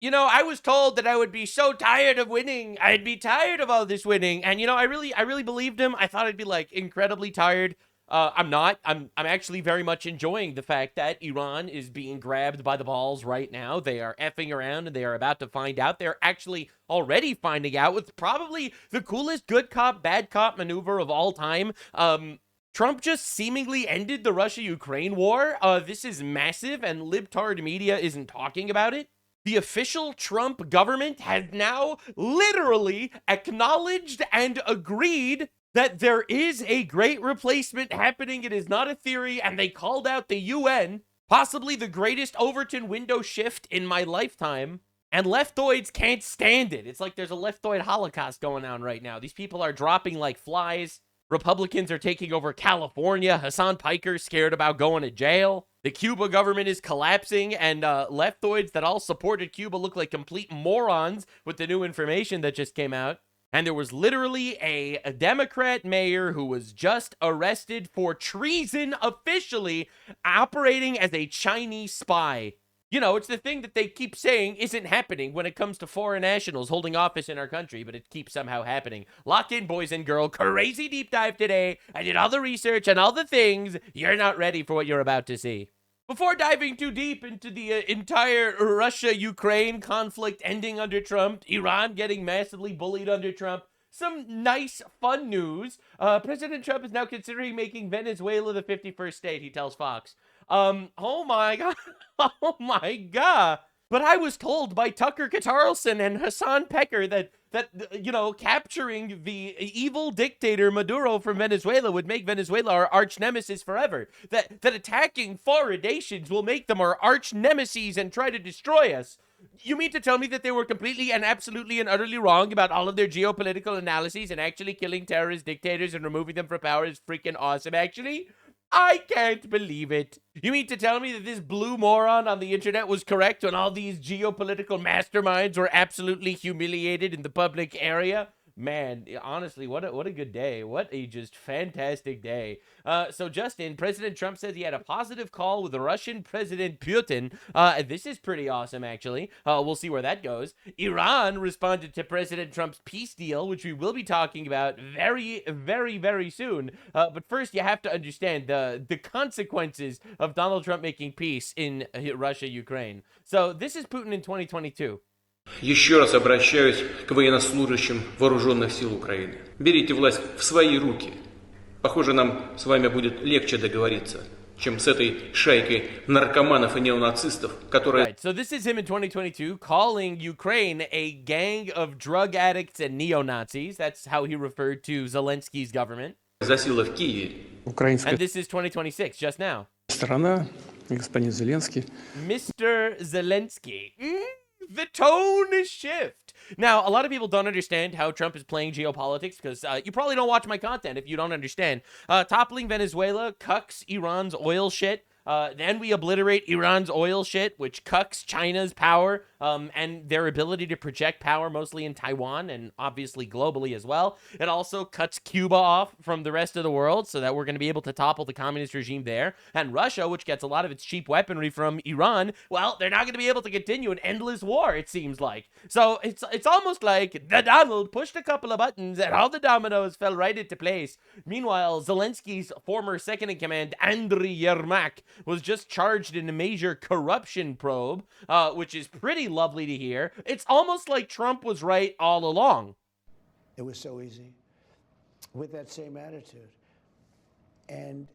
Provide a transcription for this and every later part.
You know, I was told that I would be so tired of winning. I'd be tired of all this winning. And, you know, I really believed him. I thought I'd be, like, incredibly tired. I'm not. I'm actually very much enjoying the fact that Iran is being grabbed by the balls right now. They are effing around and they are about to find out. They're actually already finding out with probably the coolest good cop, bad cop maneuver of all time. Trump just seemingly ended the Russia-Ukraine war. This is massive, and libtard media isn't talking about it. The official Trump government has now literally acknowledged and agreed that there is a great replacement happening. It is not a theory, and they called out the UN, possibly the greatest Overton window shift in my lifetime. And leftoids can't stand it. It's like there's a leftoid holocaust going on right now. These people are dropping like flies. Republicans are taking over California. Hassan Piker's scared about going to jail. The Cuba government is collapsing, and leftoids that all supported Cuba look like complete morons with the new information that just came out. And there was literally a Democrat mayor who was just arrested for treason, officially operating as a Chinese spy. You know, it's the thing that they keep saying isn't happening when it comes to foreign nationals holding office in our country, but it keeps somehow happening. Lock in, boys and girls. Crazy deep dive today. I did all the research and all the things. You're not ready for what you're about to see. Before diving too deep into the entire Russia-Ukraine conflict ending under Trump, Iran getting massively bullied under Trump, some nice, fun news. President Trump is now considering making Venezuela the 51st state, he tells Fox. Oh my god. Oh my god. But I was told by Tucker Carlson and Hassan Pecker that you know, capturing the evil dictator Maduro from Venezuela would make Venezuela our arch nemesis forever. That attacking foreign nations will make them our arch nemesis and try to destroy us. You mean to tell me that they were completely and absolutely and utterly wrong about all of their geopolitical analyses, and actually killing terrorist dictators and removing them from power is freaking awesome, actually? I can't believe it. You mean to tell me that this blue moron on the internet was correct when all these geopolitical masterminds were absolutely humiliated in the public area? Man, honestly, what a good day. What a just fantastic day. So Justin, President Trump says he had a positive call with the Russian President Putin. This is pretty awesome, actually. We'll see where that goes. Iran responded to President Trump's peace deal, which we will be talking about very, very, very soon. But first, you have to understand the consequences of Donald Trump making peace in Russia-Ukraine. So this is Putin in 2022. Еще раз обращаюсь к военнослужащим вооруженных сил Украины. Берите власть в свои руки. Похоже, нам с вами будет легче договориться, чем с этой шайкой наркоманов и неонацистов, которые... Right, so this is him in 2022 calling Ukraine a gang of drug addicts and neo-Nazis. That's how he referred to Zelensky's government. ...засела в Киеве. And this is 2026, just now. Страна, господин Зеленский. Mr. Zelensky. The tone shift. Now, a lot of people don't understand how Trump is playing geopolitics because you probably don't watch my content if you don't understand. Toppling Venezuela cucks Iran's oil shit. Then we obliterate Iran's oil shit, which cucks China's power and their ability to project power mostly in Taiwan and obviously globally as well. It also cuts Cuba off from the rest of the world so that we're going to be able to topple the communist regime there. And Russia, which gets a lot of its cheap weaponry from Iran, well, they're not going to be able to continue an endless war, it seems like. So it's almost like the Donald pushed a couple of buttons and all the dominoes fell right into place. Meanwhile, Zelensky's former second-in-command, Andriy Yermak, was just charged in a major corruption probe, which is pretty lovely to hear. It's almost like Trump was right all along. It was so easy with that same attitude. And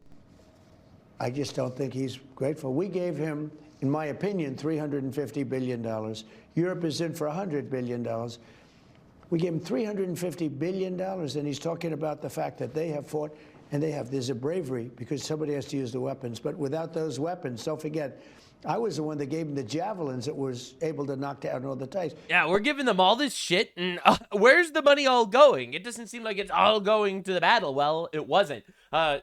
I just don't think he's grateful. We gave him, in my opinion, $350 billion. Europe is in for $100 billion. We gave him $350 billion, and he's talking about the fact that they have fought. And there's a bravery because somebody has to use the weapons. But without those weapons, don't forget, I was the one that gave them the javelins that was able to knock down all the tanks. Yeah, we're giving them all this shit, and where's the money all going? It doesn't seem like it's all going to the battle. Well, it wasn't.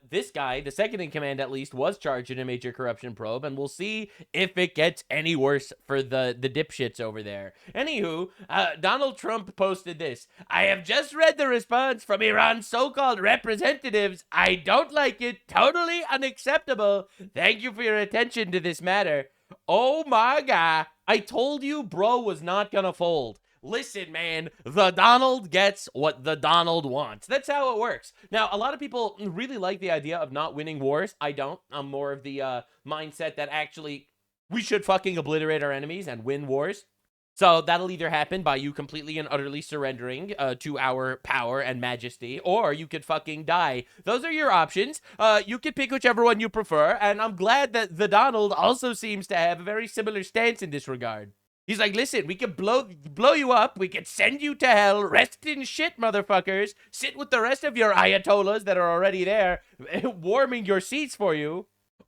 This guy, the second-in-command at least, was charged in a major corruption probe, and we'll see if it gets any worse for the dipshits over there. Anywho, Donald Trump posted this. I have just read the response from Iran's so-called representatives. I don't like it. Totally unacceptable. Thank you for your attention to this matter. Oh my God. I told you bro was not gonna fold. Listen, man, the Donald gets what the Donald wants. That's how it works. Now, a lot of people really like the idea of not winning wars. I don't. I'm more of the mindset that actually we should fucking obliterate our enemies and win wars. So that'll either happen by you completely and utterly surrendering to our power and majesty, or you could fucking die. Those are your options. You could pick whichever one you prefer, and I'm glad that the Donald also seems to have a very similar stance in this regard. He's like, listen, we could blow you up, we could send you to hell, rest in shit, motherfuckers, sit with the rest of your ayatollahs that are already there, warming your seats for you.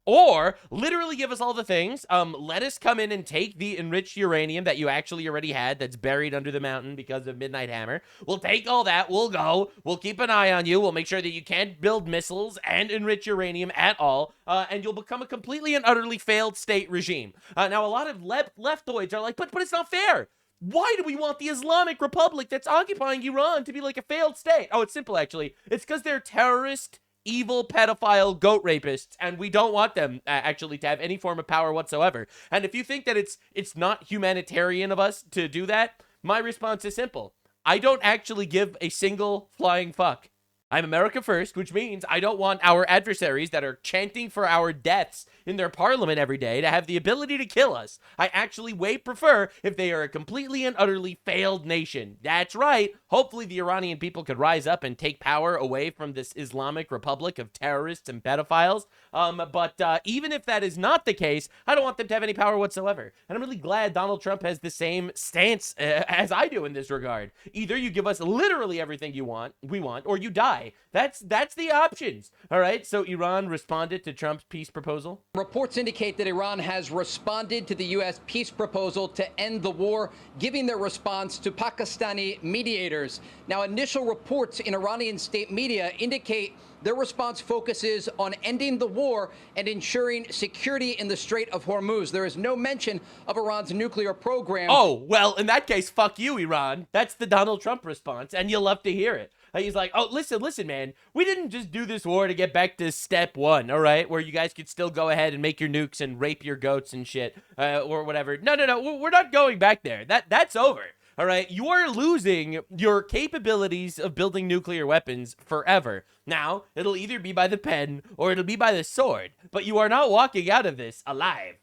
Or literally give us all the things. Let us come in and take the enriched uranium that you actually already had that's buried under the mountain because of Midnight Hammer. We'll take all that. We'll go. We'll keep an eye on you. We'll make sure that you can't build missiles and enrich uranium at all. And you'll become a completely and utterly failed state regime. Now, a lot of leftoids are like, but it's not fair. Why do we want the Islamic Republic that's occupying Iran to be like a failed state? Oh, it's simple, actually. It's because they're terrorist, evil, pedophile, goat rapists, and we don't want them actually to have any form of power whatsoever. And if you think that it's not humanitarian of us to do that, my response is simple. I don't actually give a single flying fuck. I'm America first, which means I don't want our adversaries that are chanting for our deaths in their parliament every day to have the ability to kill us. I actually way prefer if they are a completely and utterly failed nation. That's right. Hopefully the Iranian people could rise up and take power away from this Islamic Republic of terrorists and pedophiles. But even if that is not the case, I don't want them to have any power whatsoever. And I'm really glad Donald Trump has the same stance as I do in this regard. Either you give us literally everything we want, or you die. That's the options. All right. So Iran responded to Trump's peace proposal. Reports indicate that Iran has responded to the U.S. peace proposal to end the war, giving their response to Pakistani mediators. Now, initial reports in Iranian state media indicate their response focuses on ending the war and ensuring security in the Strait of Hormuz. There is no mention of Iran's nuclear program. Oh, well, in that case, fuck you, Iran. That's the Donald Trump response, and you'll love to hear it. He's like, oh, listen, man. We didn't just do this war to get back to step one, all right? Where you guys could still go ahead and make your nukes and rape your goats and shit, or whatever. No. We're not going back there. That's over, all right? You are losing your capabilities of building nuclear weapons forever. Now, it'll either be by the pen or it'll be by the sword, but you are not walking out of this alive.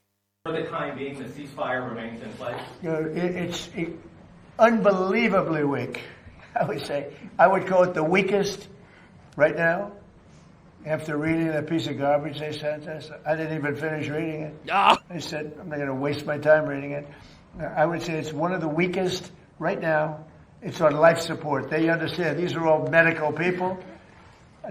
For the time being, the ceasefire remains in place? You know, it's unbelievably weak. I would say, I would call it the weakest right now. After reading that piece of garbage they sent us, I didn't even finish reading it. I said, I'm not going to waste my time reading it. I would say it's one of the weakest right now. It's on life support. They understand these are all medical people.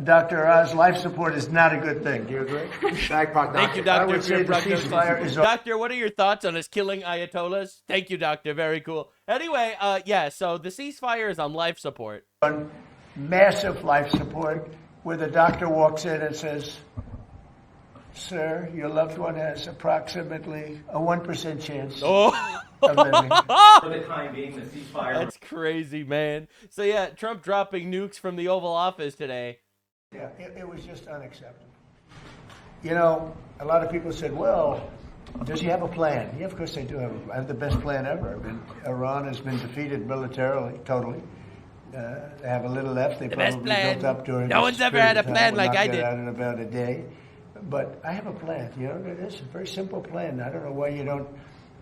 Dr. Oz, life support is not a good thing. Do you agree? Thank you, Doctor. I would say the ceasefire is Doctor, what are your thoughts on us killing Ayatollahs? Thank you, Doctor. Very cool. Anyway, yeah, so the ceasefire is on life support. On massive life support, where the doctor walks in and says, sir, your loved one has approximately a 1% chance of living. For the time being, the ceasefire... That's crazy, man. So, yeah, Trump dropping nukes from the Oval Office today. Yeah, it was just unacceptable. You know, a lot of people said, well, does he have a plan? Yeah, of course they do have the best plan ever. I mean, Iran has been defeated militarily, totally. They have a little left. They probably built up during no one's ever had a plan like I did. Out in about a day. But I have a plan. You know, it is a very simple plan. I don't know why you don't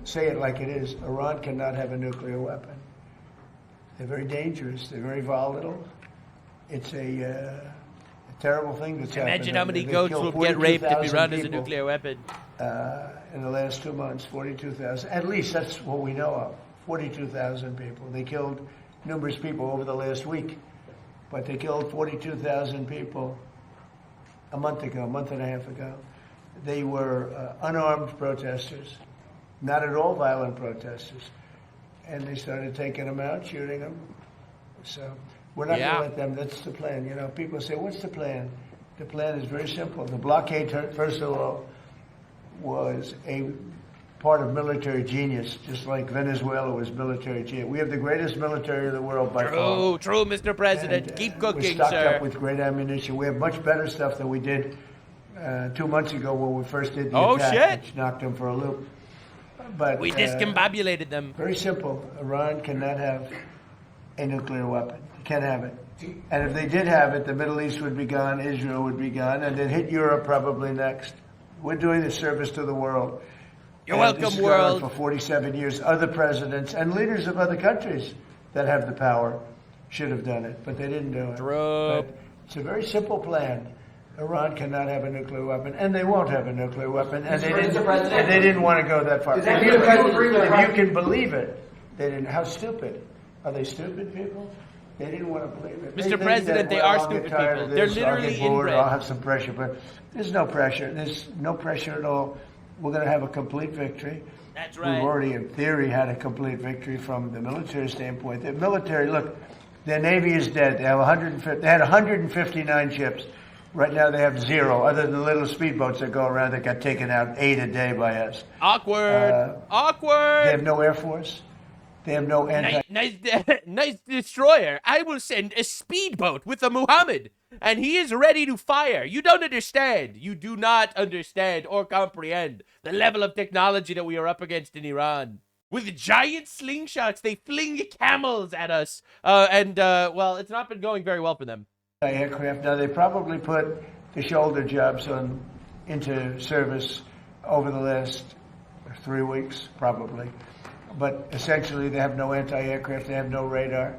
say it like it is. Iran cannot have a nuclear weapon. They're very dangerous. They're very volatile. It's a terrible thing that's happened. Imagine how many goats will get raped if Iran has a nuclear weapon. In the last 2 months, 42,000. At least that's what we know of. 42,000 people. They killed numerous people over the last week. But they killed 42,000 people a month and a half ago. They were unarmed protesters, not at all violent protesters. And they started taking them out, shooting them. So we're not going to let them. That's the plan. You know, people say, what's the plan? The plan is very simple. The blockade, first of all, was a part of military genius, just like Venezuela was military genius. We have the greatest military in the world by far. True, Mr. President. And, keep cooking, we're stocked sir. up with great ammunition. We have much better stuff than we did 2 months ago when we first did the attack, shit. which knocked them for a loop. But We discombobulated them. very simple. Iran cannot have a nuclear weapon. They can't have it. And if they did have it, the Middle East would be gone, Israel would be gone, and then hit Europe probably next. We're doing a service to the world. You're And welcome, this has gone on world. for 47 years. Other presidents and leaders of other countries that have the power should have done it, but they didn't do it. True. But it's a very simple plan. Iran cannot have a nuclear weapon, and they won't have a nuclear weapon, and they didn't want to go that far. If you can believe it, they didn't. How stupid? Are they stupid people? They didn't want to believe it. Mr. think President, that, they well, are I'll get stupid tired people. of They're this, literally I'll get bored, inbred. I'll have some pressure, but there's no pressure. There's no pressure at all. We're going to have a complete victory. That's right. We've already, in theory, had a complete victory from the military standpoint. The military, look, their Navy is dead. They have 150. They had 159 ships. Right now they have 0, other than the little speedboats that go around that got taken out 8 a day by us. Awkward. They Awkward. have no air force. They have no anti. Nice destroyer. I will send a speedboat with a Muhammad, and he is ready to fire. You don't understand. You do not understand or comprehend the level of technology that we are up against in Iran. With giant slingshots, they fling camels at us. Well, it's not been going very well for them. Aircraft. Now they probably put the shoulder jobs into service over the last 3 weeks, probably. But essentially, they have no anti-aircraft. They have no radar.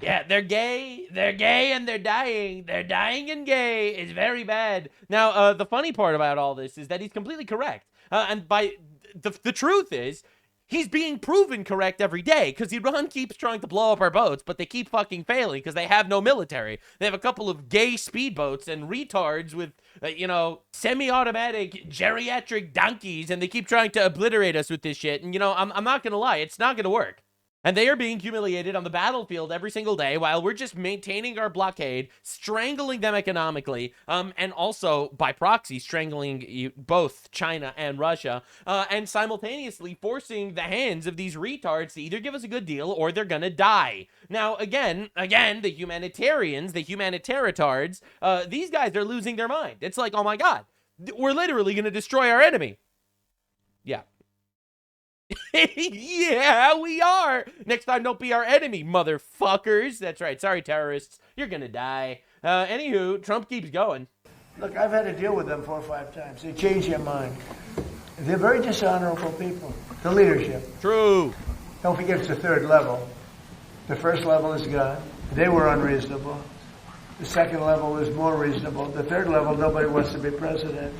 Yeah, they're gay. They're gay and they're dying. They're dying and gay. It's very bad. Now, the funny part about all this is that he's completely correct. And by the truth is, he's being proven correct every day because Iran keeps trying to blow up our boats, but they keep fucking failing because they have no military. They have a couple of gay speedboats and retards with, semi-automatic geriatric donkeys, and they keep trying to obliterate us with this shit. And, I'm not going to lie, it's not going to work. And they are being humiliated on the battlefield every single day while we're just maintaining our blockade, strangling them economically, and also by proxy strangling both China and Russia, and simultaneously forcing the hands of these retards to either give us a good deal or they're gonna die. Now, again, the humanitarians, the humanitaritards, these guys are losing their mind. It's like, oh my God, we're literally gonna destroy our enemy. Yeah. Yeah, we are. Next time, don't be our enemy, motherfuckers. That's right. Sorry, terrorists. You're gonna die. Anywho, Trump keeps going. Look, I've had to deal with them 4 or 5 times. They change their mind. They're very dishonorable people. The leadership. True. Don't forget it's the 3rd level. The 1st level is gone. They were unreasonable. The 2nd level is more reasonable. The 3rd level, nobody wants to be president,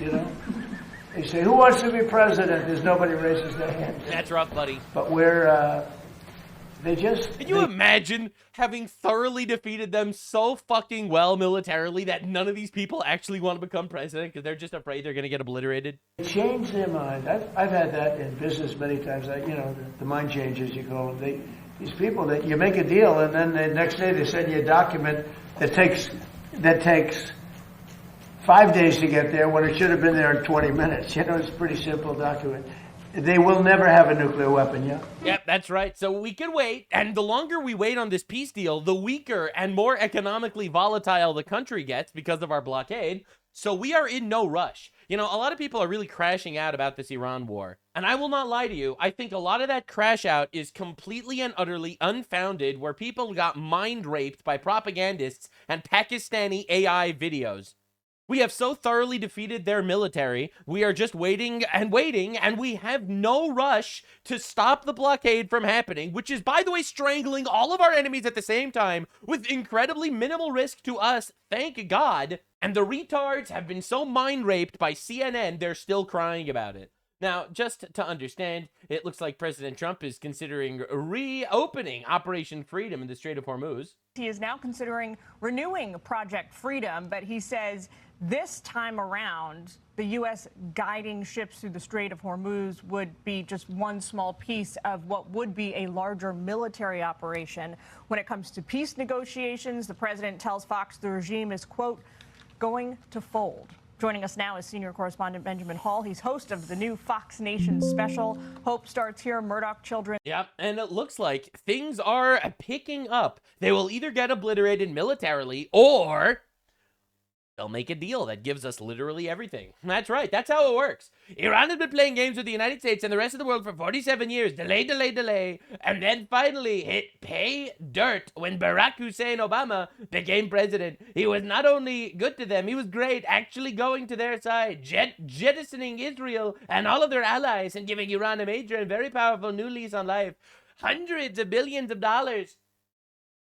They say, who wants to be president? There's nobody raises their hand. That's rough, buddy. But Can you imagine having thoroughly defeated them so fucking well militarily that none of these people actually want to become president because they're just afraid they're going to get obliterated? They change their mind. I've had that in business many times. The mind changes, you call them. These people that you make a deal and then the next day they send you a document that takes 5 days to get there when it should have been there in 20 minutes. It's a pretty simple document. They will never have a nuclear weapon, yeah? Yep, that's right. So we can wait, and the longer we wait on this peace deal, the weaker and more economically volatile the country gets because of our blockade. So we are in no rush. A lot of people are really crashing out about this Iran war. And I will not lie to you, I think a lot of that crash out is completely and utterly unfounded, where people got mind raped by propagandists and Pakistani AI videos. We have so thoroughly defeated their military, we are just waiting, and we have no rush to stop the blockade from happening, which is, by the way, strangling all of our enemies at the same time with incredibly minimal risk to us, thank God. And the retards have been so mind-raped by CNN, they're still crying about it. Now, just to understand, it looks like President Trump is considering reopening Operation Freedom in the Strait of Hormuz. He is now considering renewing Project Freedom, but he says this time around, the U.S. guiding ships through the Strait of Hormuz would be just one small piece of what would be a larger military operation. When it comes to peace negotiations, the president tells Fox the regime is, quote, going to fold. Joining us now is senior correspondent Benjamin Hall. He's host of the new Fox Nation special, Hope Starts Here, Murdoch Children. Yep, and it looks like things are picking up. They will either get obliterated militarily or they'll make a deal that gives us literally everything. That's right. That's how it works. Iran has been playing games with the United States and the rest of the world for 47 years. Delay. And then finally hit pay dirt when Barack Hussein Obama became president. He was not only good to them, he was great, actually going to their side, jettisoning Israel and all of their allies and giving Iran a major and very powerful new lease on life. Hundreds of billions of dollars.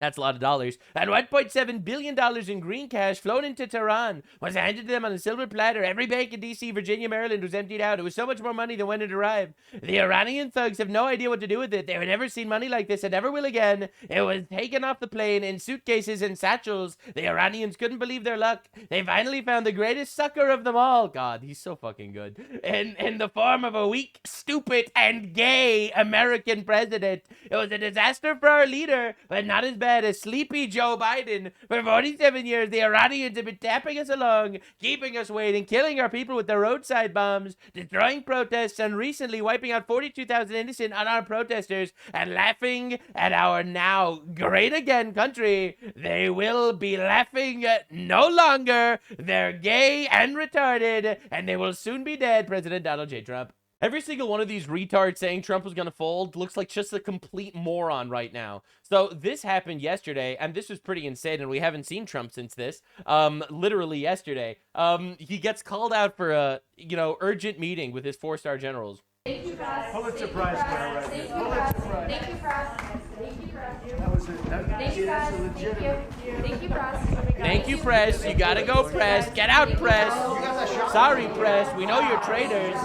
That's a lot of dollars. And $1.7 billion in green cash flown into Tehran was handed to them on a silver platter. Every bank in D.C., Virginia, Maryland was emptied out. It was so much more money than when it arrived. The Iranian thugs have no idea what to do with it. They've never seen money like this and never will again. It was taken off the plane in suitcases and satchels. The Iranians couldn't believe their luck. They finally found the greatest sucker of them all. God, he's so fucking good. In the form of a weak, stupid, and gay American president. It was a disaster for our leader, but not as bad as sleepy Joe Biden. For 47 years, the Iranians have been tapping us along, keeping us waiting, killing our people with their roadside bombs, destroying protests, and recently wiping out 42,000 innocent unarmed protesters and laughing at our now great again country. They will be laughing no longer. They're gay and retarded, and they will soon be dead. President Donald J. Trump. Every single one of these retards saying Trump was going to fold looks like just a complete moron right now. So this happened yesterday, and this was pretty insane, and we haven't seen Trump since this. Literally yesterday. He gets called out for a, urgent meeting with his 4-star generals. Thank you, Press. Pulitzer Prize winner, right? Thank you, Pulitzer Press. Prize. Thank you, Press. Thank you, Press. That was it. Thank you, Press. Thank you. Thank you, Press. Thank you, press. You gotta go, press. Get out, press. Sorry, press. We know you're traitors.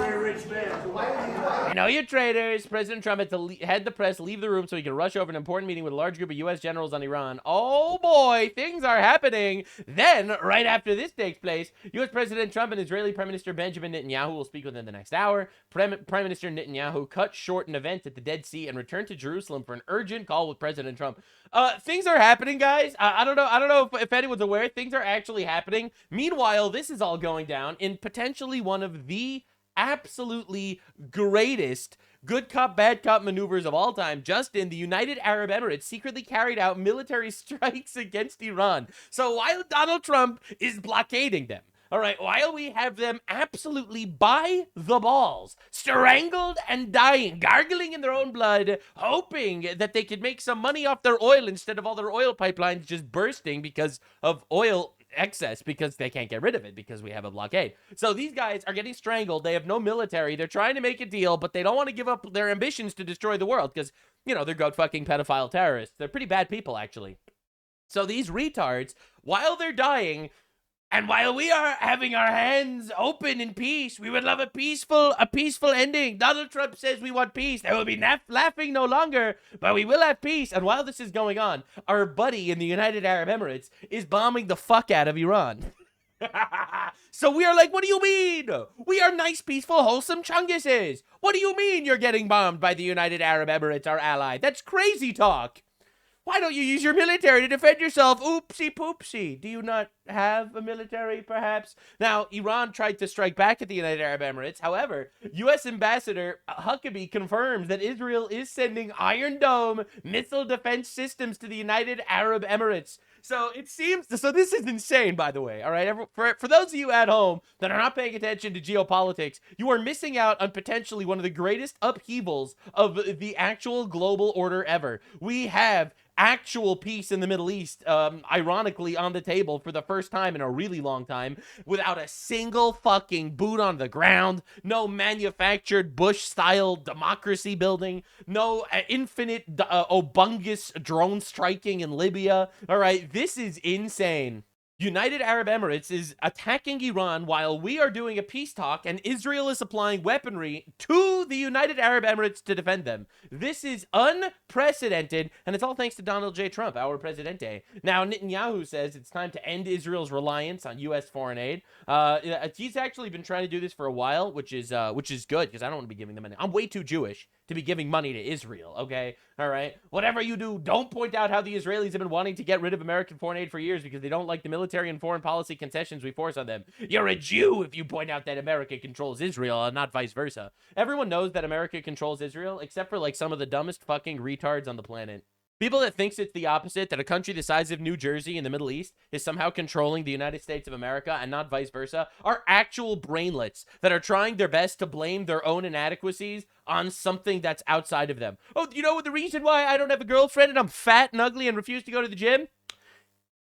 We know you're traitors. President Trump had to head the press, leave the room so he could rush over an important meeting with a large group of U.S. generals on Iran. Oh boy, things are happening. Then, right after this takes place, U.S. President Trump and Israeli Prime Minister Benjamin Netanyahu will speak within the next hour. Prime Minister Netanyahu cut short an event at the Dead Sea and returned to Jerusalem for an urgent call with President Trump. Things are happening, guys. I don't know if anyone's aware. Things are actually happening. Meanwhile, this is all going down in potentially one of the absolutely greatest good cop, bad cop maneuvers of all time. Justin, the United Arab Emirates secretly carried out military strikes against Iran. So while Donald Trump is blockading them, all right, while we have them absolutely by the balls, strangled and dying, gargling in their own blood, hoping that they could make some money off their oil instead of all their oil pipelines just bursting because of oil excess, because they can't get rid of it because we have a blockade. So these guys are getting strangled. They have no military. They're trying to make a deal, but they don't want to give up their ambitions to destroy the world because, they're goat fucking pedophile terrorists. They're pretty bad people, actually. So these retards, while they're dying, and while we are having our hands open in peace, we would love a peaceful ending. Donald Trump says we want peace. There will be laughing no longer, but we will have peace. And while this is going on, our buddy in the United Arab Emirates is bombing the fuck out of Iran. So we are like, what do you mean? We are nice, peaceful, wholesome chunguses. What do you mean you're getting bombed by the United Arab Emirates, our ally? That's crazy talk. Why don't you use your military to defend yourself? Oopsie poopsie. Do you not have a military, perhaps? Now, Iran tried to strike back at the United Arab Emirates. However, U.S. Ambassador Huckabee confirms that Israel is sending Iron Dome missile defense systems to the United Arab Emirates. So it seems, so this is insane, by the way, all right? For those of you at home that are not paying attention to geopolitics, you are missing out on potentially one of the greatest upheavals of the actual global order ever. We have actual peace in the Middle East, ironically, on the table for the first time in a really long time, without a single fucking boot on the ground, no manufactured Bush-style democracy building, no infinite obungus drone striking in Libya. All right, this is insane. United Arab Emirates is attacking Iran while we are doing a peace talk, and Israel is supplying weaponry to the United Arab Emirates to defend them. This is unprecedented, and it's all thanks to Donald J. Trump, our presidente. Now, Netanyahu says it's time to end Israel's reliance on U.S. foreign aid. He's actually been trying to do this for a while, which is good, because I don't want to be giving them money. I'm way too Jewish to be giving money to Israel, okay? All right? Whatever you do, don't point out how the Israelis have been wanting to get rid of American foreign aid for years because they don't like the military and foreign policy concessions we force on them. You're a Jew if you point out that America controls Israel and not vice versa. Everyone knows that America controls Israel, except for, like, some of the dumbest fucking retards on the planet. People that thinks it's the opposite, that a country the size of New Jersey in the Middle East is somehow controlling the United States of America and not vice versa, are actual brainlets that are trying their best to blame their own inadequacies on something that's outside of them. Oh, you know the reason why I don't have a girlfriend and I'm fat and ugly and refuse to go to the gym?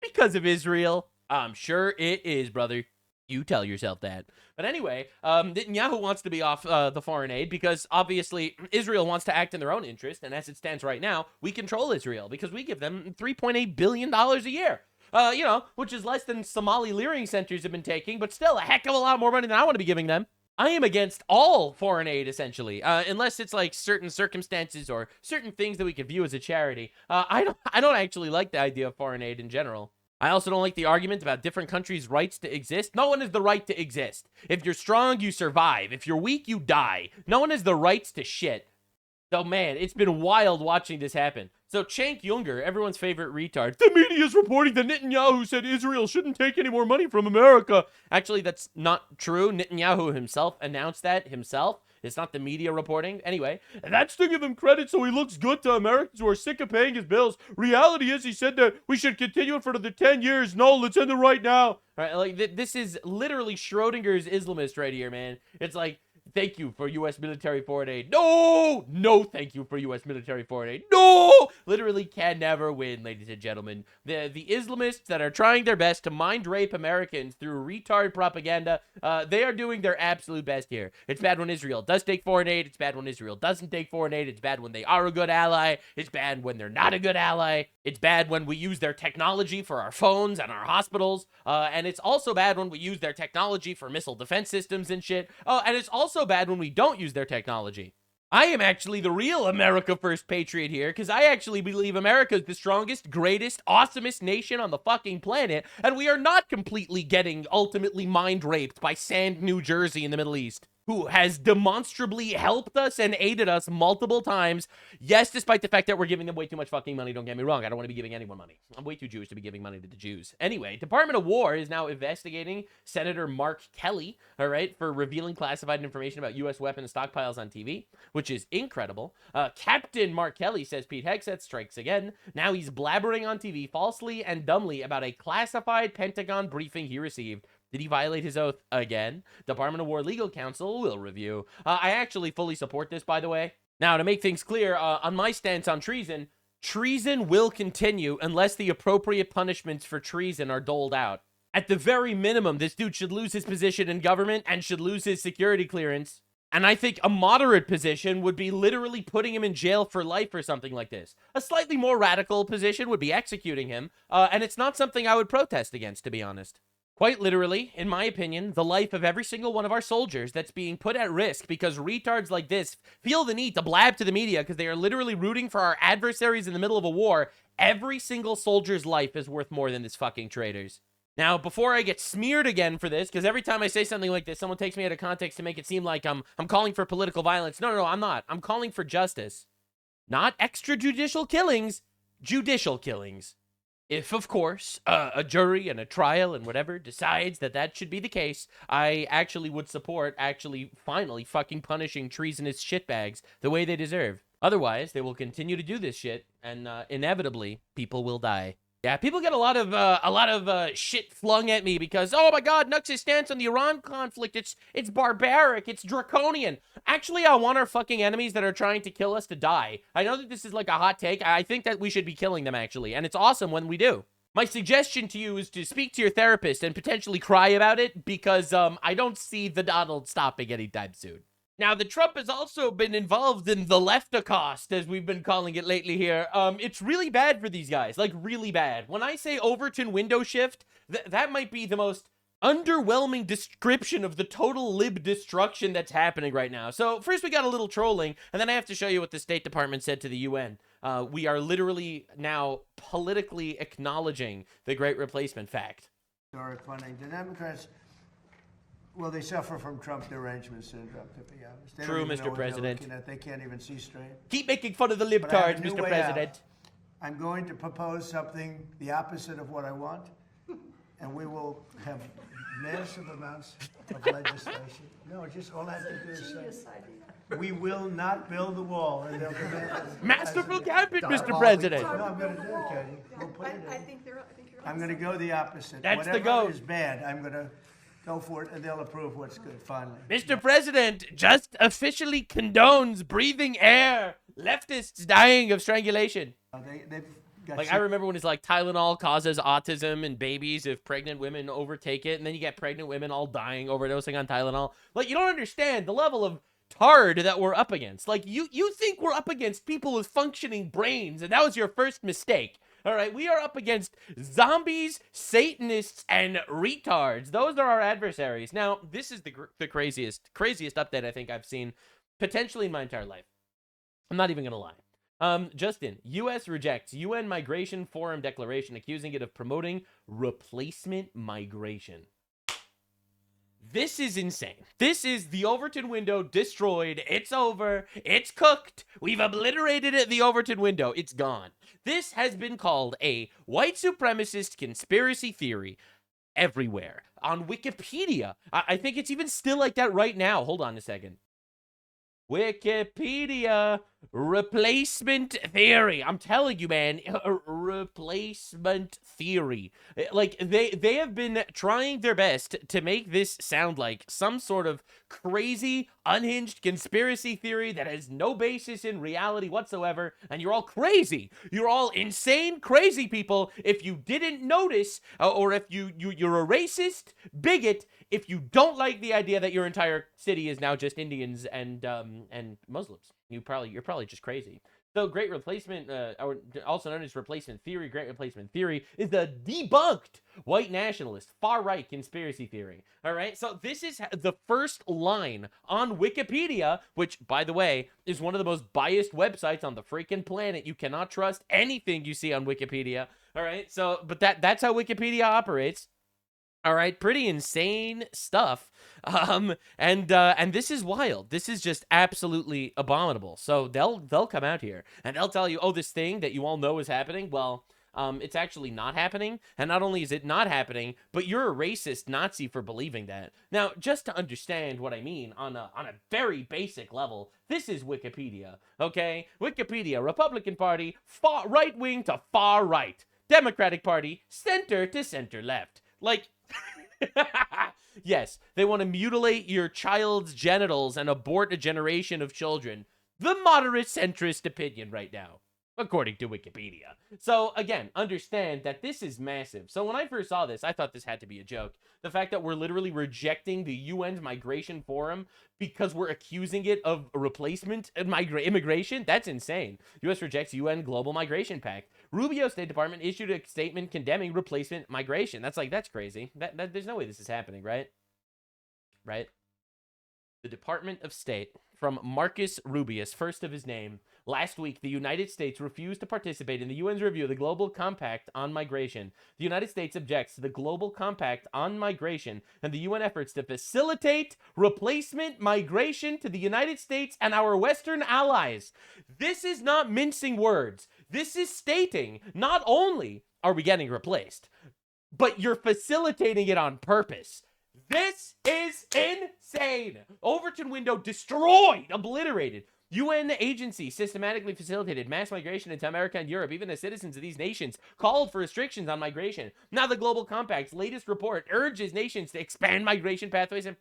Because of Israel. I'm sure it is, brother. You tell yourself that. But anyway, Netanyahu wants to be off the foreign aid because obviously Israel wants to act in their own interest. And as it stands right now, we control Israel because we give them $3.8 billion a year. You know, which is less than Somali leering centers have been taking, but still a heck of a lot more money than I want to be giving them. I am against all foreign aid, essentially, unless it's like certain circumstances or certain things that we could view as a charity. I don't actually like the idea of foreign aid in general. I also don't like the argument about different countries' rights to exist. No one has the right to exist. If you're strong, you survive. If you're weak, you die. No one has the rights to shit. So, man, it's been wild watching this happen. So, Cenk Uygur, everyone's favorite retard. The media is reporting that Netanyahu said Israel shouldn't take any more money from America. Actually, that's not true. Netanyahu himself announced that himself. It's not the media reporting. Anyway, that's to give him credit so he looks good to Americans who are sick of paying his bills. Reality is he said that we should continue it for another 10 years. No, let's end it right now. All right, like, this is literally Schrodinger's Islamist right here, man. It's like, thank you for U.S. military foreign aid. No! No thank you for U.S. military foreign aid. No! Literally can never win, ladies and gentlemen. The Islamists that are trying their best to mind rape Americans through retard propaganda, they are doing their absolute best here. It's bad when Israel does take foreign aid. It's bad when Israel doesn't take foreign aid. It's bad when they are a good ally. It's bad when they're not a good ally. It's bad when we use their technology for our phones and our hospitals. And it's also bad when we use their technology for missile defense systems and shit. Oh, and it's also bad when we don't use their technology. I am actually the real America First patriot here because I actually believe America is the strongest, greatest, awesomest nation on the fucking planet, and we are not completely getting ultimately mind raped by Sand, New Jersey in the Middle East, who has demonstrably helped us and aided us multiple times. Yes, despite the fact that we're giving them way too much fucking money. Don't get me wrong. I don't want to be giving anyone money. I'm way too Jewish to be giving money to the Jews. Anyway, Department of War is now investigating Senator Mark Kelly, all right, for revealing classified information about U.S. weapons stockpiles on TV, which is incredible. Captain Mark Kelly, says Pete Hegseth, strikes again. Now he's blabbering on TV falsely and dumbly about a classified Pentagon briefing he received. Did he violate his oath again? Department of War Legal Counsel will review. I actually fully support this, by the way. Now, to make things clear, on my stance on treason, treason will continue unless the appropriate punishments for treason are doled out. At the very minimum, this dude should lose his position in government and should lose his security clearance. And I think a moderate position would be literally putting him in jail for life or something like this. A slightly more radical position would be executing him, and it's not something I would protest against, to be honest. Quite literally, in my opinion, the life of every single one of our soldiers that's being put at risk because retards like this feel the need to blab to the media because they are literally rooting for our adversaries in the middle of a war. Every single soldier's life is worth more than this fucking traitors. Now, before I get smeared again for this, because every time I say something like this, someone takes me out of context to make it seem like I'm calling for political violence. No, I'm not. I'm calling for justice. Not extrajudicial killings, judicial killings. If, of course, a jury and a trial and whatever decides that that should be the case, I actually would support finally fucking punishing treasonous shitbags the way they deserve. Otherwise, they will continue to do this shit, and inevitably, people will die. Yeah, people get a lot of shit flung at me because, oh my god, Nux's stance on the Iran conflict, it's barbaric, it's draconian. Actually, I want our fucking enemies that are trying to kill us to die. I know that this is like a hot take. I think that we should be killing them, actually, and it's awesome when we do. My suggestion to you is to speak to your therapist and potentially cry about it because I don't see the Donald stopping anytime soon. Now, the Trump has also been involved in the leftocost, as we've been calling it lately here. It's really bad for these guys, like really bad. When I say Overton window shift, that might be the most underwhelming description of the total lib destruction that's happening right now. So first we got a little trolling, and then I have to show you what the State Department said to the UN. We are literally now politically acknowledging the Great Replacement fact. Funding. The Democrats, well, they suffer from Trump derangement syndrome, to be honest. They True, don't even Mr. know what they're President. looking at. They can't even see straight. Keep making fun of the But I have libtards, a new Mr. way President. out. I'm going to propose something the opposite of what I want, and we will have massive amounts of legislation. No, just all I have to do is say, We will not build the wall. And they'll demand it. Masterful gambit, Mr. President. No, I'm going to do it, Katie. We'll put it in. I think you're I'm going to go the opposite. That's the Whatever goat. is bad, I'm going to go for it, and they'll approve what's good, finally. Mr. President just officially condones breathing air. Leftists dying of strangulation. They've got Like, I remember when it's like Tylenol causes autism in babies if pregnant women overtake it, and then you get pregnant women all dying, overdosing on Tylenol. Like, you don't understand the level of tard that we're up against. Like, you think we're up against people with functioning brains, and that was your first mistake. All right, we are up against zombies, Satanists, and retards. Those are our adversaries. Now, this is the craziest update I think I've seen potentially in my entire life. I'm not even going to lie. Justin, U.S. rejects UN Migration Forum declaration, accusing it of promoting replacement migration. This is insane. This is the Overton window destroyed. It's over. It's cooked. We've obliterated it, the Overton window. It's gone. This has been called a white supremacist conspiracy theory everywhere. On Wikipedia, I think it's even still like that right now. Hold on a second. Wikipedia replacement theory. I'm telling you, man, replacement theory. Like, they have been trying their best to make this sound like some sort of crazy, unhinged conspiracy theory that has no basis in reality whatsoever, and you're all crazy. You're all insane, crazy people if you didn't notice, or if you're a racist, bigot, if you don't like the idea that your entire city is now just Indians and Muslims. You're probably just crazy. So great replacement, or also known as replacement theory, great replacement theory is the debunked white nationalist far-right conspiracy theory. All right, so this is the first line on Wikipedia, which, by the way, is one of the most biased websites on the freaking planet. You cannot trust anything you see on Wikipedia. All right, so but that's how Wikipedia operates. All right, pretty insane stuff. And this is wild. This is just absolutely abominable. So they'll come out here and they'll tell you, oh, this thing that you all know is happening. Well, it's actually not happening. And not only is it not happening, but you're a racist Nazi for believing that. Now, just to understand what I mean on a very basic level, this is Wikipedia, okay? Wikipedia, Republican Party, far right wing to far right. Democratic Party, center to center left. Like, yes, they want to mutilate your child's genitals and abort a generation of children. The moderate centrist opinion right now, according to Wikipedia. So again, understand that this is massive. So when I first saw this, I thought this had to be a joke. The fact that we're literally rejecting the UN's Migration Forum because we're accusing it of replacement immigration, that's insane. U.S. rejects UN Global Migration Pact. Rubio State Department issued a statement condemning replacement migration. That's crazy. There's no way this is happening, right? Right? The Department of State, from Marcus Rubius, first of his name. Last week, the United States refused to participate in the UN's review of the Global Compact on Migration. The United States objects to the Global Compact on Migration and the UN efforts to facilitate replacement migration to the United States and our Western allies. This is not mincing words. This is stating not only are we getting replaced, but you're facilitating it on purpose. This is insane. Overton window destroyed, obliterated. UN agencies systematically facilitated mass migration into America and Europe, even as citizens of these nations called for restrictions on migration. Now the Global Compact's latest report urges nations to expand migration pathways and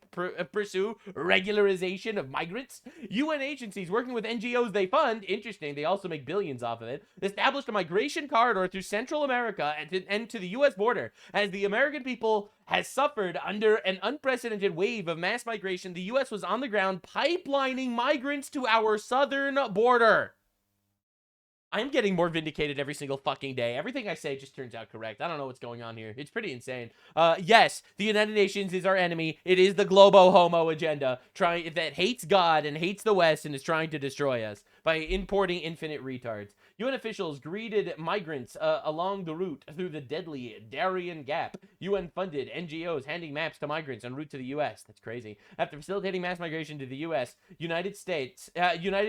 pursue regularization of migrants. UN agencies working with NGOs they fund, interesting, they also make billions off of it, established a migration corridor through Central America and to the US border. As the American people has suffered under an unprecedented wave of mass migration, the U.S. was on the ground pipelining migrants to our southern border. I'm getting more vindicated every single fucking day. Everything I say just turns out correct. I don't know what's going on here. It's pretty insane. Yes, the United Nations is our enemy. It is the globo-homo agenda that hates God and hates the West and is trying to destroy us by importing infinite retards. UN officials greeted migrants along the route through the deadly Darien Gap. UN-funded NGOs handing maps to migrants en route to the U.S. That's crazy. After facilitating mass migration to the U.S., United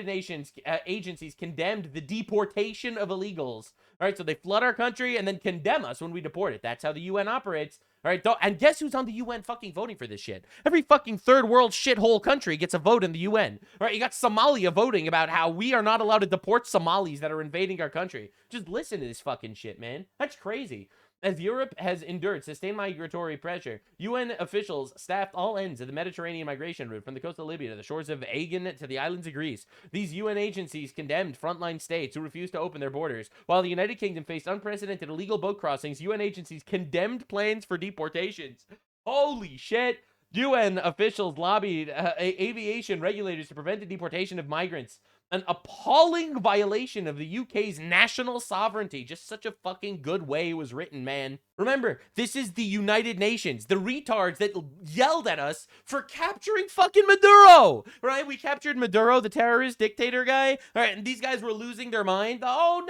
Nations agencies condemned the deportation of illegals. All right, so they flood our country and then condemn us when we deport it. That's how the UN operates. All right, and guess who's on the UN fucking voting for this shit? Every fucking third world shithole country gets a vote in the UN. All right, you got Somalia voting about how we are not allowed to deport Somalis that are invading our country. Just listen to this fucking shit, man. That's crazy. As Europe has endured sustained migratory pressure, UN officials staffed all ends of the Mediterranean migration route from the coast of Libya to the shores of Aegean to the islands of Greece. These UN agencies condemned frontline states who refused to open their borders. While the United Kingdom faced unprecedented illegal boat crossings, UN agencies condemned plans for deportations. Holy shit! UN officials lobbied aviation regulators to prevent the deportation of migrants. An appalling violation of the UK's national sovereignty. Just such a fucking good way it was written, man. Remember, this is the United Nations. The retards that yelled at us for capturing fucking Maduro, right? We captured Maduro, the terrorist dictator guy. All right, and these guys were losing their mind. Oh,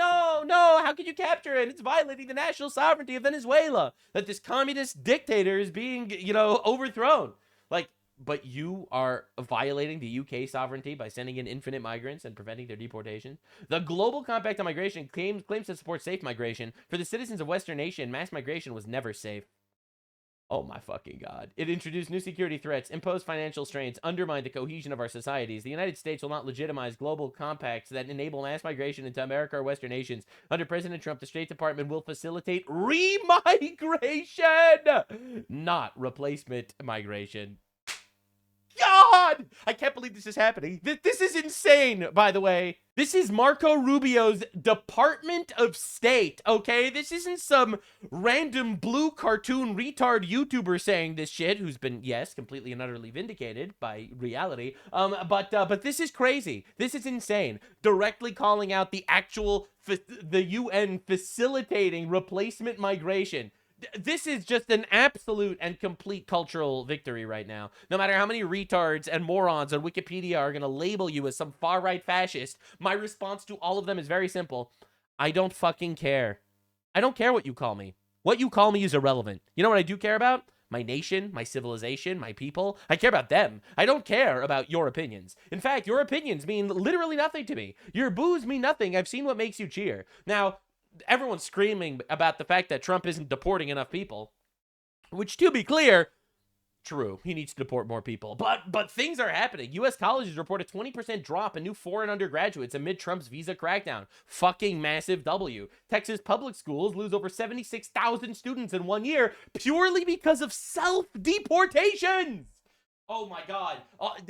no, how could you capture it? It's violating the national sovereignty of Venezuela. That this communist dictator is being, overthrown. Like, but you are violating the UK sovereignty by sending in infinite migrants and preventing their deportation. The Global Compact on Migration claims to support safe migration. For the citizens of Western Asia, mass migration was never safe. Oh my fucking God. It introduced new security threats, imposed financial strains, undermined the cohesion of our societies. The United States will not legitimize global compacts that enable mass migration into America or Western nations. Under President Trump, the State Department will facilitate remigration, not replacement migration. God! I can't believe this is happening. This is insane, by the way. This is Marco Rubio's Department of State, okay? This isn't some random blue cartoon retard YouTuber saying this shit, who's been, yes, completely and utterly vindicated by reality. But this is crazy. This is insane. Directly calling out the actual, the UN facilitating replacement migration. This is just an absolute and complete cultural victory right now. No matter how many retards and morons on Wikipedia are going to label you as some far-right fascist, my response to all of them is very simple. I don't fucking care. I don't care what you call me. What you call me is irrelevant. You know what I do care about? My nation, my civilization, my people. I care about them. I don't care about your opinions. In fact, your opinions mean literally nothing to me. Your boos mean nothing. I've seen what makes you cheer. Now, everyone's screaming about the fact that Trump isn't deporting enough people, which, to be clear, true. He needs to deport more people. But things are happening. U.S. colleges report a 20% drop in new foreign undergraduates amid Trump's visa crackdown. Fucking massive W. Texas public schools lose over 76,000 students in 1 year purely because of self-deportations. Oh my God.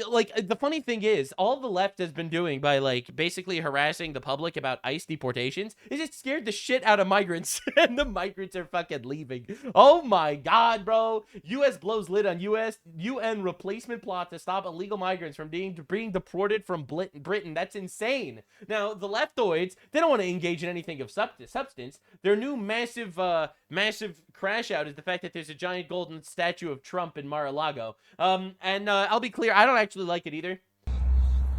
Like, the funny thing is, all the left has been doing by, like, basically harassing the public about ICE deportations is it scared the shit out of migrants, and the migrants are fucking leaving. Oh my God, bro. U.S. blows lid on UN replacement plot to stop illegal migrants from being deported from Britain. That's insane. Now, the leftoids, they don't want to engage in anything of substance. Their new massive crash out is the fact that there's a giant golden statue of Trump in Mar-a-Lago. And I'll be clear, I don't actually like it either.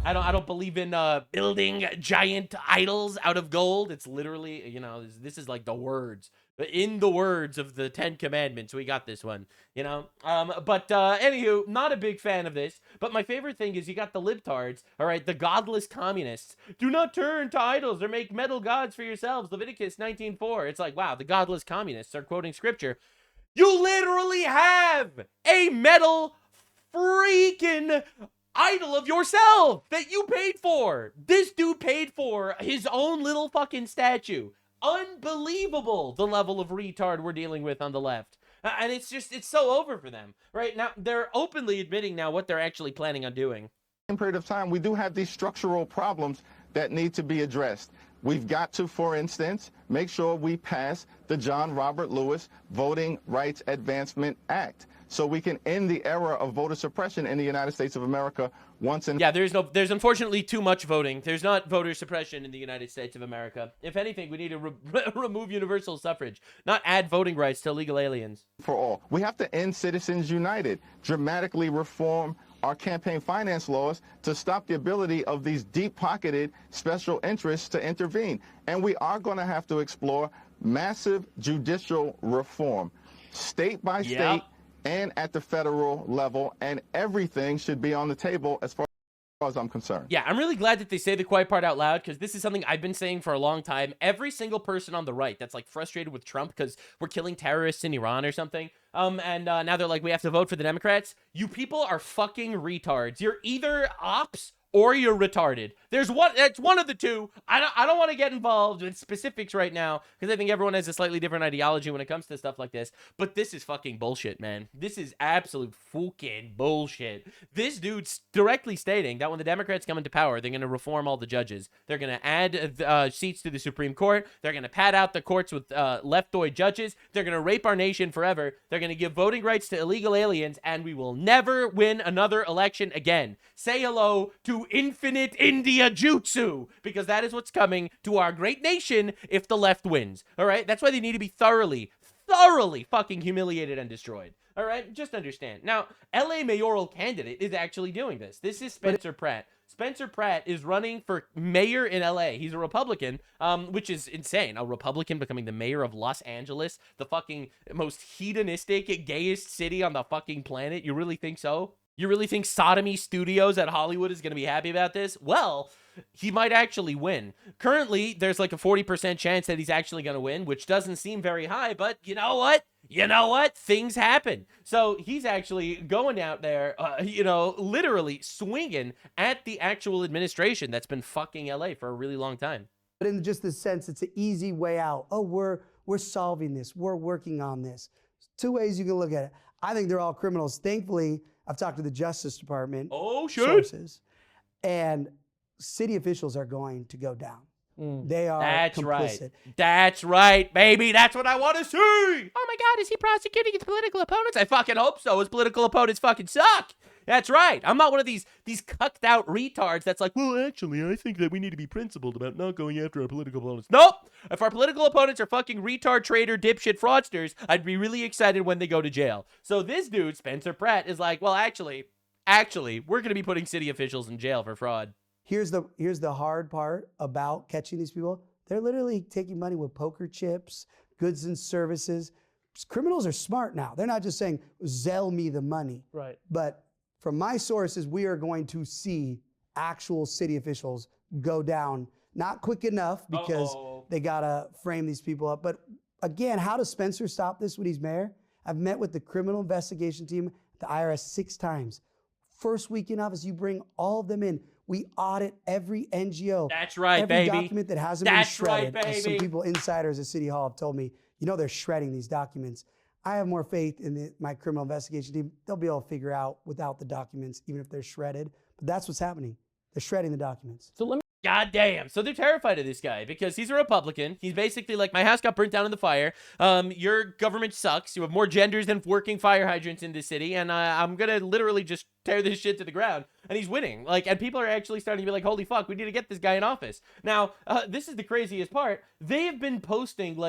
I don't believe in building giant idols out of gold. It's literally, this is like the words. In the words of the 10 Commandments, we got this one, But anywho, not a big fan of this. But my favorite thing is you got the libtards, all right, the godless communists. Do not turn to idols or make metal gods for yourselves. Leviticus 19:4. It's like, wow, the godless communists are quoting scripture. You literally have a metal freaking idol of yourself that you paid for. This dude paid for his own little fucking statue. Unbelievable, the level of retard we're dealing with on the left. And it's so over for them. Right now, they're openly admitting now what they're actually planning on doing. In a period of time, we do have these structural problems that need to be addressed. We've got to, for instance, make sure we pass the John Robert Lewis Voting Rights Advancement Act so we can end the era of voter suppression in the United States of America once and... Yeah, there's unfortunately too much voting. There's not voter suppression in the United States of America. If anything, we need to remove universal suffrage, not add voting rights to illegal aliens. For all. We have to end Citizens United, dramatically reform our campaign finance laws to stop the ability of these deep-pocketed special interests to intervene. And we are going to have to explore massive judicial reform, state by state and at the federal level, and everything should be on the table as far as I'm concerned. Yeah, I'm really glad that they say the quiet part out loud, because this is something I've been saying for a long time. Every single person on the right that's like frustrated with Trump because we're killing terrorists in Iran or something, and now they're like, we have to vote for the Democrats. You people are fucking retards. You're either ops or you're retarded. There's one. It's one of the two. I don't want to get involved with specifics right now, because I think everyone has a slightly different ideology when it comes to stuff like this. But this is fucking bullshit, man. This is absolute fucking bullshit. This dude's directly stating that when the Democrats come into power, they're going to reform all the judges. They're going to add seats to the Supreme Court. They're going to pad out the courts with leftoid judges. They're going to rape our nation forever. They're going to give voting rights to illegal aliens, and we will never win another election again. Say hello to infinite India jutsu, because that is what's coming to our great nation if the left wins. All right, that's why they need to be thoroughly fucking humiliated and destroyed. All right, just understand. Now, LA mayoral candidate is actually doing this. This is Spencer Pratt. Spencer Pratt is running for mayor in LA. He's a Republican, which is insane. A Republican becoming the mayor of Los Angeles, the fucking most hedonistic, gayest city on the fucking planet. You really think so? You really think Sodomy Studios at Hollywood is going to be happy about this? Well, he might actually win. Currently, there's like a 40% chance that he's actually going to win, which doesn't seem very high, but you know what? You know what? Things happen. So he's actually going out there, literally swinging at the actual administration that's been fucking LA for a really long time. But in just the sense, it's an easy way out. Oh, we're solving this. We're working on this. Two ways you can look at it. I think they're all criminals. Thankfully, I've talked to the Justice Department sources, and city officials are going to go down. They are complicit. Right. That's right, baby. That's what I want to see. Oh my God, is he prosecuting his political opponents? I fucking hope so. His political opponents fucking suck. That's right. I'm not one of these cucked out retards that's like, well, actually, I think that we need to be principled about not going after our political opponents. Nope. If our political opponents are fucking retard, traitor, dipshit, fraudsters, I'd be really excited when they go to jail. So this dude, Spencer Pratt, is like, well, actually, we're going to be putting city officials in jail for fraud. Here's the hard part about catching these people. They're literally taking money with poker chips, goods and services. Criminals are smart now. They're not just saying, Zell me the money. Right. But from my sources, we are going to see actual city officials go down. Not quick enough, because they got to frame these people up. But again, how does Spencer stop this when he's mayor? I've met with the criminal investigation team at the IRS 6 times. First week in office, you bring all of them in. We audit every NGO. That's right, every baby. document that hasn't been shredded. Right, baby. As some people, insiders at City Hall, have told me, they're shredding these documents. I have more faith in my criminal investigation team. They'll be able to figure out without the documents, even if they're shredded. But that's what's happening. They're shredding the documents. So let me. God damn. So they're terrified of this guy because he's a Republican. He's basically like, my house got burnt down in the fire. Your government sucks. You have more genders than working fire hydrants in this city. And I'm going to literally just tear this shit to the ground. And he's winning. And people are actually starting to be like, holy fuck, we need to get this guy in office. Now, this is the craziest part. They have been posting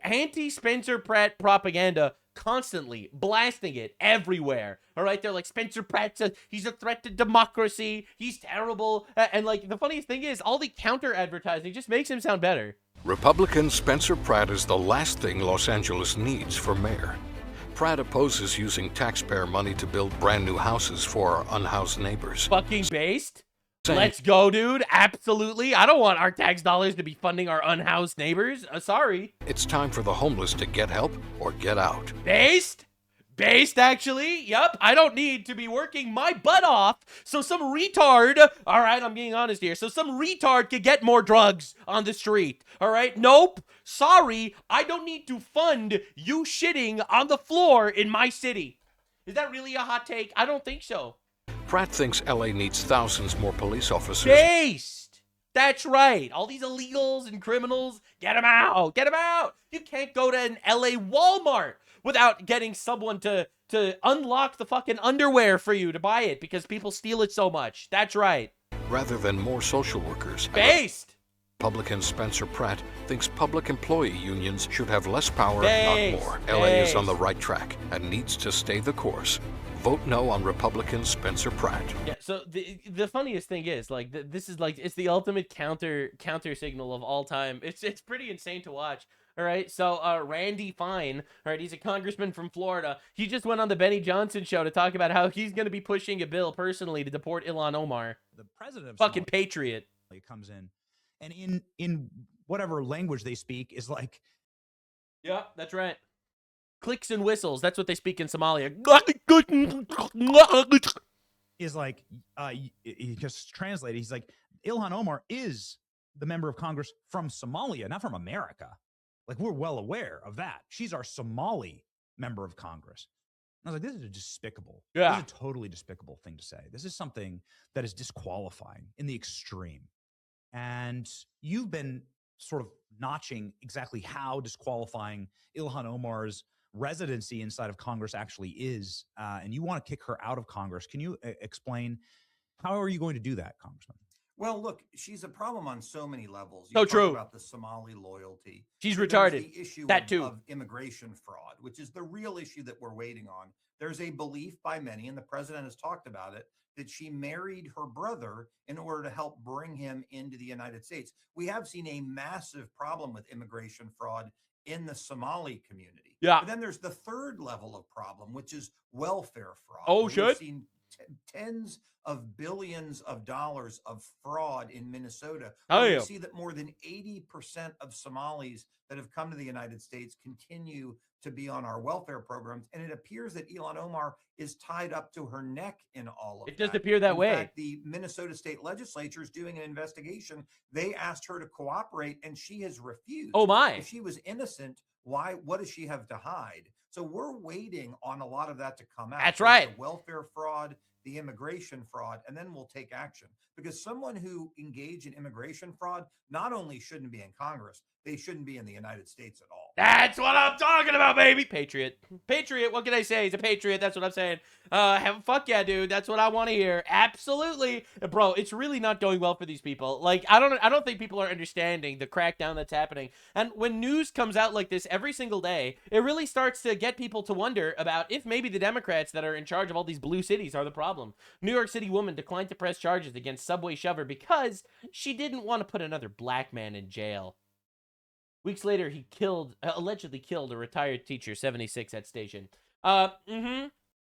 anti-Spencer Pratt propaganda constantly, blasting it everywhere. All right, they're like, Spencer Pratt, he's a threat to democracy, he's terrible, and the funniest thing is, all the counter advertising just makes him sound better. Republican Spencer Pratt is the last thing Los Angeles needs for mayor. Pratt opposes using taxpayer money to build brand new houses for our unhoused neighbors. Fucking based? Let's go, dude. Absolutely. I don't want our tax dollars to be funding our unhoused neighbors. Sorry. It's time for the homeless to get help or get out. Based? Based, actually. Yep. I don't need to be working my butt off so some retard, all right, I'm being honest here, so some retard could get more drugs on the street. All right? Nope. Sorry. I don't need to fund you shitting on the floor in my city. Is that really a hot take? I don't think so. Pratt thinks LA needs thousands more police officers. Based! That's right. All these illegals and criminals, get them out. Get them out. You can't go to an LA Walmart without getting someone to unlock the fucking underwear for you to buy it because people steal it so much. That's right. Rather than more social workers. Based! Republican Spencer Pratt thinks public employee unions should have less power, Thanks. not more. LA is on the right track and needs to stay the course. Vote no on Republican Spencer Pratt. Yeah, so the funniest thing is, like, this is like, it's the ultimate counter signal of all time. It's pretty insane to watch. All right, so Randy Fine, all right, he's a congressman from Florida. He just went on the Benny Johnson show to talk about how he's going to be pushing a bill personally to deport Ilhan Omar. The president of fucking Somalia patriot comes in, and in whatever language they speak is like, yeah, that's right. Clicks and whistles. That's what they speak in Somalia. Is like, he just translated. He's like, Ilhan Omar is the member of Congress from Somalia, not from America. Like, we're well aware of that. She's our Somali member of Congress. And I was like, this is despicable. Yeah. This is a totally despicable thing to say. This is something that is disqualifying in the extreme. And you've been sort of notching exactly how disqualifying Ilhan Omar's residency inside of Congress actually is. And you want to kick her out of Congress. Can you explain, how are you going to do that, Congressman? Well, look, she's a problem on so many levels. So true. About the Somali loyalty. She's There's retarded. The issue That too. Of immigration fraud, which is the real issue that we're waiting on. There's a belief by many, and the president has talked about it, that she married her brother in order to help bring him into the United States. We have seen a massive problem with immigration fraud in the Somali community. Yeah. But then there's the third level of problem, which is welfare fraud. Oh, We've shit. seen tens of billions of dollars of fraud in Minnesota. Oh, We yeah. see that more than 80% of Somalis that have come to the United States continue to be on our welfare programs. And it appears that Ilhan Omar is tied up to her neck in all of that. It does appear that In way. fact, the Minnesota State Legislature is doing an investigation. They asked her to cooperate, and she has refused. Oh, my. If she was innocent, what does she have to hide? So we're waiting on a lot of that to come out. That's Both right. The welfare fraud, the immigration fraud, and then we'll take action. Because someone who engaged in immigration fraud not only shouldn't be in Congress, they shouldn't be in the United States at all. That's what I'm talking about, baby. Patriot. Patriot. What can I say? He's a patriot. That's what I'm saying. Fuck yeah, dude. That's what I want to hear. Absolutely. Bro, it's really not going well for these people. Like, I don't think people are understanding the crackdown that's happening. And when news comes out like this every single day, it really starts to get people to wonder about if maybe the Democrats that are in charge of all these blue cities are the problem. New York City woman declined to press charges against Subway shover because she didn't want to put another black man in jail. Weeks later, he allegedly killed a retired teacher, 76 at station.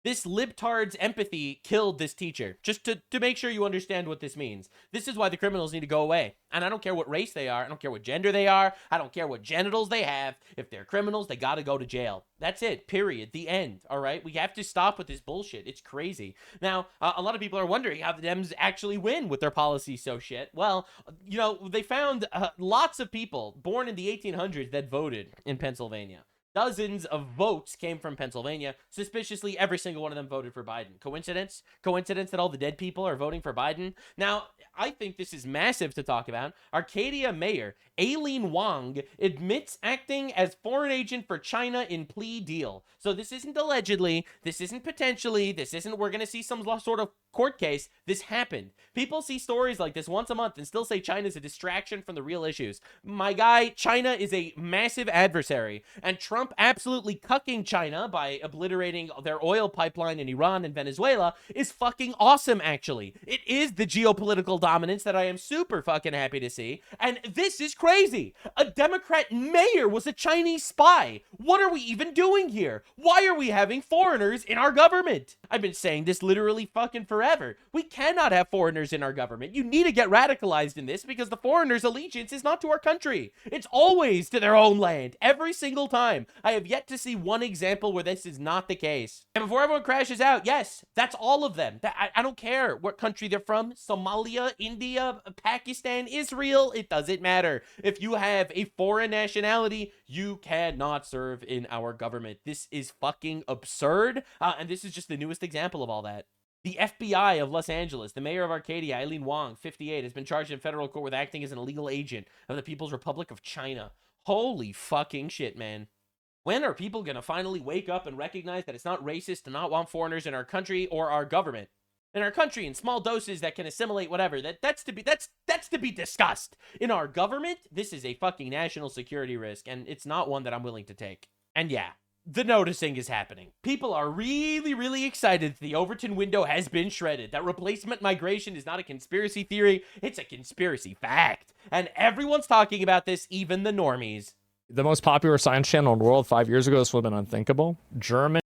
This libtard's empathy killed this teacher. Just to make sure you understand what this means. This is why the criminals need to go away. And I don't care what race they are. I don't care what gender they are. I don't care what genitals they have. If they're criminals, they gotta go to jail. That's it. Period. The end. All right? We have to stop with this bullshit. It's crazy. Now, a lot of people are wondering how the Dems actually win with their policy so shit. Well, you know, they found lots of people born in the 1800s that voted in Pennsylvania. Dozens of votes came from Pennsylvania. Suspiciously, every single one of them voted for Biden. Coincidence? Coincidence that all the dead people are voting for Biden? Now, I think this is massive to talk about. Arcadia Mayor Aileen Wang admits acting as foreign agent for China in plea deal. So this isn't allegedly, this isn't potentially, this isn't we're going to see some sort of court case. This happened. People see stories like this once a month and still say China's a distraction from the real issues. My guy, China is a massive adversary, and Trump absolutely cucking China by obliterating their oil pipeline in Iran and Venezuela is fucking awesome, actually. It is the geopolitical dominance that I am super fucking happy to see, and this is crazy. A Democrat mayor was a Chinese spy. What are we even doing here? Why are we having foreigners in our government? I've been saying this literally fucking forever. We cannot have foreigners in our government. You need to get radicalized in this because the foreigners' allegiance is not to our country. It's always to their own land. Every single time. I have yet to see one example where this is not the case. And before everyone crashes out, yes, that's all of them. I don't care what country they're from. Somalia, India, Pakistan, Israel. It doesn't matter. If you have a foreign nationality, you cannot serve in our government. This is fucking absurd. And this is just the newest example of all that. The FBI of Los Angeles, the mayor of Arcadia, Aileen Wang, 58, has been charged in federal court with acting as an illegal agent of the People's Republic of China. Holy fucking shit, man. When are people going to finally wake up and recognize that it's not racist to not want foreigners in our country or our government? in our country in small doses that can assimilate whatever. That's to be discussed. In our government, this is a fucking national security risk, and it's not one that I'm willing to take. And yeah, the noticing is happening. People are really, really excited that the Overton window has been shredded. That replacement migration is not a conspiracy theory, it's a conspiracy fact. And everyone's talking about this, even the normies. The most popular science channel in the world 5 years ago, this would have been unthinkable. Germany.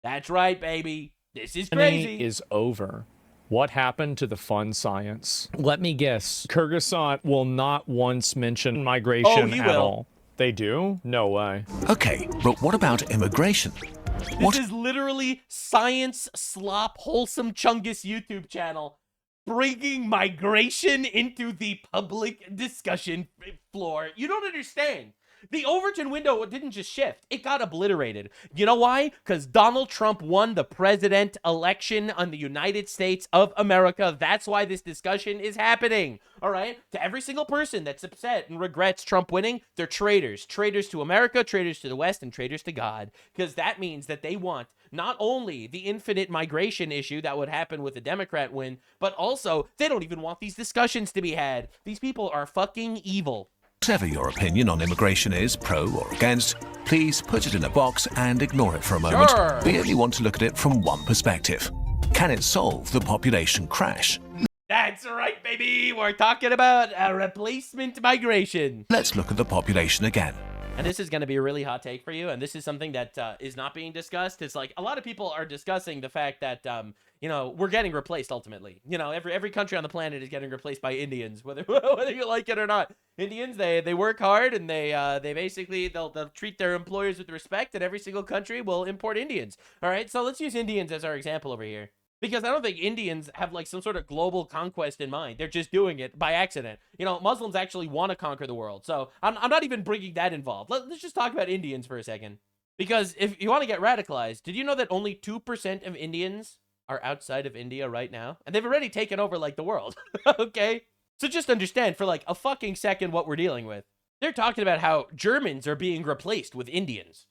That's right, baby. This is crazy. Is over. What happened to the fun science? Let me guess. Kyrgyzstan will not once mention migration at all. They do? No way. Okay, but what about immigration? This is literally Science Slop Wholesome Chungus YouTube channel bringing migration into the public discussion floor. You don't understand. The Overton window didn't just shift. It got obliterated. You know why? Because Donald Trump won the president election on the United States of America. That's why this discussion is happening. All right? To every single person that's upset and regrets Trump winning, they're traitors. Traitors to America, traitors to the West, and traitors to God. Because that means that they want not only the infinite migration issue that would happen with a Democrat win, but also they don't even want these discussions to be had. These people are fucking evil. Whatever your opinion on immigration is, pro or against, please put it in a box and ignore it for a moment. Sure. We only want to look at it from one perspective. Can it solve the population crash? That's right, baby. We're talking about a replacement migration. Let's look at the population again. And this is going to be a really hot take for you, and this is something that is not being discussed. It's like a lot of people are discussing the fact that, you know, we're getting replaced ultimately. You know, every country on the planet is getting replaced by Indians, whether you like it or not. Indians, they work hard, and they basically, they'll treat their employers with respect, and every single country will import Indians. All right, so let's use Indians as our example over here. Because I don't think Indians have like some sort of global conquest in mind. They're just doing it by accident. You know, Muslims actually want to conquer the world. So I'm not even bringing that involved. Let's just talk about Indians for a second. Because if you want to get radicalized, did you know that only 2% of Indians are outside of India right now? And they've already taken over like the world. Okay? So just understand for like a fucking second what we're dealing with. They're talking about how Germans are being replaced with Indians.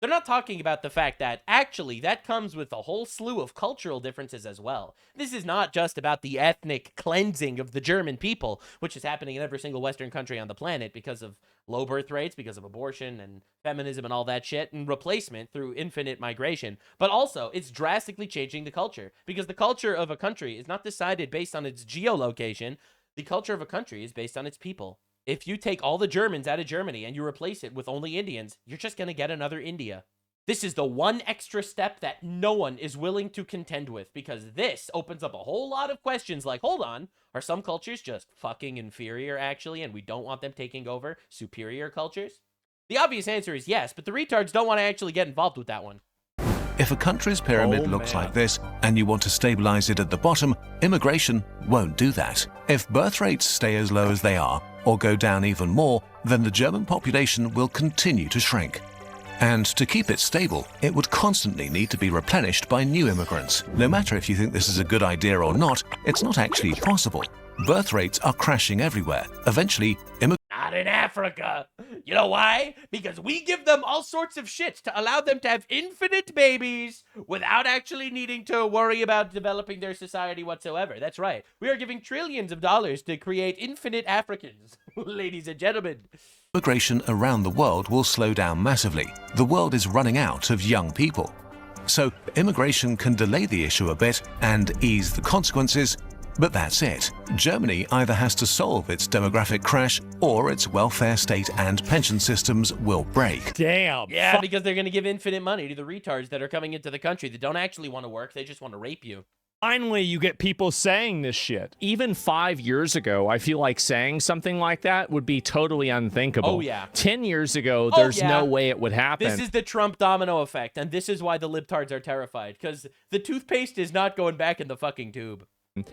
They're not talking about the fact that actually that comes with a whole slew of cultural differences as well. This is not just about the ethnic cleansing of the German people, which is happening in every single Western country on the planet because of low birth rates, because of abortion and feminism and all that shit, and replacement through infinite migration. But also, it's drastically changing the culture, because the culture of a country is not decided based on its geolocation. The culture of a country is based on its people. If you take all the Germans out of Germany and you replace it with only Indians, you're just going to get another India. This is the one extra step that no one is willing to contend with, because this opens up a whole lot of questions like, hold on, are some cultures just fucking inferior actually, and we don't want them taking over superior cultures? The obvious answer is yes, but the retards don't want to actually get involved with that one. If a country's pyramid looks like this and you want to stabilize it at the bottom, immigration won't do that. If birth rates stay as low as they are, or go down even more, then the German population will continue to shrink. And to keep it stable, it would constantly need to be replenished by new immigrants. No matter if you think this is a good idea or not, it's not actually possible. Birth rates are crashing everywhere. Eventually, Not in Africa. You know why? Because we give them all sorts of shit to allow them to have infinite babies without actually needing to worry about developing their society whatsoever. That's right. We are giving trillions of dollars to create infinite Africans, ladies and gentlemen. immigration around the world will slow down massively. The world is running out of young people. So immigration can delay the issue a bit and ease the consequences, but that's it. Germany either has to solve its demographic crash or its welfare state and pension systems will break. Damn. Yeah, because they're going to give infinite money to the retards that are coming into the country that don't actually want to work. They just want to rape you. Finally, you get people saying this shit. Even 5 years ago, I feel like saying something like that would be totally unthinkable. Oh, yeah. 10 years ago, there's no way it would happen. This is the Trump domino effect, and this is why the libtards are terrified, because the toothpaste is not going back in the fucking tube.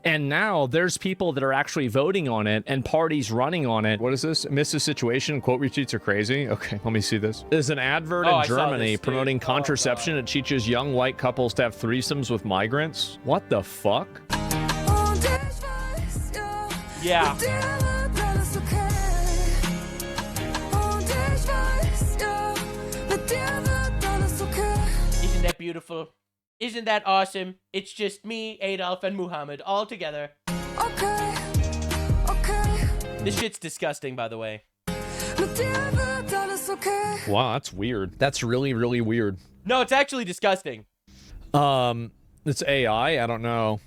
And now there's people that are actually voting on it and parties running on it. What is this? Miss the situation. Quote retweets are crazy. Okay, let me see this. There's an advert in Germany promoting contraception. It teaches young white couples to have threesomes with migrants. What the fuck? Yeah. Isn't that beautiful? Isn't that awesome? It's just me, Adolf, and Muhammad all together. Okay. This shit's disgusting, by the way. Wow, that's weird. That's really, really weird. No, it's actually disgusting. It's AI. I don't know.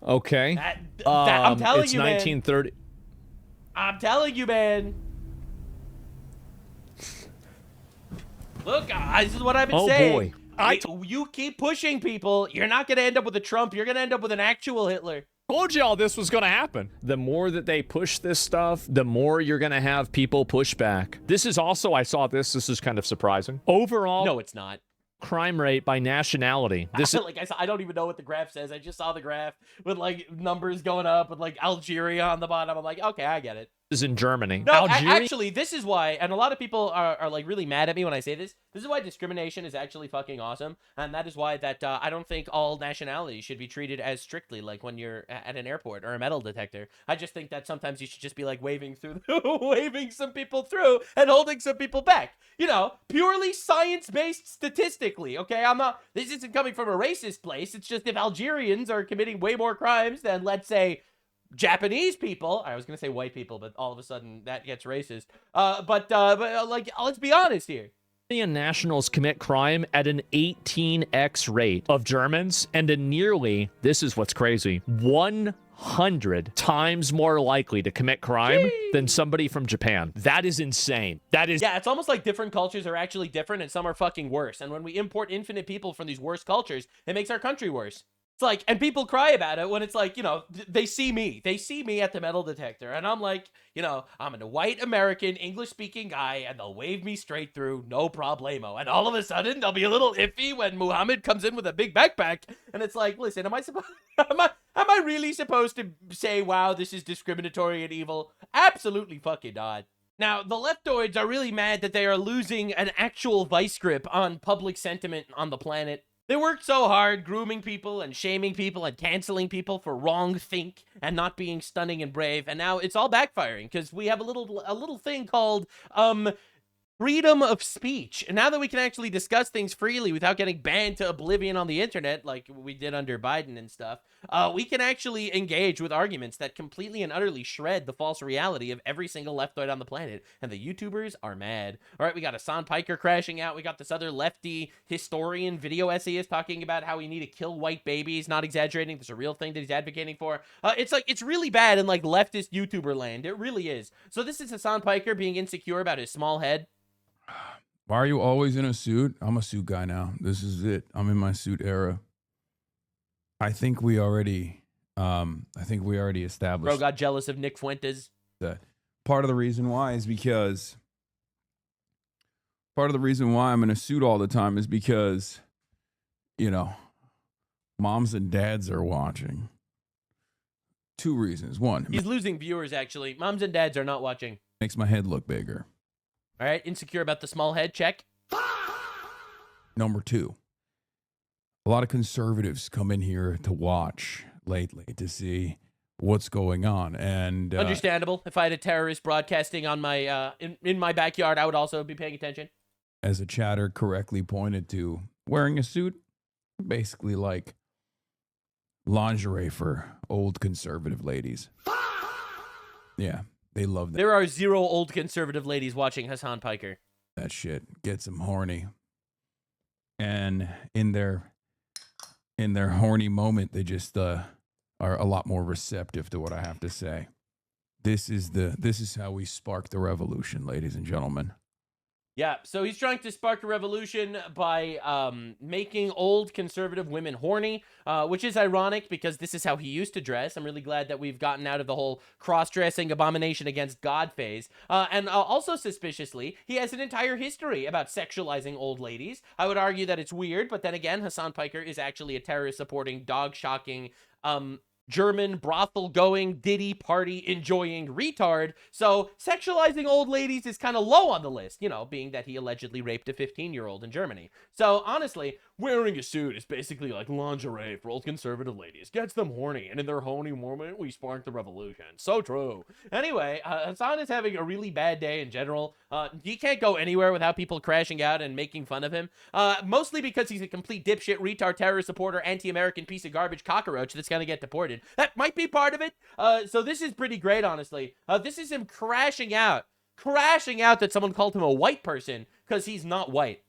Okay. I'm telling it's you, man. 1930. I'm telling you, man. Look, this is what I've been saying. Boy. You keep pushing people, you're not going to end up with a Trump. You're going to end up with an actual Hitler. Told y'all this was going to happen. The more that they push this stuff, the more you're going to have people push back. This is also, I saw this is kind of surprising. Overall, no, it's not. Crime rate by nationality. This is like I don't even know what the graph says. I just saw the graph with like numbers going up with like Algeria on the bottom. I'm like, okay, I get it. Is in Germany. No, actually, this is why, and a lot of people are like really mad at me when I say this. This is why discrimination is actually fucking awesome, and that is why that I don't think all nationalities should be treated as strictly like when you're at an airport or a metal detector. I just think that sometimes you should just be like waving some people through and holding some people back. You know, purely science-based statistically. Okay, this isn't coming from a racist place. It's just if Algerians are committing way more crimes than, let's say, Japanese people, I was gonna say white people, but all of a sudden that gets racist. But like, let's be honest here. Indian nationals commit crime at an 18x rate of Germans, and a nearly, this is what's crazy, 100 times more likely to commit crime than somebody from Japan. That is insane. That is... Yeah, it's almost like different cultures are actually different, and some are fucking worse. And when we import infinite people from these worse cultures, it makes our country worse. It's like, and people cry about it when it's like, you know, they see me at the metal detector, and I'm like, you know, I'm a white American English-speaking guy, and they'll wave me straight through, no problemo. And all of a sudden, they'll be a little iffy when Muhammad comes in with a big backpack, and it's like, listen, am I really supposed to say, wow, this is discriminatory and evil? Absolutely fucking not. Now, the leftoids are really mad that they are losing an actual vice grip on public sentiment on the planet. They worked so hard grooming people and shaming people and canceling people for wrong think and not being stunning and brave, and now it's all backfiring because we have a little thing called freedom of speech. And now that we can actually discuss things freely without getting banned to oblivion on the internet like we did under Biden and stuff, we can actually engage with arguments that completely and utterly shred the false reality of every single leftoid on the planet. And the YouTubers are mad. All right, we got Hassan Piker crashing out. We got this other lefty historian, video essayist talking about how we need to kill white babies. Not exaggerating. There's a real thing that he's advocating for. It's really bad in like leftist YouTuber land. It really is. So this is Hassan Piker being insecure about his small head. Why are you always in a suit? I'm a suit guy now. This is it. I'm in my suit era. I think we already established. Bro got jealous of Nick Fuentes. That part of the reason why I'm in a suit all the time is because, you know, moms and dads are watching. Two reasons. One, he's losing viewers, actually. Moms and dads are not watching. Makes my head look bigger. All right, insecure about the small head, check. Number two, a lot of conservatives come in here to watch lately to see what's going on, and understandable. If I had a terrorist broadcasting on my in my backyard, I would also be paying attention. As a chatter correctly pointed to, wearing a suit, basically like lingerie for old conservative ladies. Yeah. They love that. There are 0 old conservative ladies watching Hassan Piker. That shit gets them horny. And in their horny moment, they just are a lot more receptive to what I have to say. This is how we spark the revolution, ladies and gentlemen. Yeah, so he's trying to spark a revolution by making old conservative women horny, which is ironic because this is how he used to dress. I'm really glad that we've gotten out of the whole cross-dressing abomination against God phase. And also suspiciously, he has an entire history about sexualizing old ladies. I would argue that it's weird, but then again, Hassan Piker is actually a terrorist-supporting, dog-shocking, German brothel-going, ditty party-enjoying retard, so sexualizing old ladies is kind of low on the list, you know, being that he allegedly raped a 15-year-old in Germany. So, honestly, wearing a suit is basically like lingerie for old conservative ladies. Gets them horny, and in their horny moment, we spark the revolution. So true. Anyway, Hassan is having a really bad day in general. He can't go anywhere without people crashing out and making fun of him, mostly because he's a complete dipshit, retard, terrorist supporter, anti-American piece of garbage cockroach that's gonna get deported. That might be part of it. So this is pretty great, honestly. This is him crashing out that someone called him a white person because he's not white.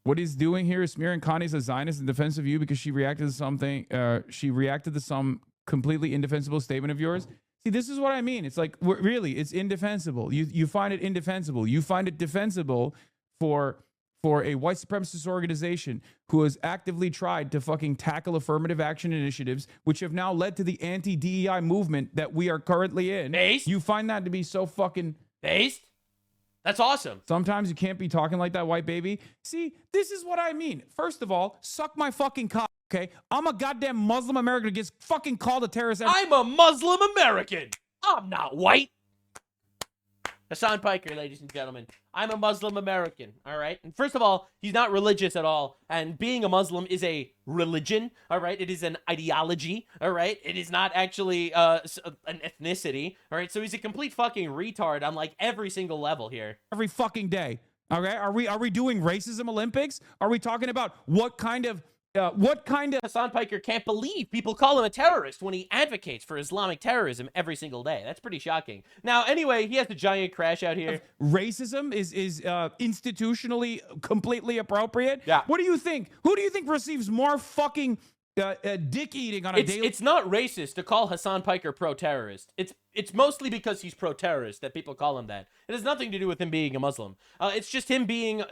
What he's doing here is smearing Connie as a Zionist in defense of you because she reacted to something. She reacted to some completely indefensible statement of yours. See, this is what I mean. It's like, really, it's indefensible. You find it indefensible. You find it defensible for a white supremacist organization who has actively tried to fucking tackle affirmative action initiatives, which have now led to the anti-DEI movement that we are currently in. Based? You find that to be so fucking... Based? That's awesome. Sometimes you can't be talking like that, white baby. See, this is what I mean. First of all, suck my fucking cock, okay? I'm a goddamn Muslim American who gets fucking called a terrorist. I'm a Muslim American. I'm not white. Hassan Piker, ladies and gentlemen. I'm a Muslim American, all right? And first of all, he's not religious at all. And being a Muslim is a religion, all right? It is an ideology, all right? It is not actually an ethnicity, all right? So he's a complete fucking retard on, like, every single level here. Every fucking day, okay? Are we doing racism Olympics? Are we talking about what kind of Hassan Piker can't believe people call him a terrorist when he advocates for Islamic terrorism every single day. That's pretty shocking. Now, anyway, he has a giant crash out here. Racism is institutionally completely appropriate? Yeah. What do you think? Who do you think receives more fucking dick eating on a daily... It's not racist to call Hassan Piker pro-terrorist. It's mostly because he's pro-terrorist that people call him that. It has nothing to do with him being a Muslim. It's just him being,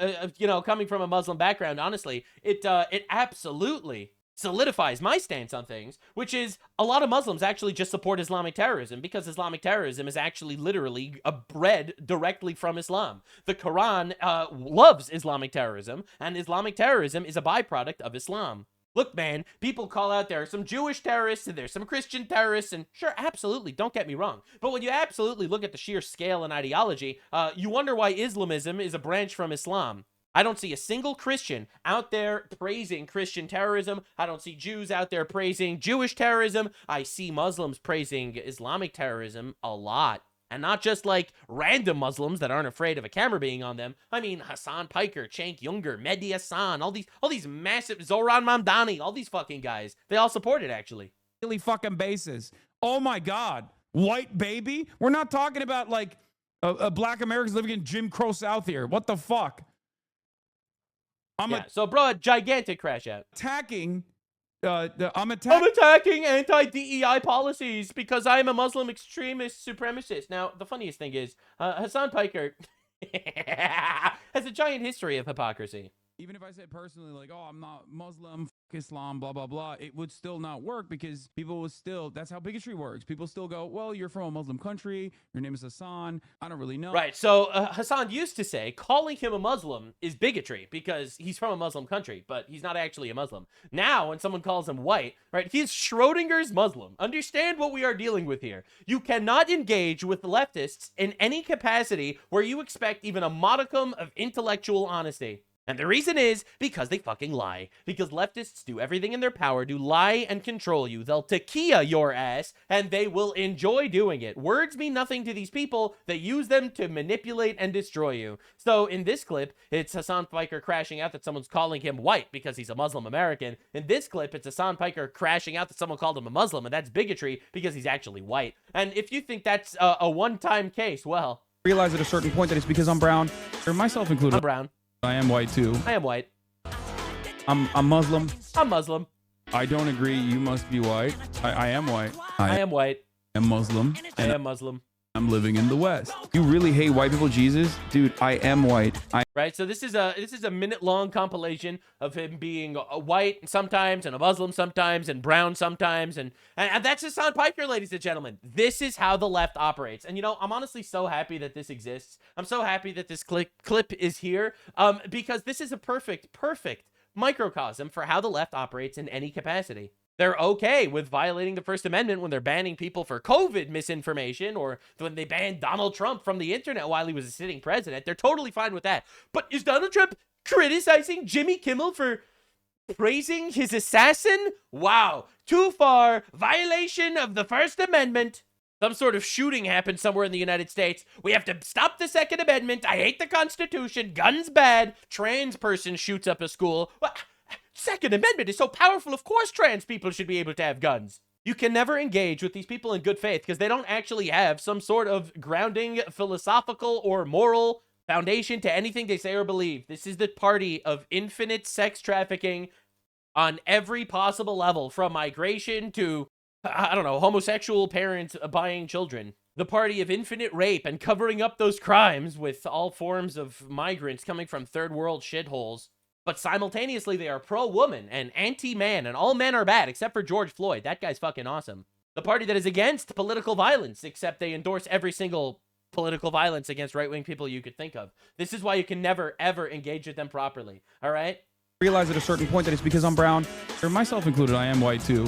coming from a Muslim background. Honestly, it absolutely solidifies my stance on things, which is a lot of Muslims actually just support Islamic terrorism because Islamic terrorism is actually literally bred directly from Islam. The Quran loves Islamic terrorism, and Islamic terrorism is a byproduct of Islam. Look, man, people call out there are some Jewish terrorists and there's some Christian terrorists, and sure, absolutely, don't get me wrong. But when you absolutely look at the sheer scale and ideology, you wonder why Islamism is a branch from Islam. I don't see a single Christian out there praising Christian terrorism. I don't see Jews out there praising Jewish terrorism. I see Muslims praising Islamic terrorism a lot. And not just like random Muslims that aren't afraid of a camera being on them. I mean, Hassan Piker, Cenk Uygur, Mehdi Hassan, all these massive, Zoran Mamdani, all these fucking guys. They all support it, actually. Daily fucking basis. Oh my God. White baby? We're not talking about like black Americans living in Jim Crow South here. What the fuck? So, bro, a gigantic crash out. I'm attacking anti-DEI policies because I am a Muslim extremist supremacist. Now, the funniest thing is, Hassan Piker has a giant history of hypocrisy. Even if I said personally, like, oh, I'm not Muslim, Islam, blah, blah, blah, it would still not work because people would still, that's how bigotry works. People still go, well, you're from a Muslim country, your name is Hassan, I don't really know. Right, so Hassan used to say calling him a Muslim is bigotry because he's from a Muslim country, but he's not actually a Muslim. Now, when someone calls him white, right, he's Schrodinger's Muslim. Understand what we are dealing with here. You cannot engage with leftists in any capacity where you expect even a modicum of intellectual honesty. And the reason is because they fucking lie. Because leftists do everything in their power to lie and control you. They'll tequila your ass, and they will enjoy doing it. Words mean nothing to these people. They use them to manipulate and destroy you. So in this clip, it's Hassan Piker crashing out that someone's calling him white because he's a Muslim American. In this clip, it's Hassan Piker crashing out that someone called him a Muslim, and that's bigotry because he's actually white. And if you think that's a one-time case, well... Realize at a certain point that it's because I'm brown, or myself included. I'm brown. I am white too. I am white. I'm Muslim. I'm Muslim. I don't agree. You must be white. I am white. I am white. I'm Muslim. I am Muslim. I'm living in the West. You really hate white people, Jesus? Dude, I am white. Right, so this is a minute-long compilation of him being white sometimes and a Muslim sometimes and brown sometimes, and that's Hassan Piker, ladies and gentlemen. This is how the left operates. And you know, I'm honestly so happy that this exists. I'm so happy that this clip is here, because this is a perfect microcosm for how the left operates in any capacity. they're okay with violating the First Amendment when they're banning people for COVID misinformation, or when they banned Donald Trump from the internet while he was a sitting president. They're totally fine with that. But is Donald Trump criticizing Jimmy Kimmel for praising his assassin? Wow, too far. Violation of the First Amendment. Some sort of shooting happened somewhere in the United States. We have to stop the Second Amendment. I hate the Constitution. Guns bad. Trans person shoots up a school. What? Second Amendment is so powerful. Of course trans people should be able to have guns. You can never engage with these people in good faith because they don't actually have some sort of grounding philosophical or moral foundation to anything they say or believe. This is the party of infinite sex trafficking on every possible level, from migration to, I don't know, homosexual parents buying children. The party of infinite rape and covering up those crimes with all forms of migrants coming from third world shitholes. But simultaneously, they are pro-woman and anti-man, and all men are bad, except for George Floyd. That guy's fucking awesome. The party that is against political violence, except they endorse every single political violence against right-wing people you could think of. This is why you can never, ever engage with them properly, all right? Realize at a certain point that it's because I'm brown, or myself included, I am white too.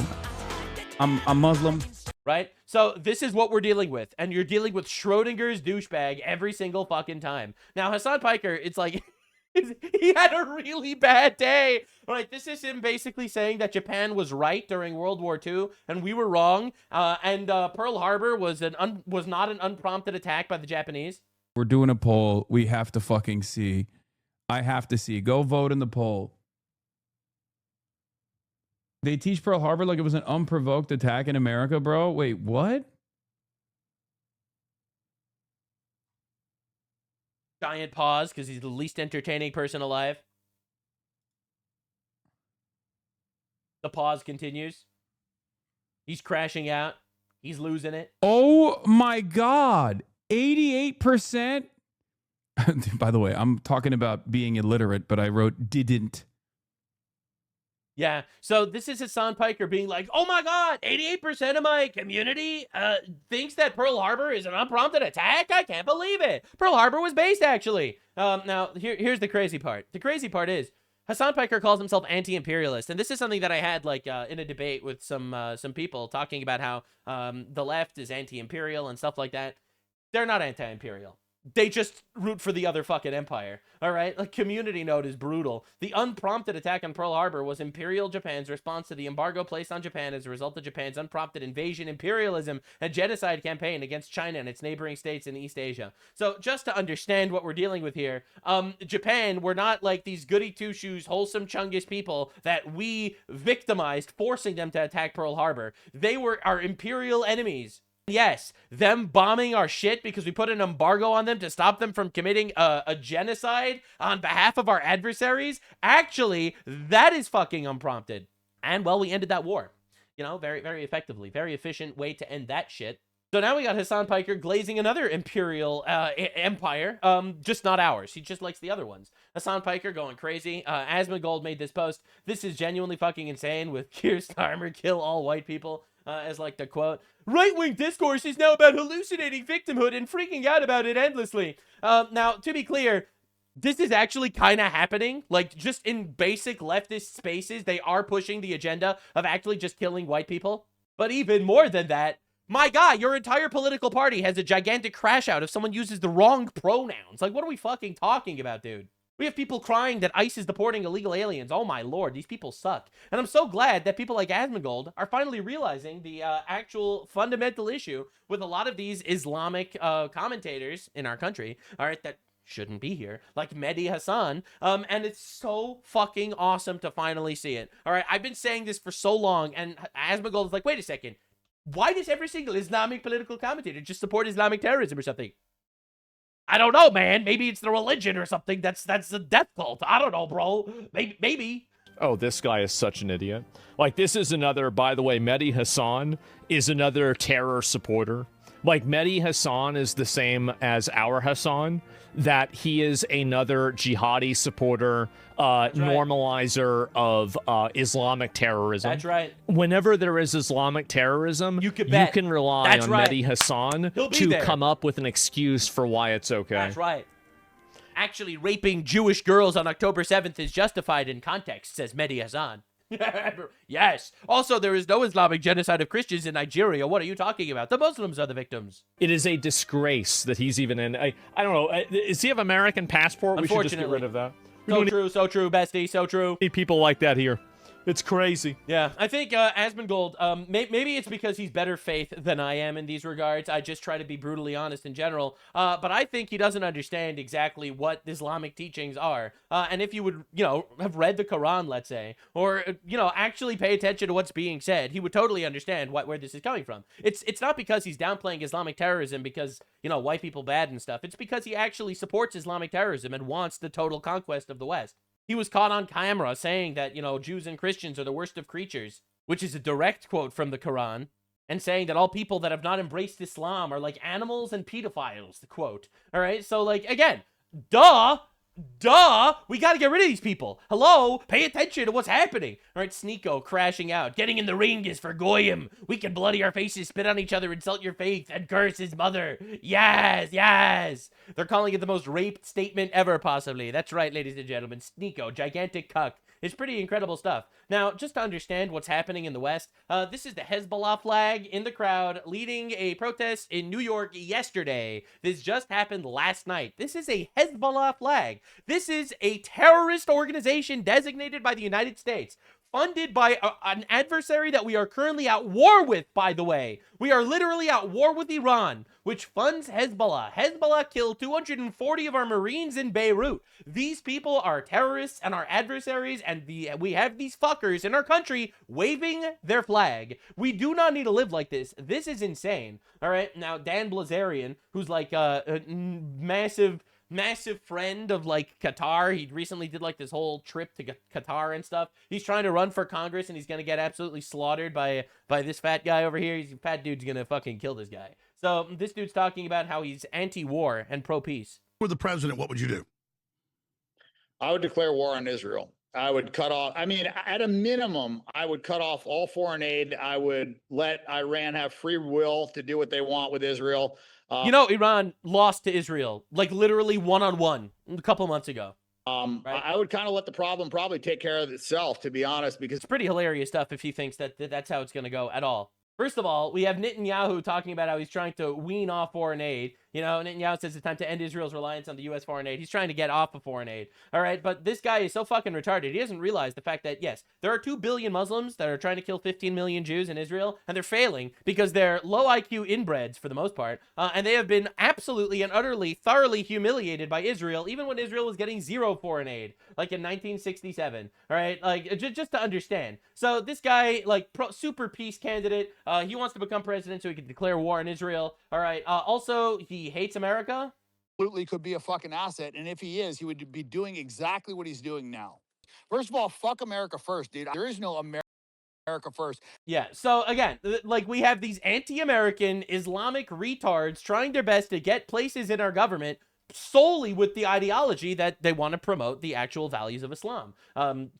I'm Muslim. Right? So this is what we're dealing with, and you're dealing with Schrodinger's douchebag every single fucking time. Now, Hassan Piker, it's like... he had a really bad day. Right, this is him basically saying that Japan was right during World War II and we were wrong. And Pearl Harbor was not an unprompted attack by the Japanese. We're doing a poll. We have to fucking see. I have to see. Go vote in the poll. They teach Pearl Harbor like it was an unprovoked attack in America, bro. Wait, what? Giant pause because he's the least entertaining person alive. The pause continues. He's crashing out. He's losing it. Oh my God. 88%. By the way, I'm talking about being illiterate, but I wrote didn't. Yeah, so this is Hassan Piker being like, oh my God, 88% of my community thinks that Pearl Harbor is an unprompted attack? I can't believe it. Pearl Harbor was based, actually. Now, here's the crazy part. The crazy part is, Hassan Piker calls himself anti-imperialist, and this is something that I had like in a debate with some people talking about how the left is anti-imperial and stuff like that. They're not anti-imperial. They just root for the other fucking empire, all right? Like, community note is brutal. The unprompted attack on Pearl Harbor was Imperial Japan's response to the embargo placed on Japan as a result of Japan's unprompted invasion, imperialism, and genocide campaign against China and its neighboring states in East Asia. So, just to understand what we're dealing with here, Japan were not like these goody two-shoes, wholesome Chungus people that we victimized, forcing them to attack Pearl Harbor. They were our imperial enemies. Yes, them bombing our shit because we put an embargo on them to stop them from committing a genocide on behalf of our adversaries. Actually, that is fucking unprompted. And, well, we ended that war. You know, very, very effectively. Very efficient way to end that shit. So now we got Hassan Piker glazing another imperial empire, just not ours. He just likes the other ones. Hassan Piker going crazy. Asmongold made this post. This is genuinely fucking insane, with Keir Starmer kill all white people. As like the quote, right-wing discourse is now about hallucinating victimhood and freaking out about it endlessly. Now, to be clear, this is actually kind of happening. Like, just in basic leftist spaces, they are pushing the agenda of actually just killing white people. But even more than that, my guy, your entire political party has a gigantic crash out if someone uses the wrong pronouns. Like, what are we fucking talking about, dude? We have people crying that ICE is deporting illegal aliens. Oh my lord, these people suck. And I'm so glad that people like Asmongold are finally realizing the actual fundamental issue with a lot of these Islamic commentators in our country, all right, that shouldn't be here, like Mehdi Hassan. And it's so fucking awesome to finally see it. All right, I've been saying this for so long, and Asmongold is like, wait a second, why does every single Islamic political commentator just support Islamic terrorism or something? I don't know, man. Maybe it's the religion or something. That's a death cult. I don't know, bro. Maybe. Oh, this guy is such an idiot. Like, this is another, by the way, Mehdi Hassan is another terror supporter. Like, Mehdi Hassan is the same as our Hassan, that he is another jihadi supporter, normalizer of Islamic terrorism. That's right. Whenever there is Islamic terrorism, you can rely on Mehdi Hassan to come up with an excuse for why it's okay. That's right. Actually, raping Jewish girls on October 7th is justified in context, says Mehdi Hassan. Yes. Also, there is no Islamic genocide of Christians in Nigeria. What are you talking about? The Muslims are the victims. It is a disgrace that he's even in. I don't know. Does he have American passport? We should just get rid of that. So true, bestie. So true. Need people like that here. It's crazy. Yeah, I think Asmongold, maybe it's because he's better faith than I am in these regards. I just try to be brutally honest in general. But I think he doesn't understand exactly what Islamic teachings are. And if you would, have read the Quran, let's say, or, actually pay attention to what's being said, he would totally understand where this is coming from. It's not because he's downplaying Islamic terrorism because, white people bad and stuff. It's because he actually supports Islamic terrorism and wants the total conquest of the West. He was caught on camera saying that, Jews and Christians are the worst of creatures, which is a direct quote from the Quran, and saying that all people that have not embraced Islam are like animals and pedophiles, the quote. All right, so, again, duh, we got to get rid of these people. Hello, pay attention to what's happening. All right, Sneeko crashing out. Getting in the ring is for Goyim. We can bloody our faces, spit on each other, insult your faith, and curse his mother. Yes. They're calling it the most raped statement ever, possibly. That's right, ladies and gentlemen. Sneeko, gigantic cuck. It's pretty incredible stuff. Now, just to understand what's happening in the West, this is the Hezbollah flag in the crowd leading a protest in New York yesterday. This just happened last night. This is a Hezbollah flag. This is a terrorist organization designated by the United States, funded by an adversary that we are currently at war with, by the way. We are literally at war with Iran, which funds Hezbollah. Hezbollah killed 240 of our Marines in Beirut. These people are terrorists and our adversaries, and we have these fuckers in our country waving their flag. We do not need to live like this. This is insane. All right, now Dan Blazarian, who's like a massive friend of Qatar. He recently did this whole trip to Qatar and stuff. He's trying to run for Congress and he's gonna get absolutely slaughtered by this fat guy over here. He's fat dude's gonna fucking kill this guy. So this dude's talking about how he's anti-war and pro-peace. For the president, what would you do? I would declare war on Israel. I would cut off, at a minimum, I would cut off all foreign aid. I would let Iran have free will to do what they want with Israel. Iran lost to Israel, literally one-on-one a couple months ago. Right? I would kind of let the problem probably take care of itself, to be honest, because it's pretty hilarious stuff if he thinks that that's how it's going to go at all. First of all, we have Netanyahu talking about how he's trying to wean off foreign aid. Netanyahu says it's time to end Israel's reliance on the U.S. foreign aid. He's trying to get off of foreign aid. All right, but this guy is so fucking retarded. He doesn't realize the fact that, yes, there are 2 billion Muslims that are trying to kill 15 million Jews in Israel, and they're failing because they're low IQ inbreds for the most part, and they have been absolutely and utterly, thoroughly humiliated by Israel, even when Israel was getting zero foreign aid, like in 1967. All right, just to understand. So this guy, super peace candidate, he wants to become president so he can declare war on Israel. All right, also, he hates America. Absolutely could be a fucking asset. And if he is, he would be doing exactly what he's doing now. First of all, fuck America first, dude. There is no America first. Yeah, so again, we have these anti-American Islamic retards trying their best to get places in our government solely with the ideology that they want to promote the actual values of Islam.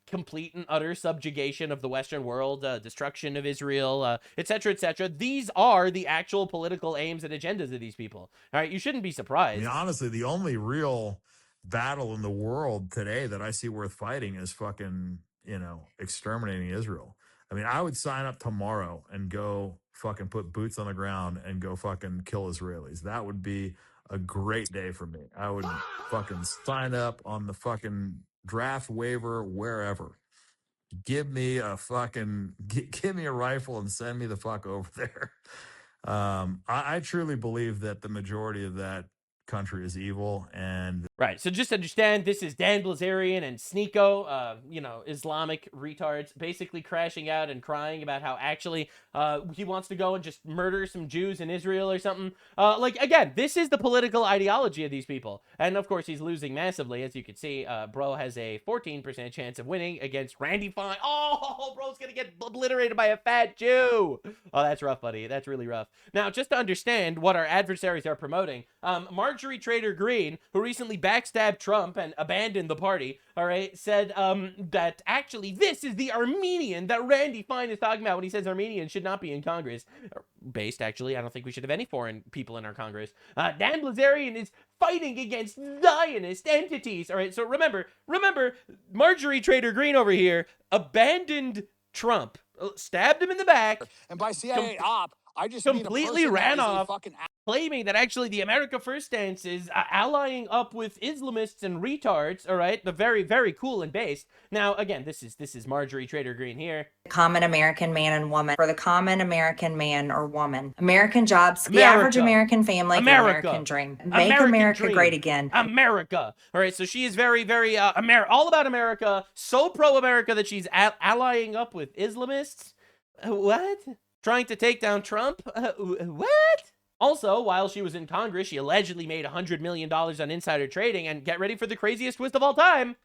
Complete and utter subjugation of the Western world, destruction of Israel, etc., etc. These are the actual political aims and agendas of these people. All right, you shouldn't be surprised. Honestly, the only real battle in the world today that I see worth fighting is fucking, exterminating Israel. I would sign up tomorrow and go fucking put boots on the ground and go fucking kill Israelis. That would be a great day for me. I would fucking sign up on the fucking draft waiver wherever. Give me a rifle and send me the fuck over there. I truly believe that the majority of that country is evil. And right, so just understand, this is Dan Blazarian and Sneeko, Islamic retards, basically crashing out and crying about how actually he wants to go and just murder some Jews in Israel or something. Again, this is the political ideology of these people. And of course, he's losing massively. As you can see, bro has a 14% chance of winning against Randy Fine. Oh, bro's gonna get obliterated by a fat Jew. Oh, that's rough, buddy. That's really rough. Now, just to understand what our adversaries are promoting, Marjorie Trader Greene, who recently backstabbed Trump and abandoned the party, all right, said that actually this is the Armenian that Randy Fine is talking about when he says Armenians should not be in Congress. Based, actually, I don't think we should have any foreign people in our Congress. Dan Blazarian is fighting against Zionist entities. All right, so remember, Marjorie Trader Green over here abandoned Trump, stabbed him in the back, and by CIA op, I just completely ran off, claiming that actually the America First stance is allying up with Islamists and retards. All right, the very, very cool and based. Now, again, this is Marjorie Trader Green here. Common American man and woman, for the common American man or woman. American jobs, the average American family, the American dream. Make America great again. America. All right, so she is very, very all about America, so pro-America that she's allying up with Islamists. What? Trying to take down Trump? What? Also, while she was in Congress, she allegedly made $100 million on insider trading, and get ready for the craziest twist of all time.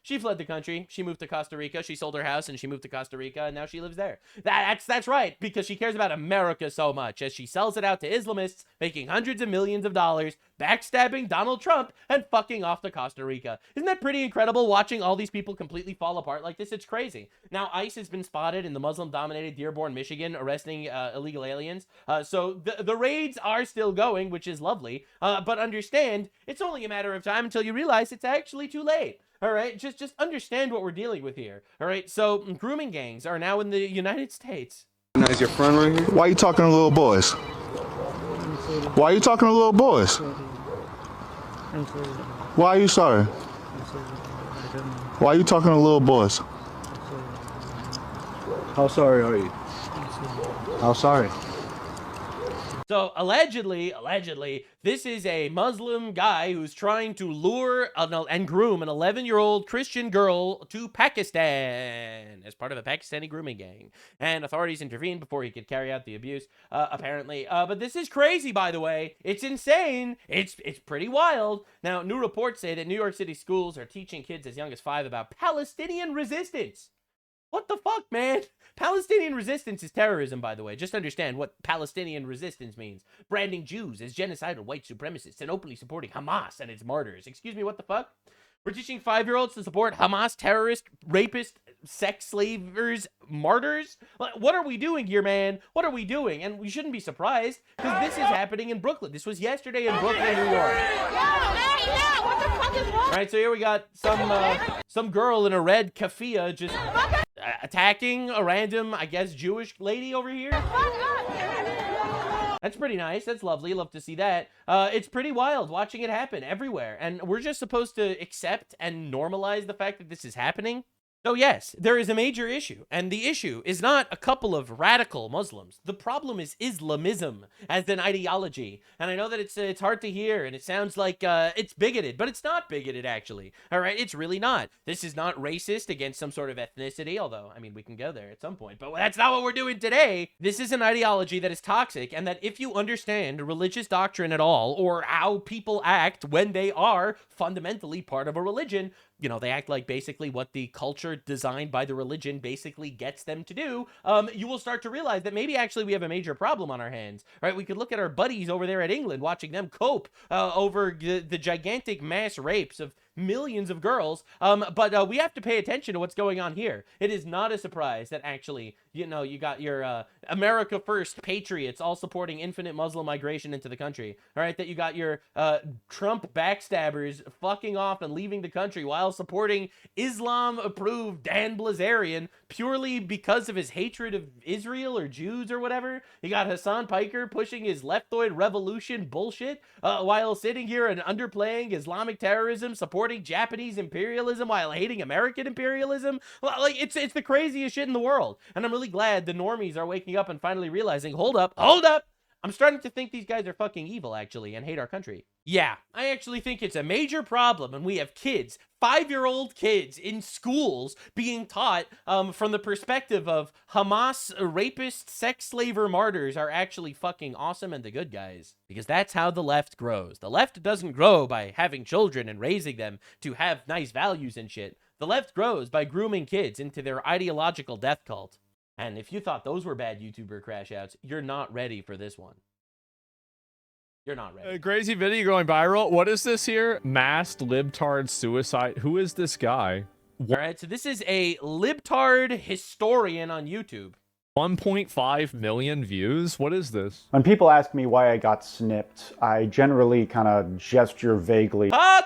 She fled the country. She moved to Costa Rica. She sold her house and she moved to Costa Rica, and now she lives there. That's right, because she cares about America so much, as she sells it out to Islamists, making hundreds of millions of dollars, backstabbing Donald Trump, and fucking off to Costa Rica. Isn't that pretty incredible, watching all these people completely fall apart like this? It's crazy. Now, ICE has been spotted in the Muslim-dominated Dearborn, Michigan, arresting illegal aliens. So the raids are still going, which is lovely. But understand, it's only a matter of time until you realize it's actually too late. All right, just understand what we're dealing with here. All right, so grooming gangs are now in the United States. Is your friend right here? Why are you talking to little boys? Why are you talking to little boys? Why are you sorry? Why are you talking to little boys? How sorry are you? How sorry? So allegedly, this is a Muslim guy who's trying to lure and groom an 11-year-old Christian girl to Pakistan as part of a Pakistani grooming gang. And authorities intervened before he could carry out the abuse, apparently. But this is crazy, by the way. It's insane. It's pretty wild. Now, new reports say that New York City schools are teaching kids as young as 5 about Palestinian resistance. What the fuck, man? Palestinian resistance is terrorism, by the way. Just understand what Palestinian resistance means. Branding Jews as genocidal white supremacists and openly supporting Hamas and its martyrs. Excuse me, what the fuck? We're teaching 5-year-olds to support Hamas terrorist, rapist, sex slavers, martyrs? What are we doing here, man? What are we doing? And we shouldn't be surprised, because this is happening in Brooklyn. This was yesterday in Brooklyn, New York. What the fuck is wrong? All right, so here we got some girl in a red keffiyeh just attacking a random, I guess, Jewish lady over here. That's pretty nice. That's lovely. Love to see that. It's pretty wild watching it happen everywhere. And we're just supposed to accept and normalize the fact that this is happening. So yes, there is a major issue, and the issue is not a couple of radical Muslims. The problem is Islamism as an ideology. And I know that it's hard to hear, and it sounds like it's bigoted, but it's not bigoted, actually. All right, it's really not. This is not racist against some sort of ethnicity, although, I mean, we can go there at some point, but that's not what we're doing today. This is an ideology that is toxic, and that if you understand religious doctrine at all, or how people act when they are fundamentally part of a religion, you know, they act like basically what the culture designed by the religion basically gets them to do, you will start to realize that maybe actually we have a major problem on our hands, right? We could look at our buddies over there at England, watching them cope over the gigantic mass rapes of millions of girls, but we have to pay attention to what's going on here. It is not a surprise that actually, you know, you got your America First patriots all supporting infinite Muslim migration into the country, all right? That you got your Trump backstabbers fucking off and leaving the country while supporting Islam-approved Dan Blazarian purely because of his hatred of Israel or Jews or whatever. You got Hassan Piker pushing his leftoid revolution bullshit while sitting here and underplaying Islamic terrorism, supporting Japanese imperialism while hating American imperialism. Like, it's the craziest shit in the world. And I'm really glad the normies are waking up and finally realizing, hold up, I'm starting to think these guys are fucking evil, actually, and hate our country. Yeah, I actually think it's a major problem, and we have kids, 5-year-old kids in schools being taught from the perspective of Hamas rapist, sex slaver martyrs are actually fucking awesome and the good guys. Because that's how the left grows. The left doesn't grow by having children and raising them to have nice values and shit. The left grows by grooming kids into their ideological death cult. And if you thought those were bad YouTuber crash outs, you're not ready for this one. You're not ready. A crazy video going viral. What is this here? Masked libtard suicide. Who is this guy? All right, so this is a libtard historian on YouTube. 1.5 million views? What is this? When people ask me why I got snipped, I generally kind of gesture vaguely All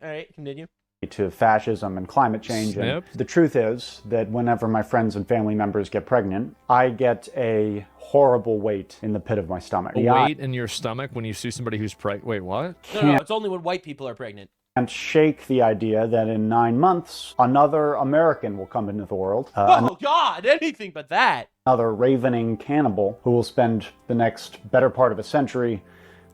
right, continue. to fascism and climate change. And the truth is that whenever my friends and family members get pregnant, I get a horrible weight in the pit of my stomach. A weight in your stomach when you see somebody who's pregnant? Wait, what? No, it's only when white people are pregnant. And shake the idea that in 9 months, another American will come into the world. Oh, God, anything but that. Another ravening cannibal who will spend the next better part of a century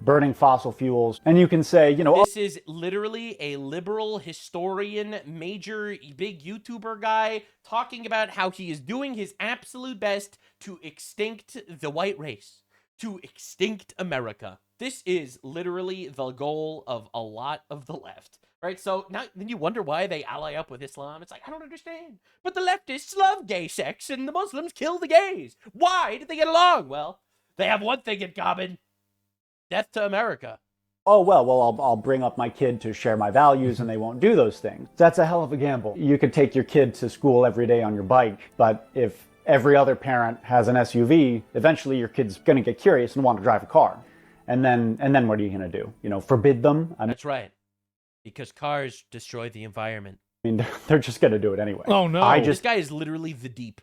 burning fossil fuels. And you can say, you know... This is literally a liberal historian, major, big YouTuber guy talking about how he is doing his absolute best to extinct the white race, to extinct America. This is literally the goal of a lot of the left, right? So now then you wonder why they ally up with Islam. It's like, I don't understand. But the leftists love gay sex and the Muslims kill the gays. Why did they get along? Well, they have one thing in common. Death to America. Oh, well, I'll bring up my kid to share my values and they won't do those things. That's a hell of a gamble. You could take your kid to school every day on your bike, but if every other parent has an SUV, eventually your kid's going to get curious and want to drive a car. And then what are you going to do? You know, forbid them? That's right. Because cars destroy the environment. I mean, they're just going to do it anyway. Oh, no. This guy is literally the Deep.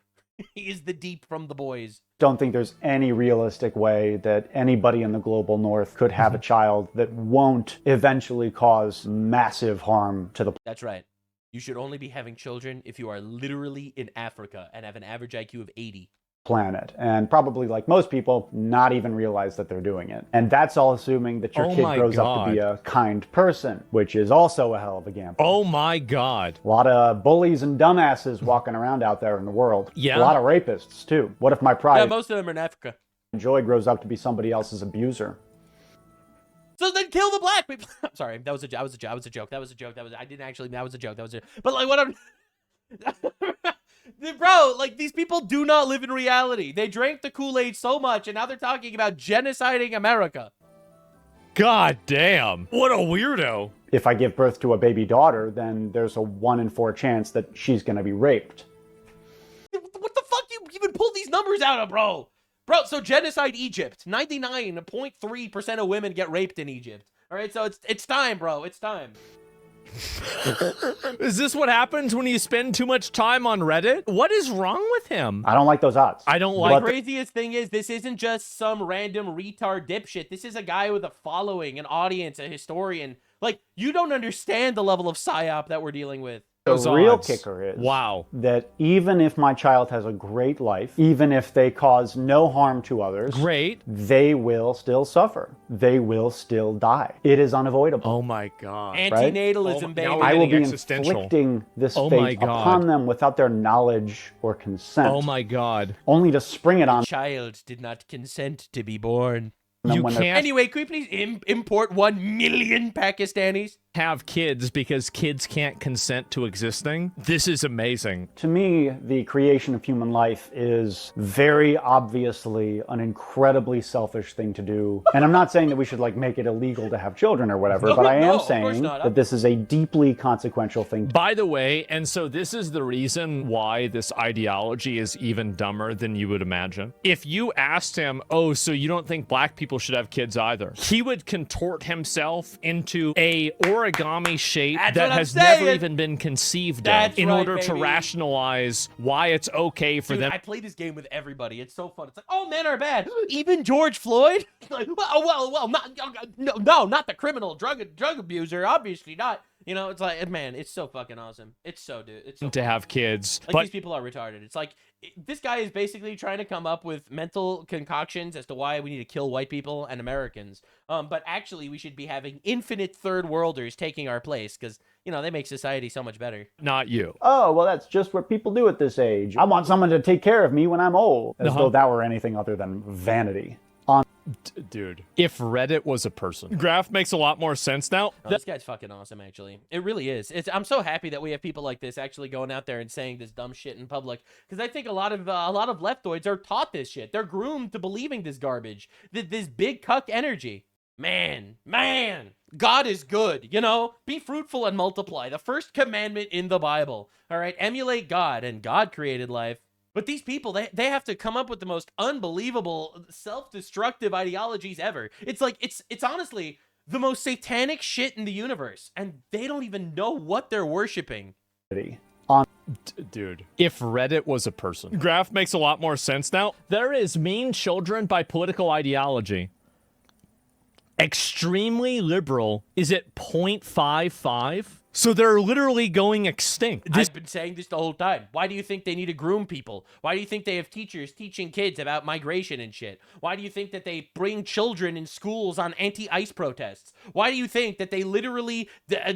He is the Deep from The Boys. Don't think there's any realistic way that anybody in the global north could have a child that won't eventually cause massive harm to the... That's right. You should only be having children if you are literally in Africa and have an average IQ of 80. Planet, and probably, like most people, not even realize that they're doing it. And that's all assuming that your kid grows up to be a kind person, which is also a hell of a gamble. Oh my God. A lot of bullies and dumbasses walking around out there in the world. Yeah. A lot of rapists too. What if my pride most of them are in Africa. Joy grows up to be somebody else's abuser? So then kill the black people. I'm sorry, that was a joke. That was a joke. That was a joke. I didn't actually. That was a joke. But like what I'm. Bro, like, these people do not live in reality. They drank the Kool-Aid so much, and now they're talking about genociding America. God damn. What a weirdo. If I give birth to a baby daughter, then there's a 1 in 4 chance that she's going to be raped. What the fuck do you even pull these numbers out of, bro? Bro, so genocide Egypt. 99.3% of women get raped in Egypt. All right, so it's time, bro. It's time. Is this what happens when you spend too much time on Reddit? What is wrong with him? I don't like those odds. I don't like... The craziest thing is this isn't just some random retard dipshit. This is a guy with a following, an audience, a historian. Like, you don't understand the level of psyop that we're dealing with. The real kicker is that even if my child has a great life, even if they cause no harm to others, they will still suffer. They will still die. It is unavoidable. Oh my God. Antinatalism, baby. I will be inflicting this fate upon them without their knowledge or consent. Oh my God. Only to spring it on. The child did not consent to be born. You can't... Anyway, could you please import 1 million Pakistanis? Have kids because kids can't consent to existing? This is amazing. To me, the creation of human life is very obviously an incredibly selfish thing to do. And I'm not saying that we should like make it illegal to have children or whatever, but I am saying that this is a deeply consequential thing. By the way, and so this is the reason why this ideology is even dumber than you would imagine. If you asked him, oh, so you don't think black people should have kids either, he would contort himself into a origami shape that has never even been conceived of in order to rationalize why it's okay for them. I play this game with everybody. It's so fun. It's like, oh, men are bad. Even George Floyd? Like, well, not the criminal drug abuser. Obviously not. You know, it's like, man, it's so fucking awesome. It's so, dude. It's so to have kids. Like, these people are retarded. It's like, this guy is basically trying to come up with mental concoctions as to why we need to kill white people and Americans. But actually, we should be having infinite third worlders taking our place because, you know, they make society so much better. Not you. Oh, well, that's just what people do at this age. I want someone to take care of me when I'm old. As though that were anything other than vanity. On Dude, if Reddit was a person. Graph makes a lot more sense now. Oh, this guy's fucking awesome, actually. It really is. I'm so happy that we have people like this actually going out there and saying this dumb shit in public, because I think a lot of leftoids are taught this shit. They're groomed to believing this garbage, this big cuck energy. Man, God is good, you know? Be fruitful and multiply. The first commandment in the Bible. All right, emulate God, and God created life. But these people, they have to come up with the most unbelievable self-destructive ideologies ever. It's like, it's honestly the most satanic shit in the universe, and they don't even know what they're worshiping. Dude, if Reddit was a person. Graph makes a lot more sense now. There is mean children by political ideology. Extremely liberal is at 0.55. So they're literally going extinct. I've been saying this the whole time. Why do you think they need to groom people? Why do you think they have teachers teaching kids about migration and shit? Why do you think that they bring children in schools on anti-ICE protests? Why do you think that they literally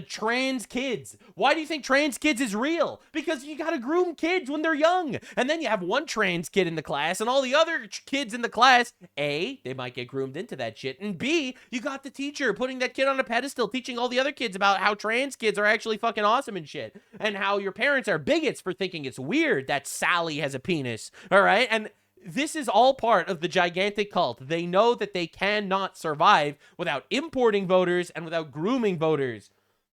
trans kids? Why do you think trans kids is real? Because you gotta groom kids when they're young. And then you have one trans kid in the class, and all the other kids in the class, A, they might get groomed into that shit, and B, you got the teacher putting that kid on a pedestal, teaching all the other kids about how trans kids are actually fucking awesome and shit, and how your parents are bigots for thinking it's weird that Sally has a penis. All right, and this is all part of the gigantic cult. They know that they cannot survive without importing voters and without grooming voters.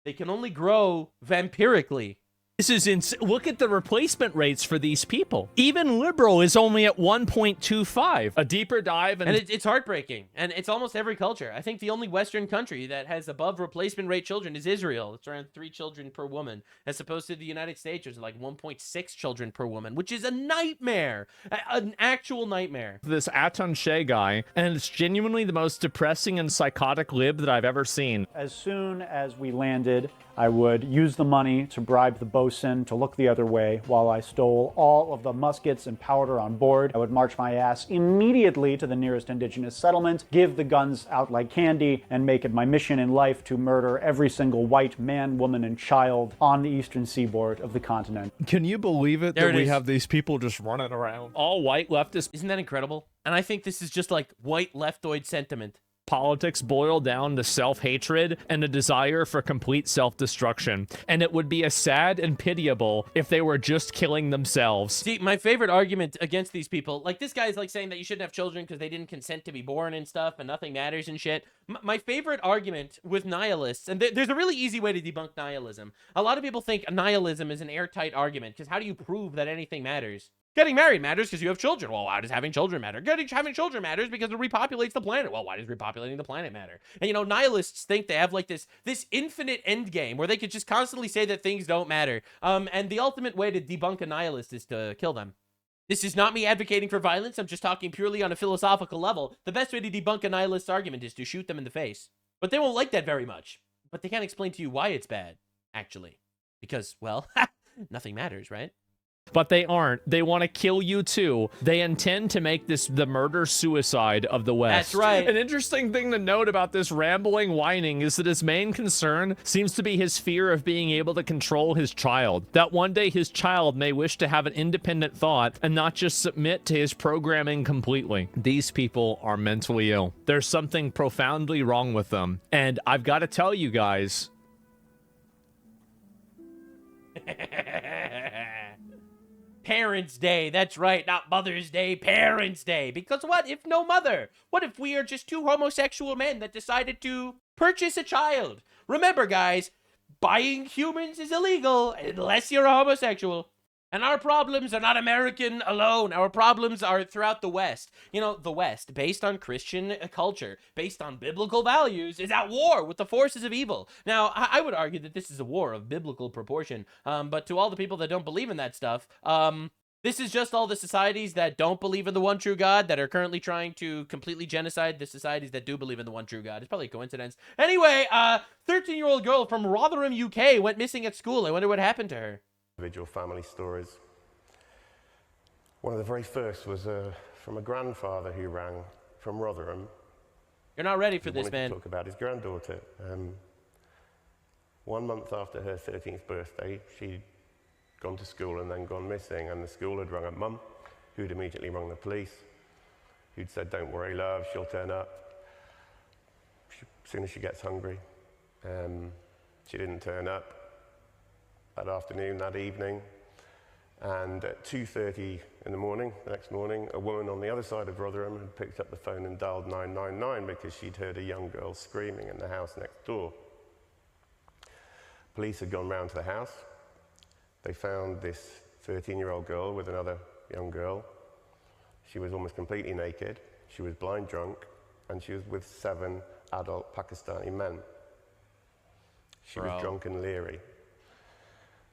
They can only grow vampirically. This is insane. Look at the replacement rates for these people. Even liberal is only at 1.25. A deeper dive. And it's heartbreaking. And it's almost every culture. I think the only Western country that has above replacement rate children is Israel. It's around 3 children per woman, as opposed to the United States, which is like 1.6 children per woman, which is a nightmare. An actual nightmare. This Aton Shea guy, and it's genuinely the most depressing and psychotic lib that I've ever seen. As soon as we landed, I would use the money to bribe the bosun to look the other way while I stole all of the muskets and powder on board. I would march my ass immediately to the nearest indigenous settlement, give the guns out like candy, and make it my mission in life to murder every single white man, woman, and child on the eastern seaboard of the continent. Can you believe it that we have these people just running around? All white leftists. Isn't that incredible? And I think this is just like white leftoid sentiment. Politics boil down to self-hatred and a desire for complete self-destruction. And it would be a sad and pitiable if they were just killing themselves. See, my favorite argument against these people, like this guy's like saying that you shouldn't have children because they didn't consent to be born and stuff and nothing matters and shit. My favorite argument with nihilists, and there's a really easy way to debunk nihilism. A lot of people think nihilism is an airtight argument because how do you prove that anything matters? Getting married matters because you have children. Well, why does having children matter? Having children matters because it repopulates the planet. Well, why does repopulating the planet matter? And, you know, nihilists think they have like this infinite end game where they could just constantly say that things don't matter. And the ultimate way to debunk a nihilist is to kill them. This is not me advocating for violence. I'm just talking purely on a philosophical level. The best way to debunk a nihilist argument is to shoot them in the face. But they won't like that very much. But they can't explain to you why it's bad, actually. Because, well, nothing matters, right? But they aren't. They want to kill you too. They intend to make this the murder-suicide of the West. That's right. An interesting thing to note about this rambling whining is that his main concern seems to be his fear of being able to control his child. That one day his child may wish to have an independent thought and not just submit to his programming completely. These people are mentally ill. There's something profoundly wrong with them. And I've got to tell you guys... Parents' Day, that's right, not Mother's Day, Parents' Day. Because what if no mother? What if we are just 2 homosexual men that decided to purchase a child? Remember, guys, buying humans is illegal unless you're a homosexual. And our problems are not American alone. Our problems are throughout the West. You know, the West, based on Christian culture, based on biblical values, is at war with the forces of evil. Now, I would argue that this is a war of biblical proportion. But to all the people that don't believe in that stuff, this is just all the societies that don't believe in the one true God that are currently trying to completely genocide the societies that do believe in the one true God. It's probably a coincidence. Anyway, 13-year-old girl from Rotherham, UK went missing at school. I wonder what happened to her. Individual family stories. One of the very first was from a grandfather who rang from Rotherham. You're not ready for this, wanted man. To talk about his granddaughter. 1 month after her 13th birthday, she'd gone to school and then gone missing, and the school had rung her mum, who'd immediately rung the police. who'd said, "Don't worry, love, she'll turn up as soon as she gets hungry." She didn't turn up that afternoon, that evening. And at 2:30 in the morning, the next morning, a woman on the other side of Rotherham had picked up the phone and dialed 999 because she'd heard a young girl screaming in the house next door. Police had gone round to the house. They found this 13-year-old girl with another young girl. She was almost completely naked. She was blind drunk, and she was with 7 adult Pakistani men. She was drunk and leery.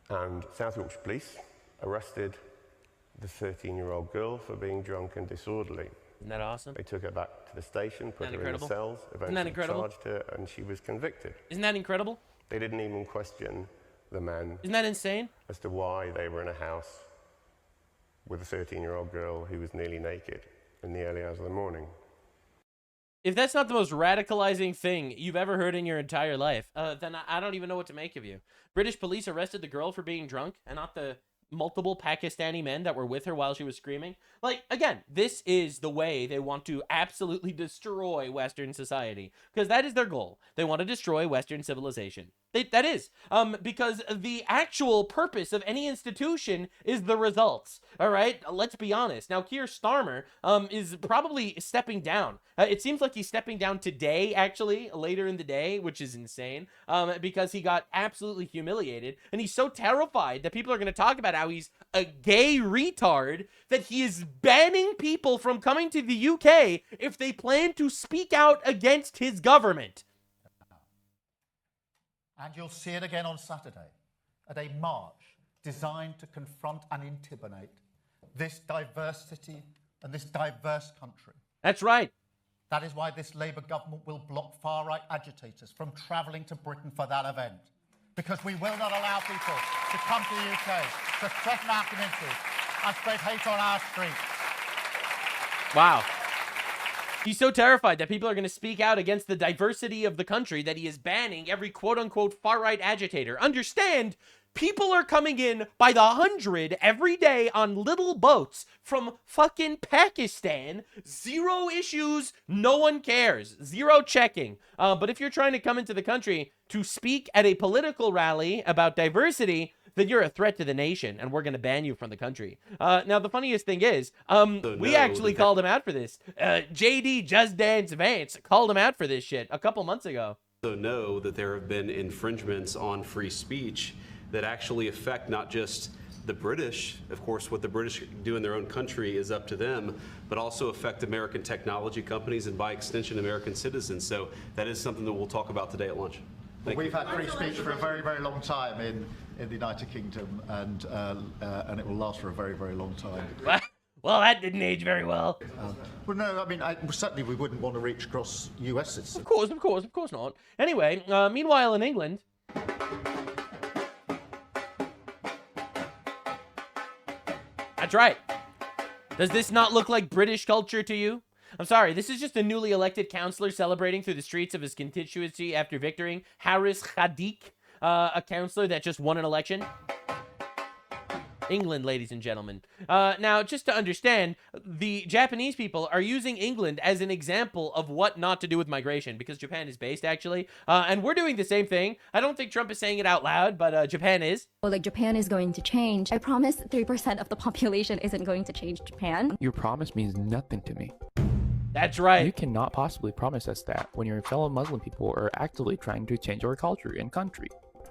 And South Yorkshire Police arrested the 13-year-old girl for being drunk and disorderly. Isn't that awesome? They took her back to the station, put her in the cells, Isn't that eventually incredible? charged her, and she was convicted. Isn't that incredible? They didn't even question the men. Isn't that insane? As to why they were in a house with a 13-year-old girl who was nearly naked in the early hours of the morning. If that's not the most radicalizing thing you've ever heard in your entire life, then I don't even know what to make of you. British police arrested the girl for being drunk and not the multiple Pakistani men that were with her while she was screaming. Like, again, this is the way they want to absolutely destroy Western society, because that is their goal. They want to destroy Western civilization. That is, because the actual purpose of any institution is the results. All right, let's be honest. Now, Keir Starmer is probably stepping down. It seems like he's stepping down today, actually, later in the day, which is insane, because he got absolutely humiliated, and he's so terrified that people are going to talk about how he's a gay retard that he is banning people from coming to the UK if they plan to speak out against his government. And you'll see it again on Saturday at a march designed to confront and intimidate this diversity and this diverse country. That's right. That is why this Labour government will block far-right agitators from travelling to Britain for that event. Because we will not allow people to come to the UK, to threaten our communities and spread hate on our streets. Wow. He's so terrified that people are going to speak out against the diversity of the country that he is banning every quote-unquote far-right agitator. Understand, people are coming in by the 100 every day on little boats from fucking Pakistan. 0 issues, no one cares. 0 checking. But if you're trying to come into the country to speak at a political rally about diversity, then you're a threat to the nation, and we're going to ban you from the country. Now, the funniest thing is, we actually called him out for this. JD Just Dance Vance called him out for this shit a couple months ago. So know that there have been infringements on free speech that actually affect not just the British. Of course, what the British do in their own country is up to them, but also affect American technology companies and by extension, American citizens. So that is something that we'll talk about today at lunch. We've had free speech for a very, very long time in the United Kingdom, and it will last for a very, very long time. Well, that didn't age very well. Well, no, I mean, certainly we wouldn't want to reach across US citizens. Of course not. Anyway, meanwhile in England... That's right. Does this not look like British culture to you? I'm sorry, this is just a newly elected councillor celebrating through the streets of his constituency after victoring Haris Khadiq, a councillor that just won an election. England, ladies and gentlemen. Now, just to understand, the Japanese people are using England as an example of what not to do with migration, because Japan is based, actually. And we're doing the same thing. I don't think Trump is saying it out loud, but Japan is. Well, like, Japan is going to change. I promise 3% of the population isn't going to change Japan. Your promise means nothing to me. That's right. You cannot possibly promise us that when your fellow Muslim people are actively trying to change our culture and country.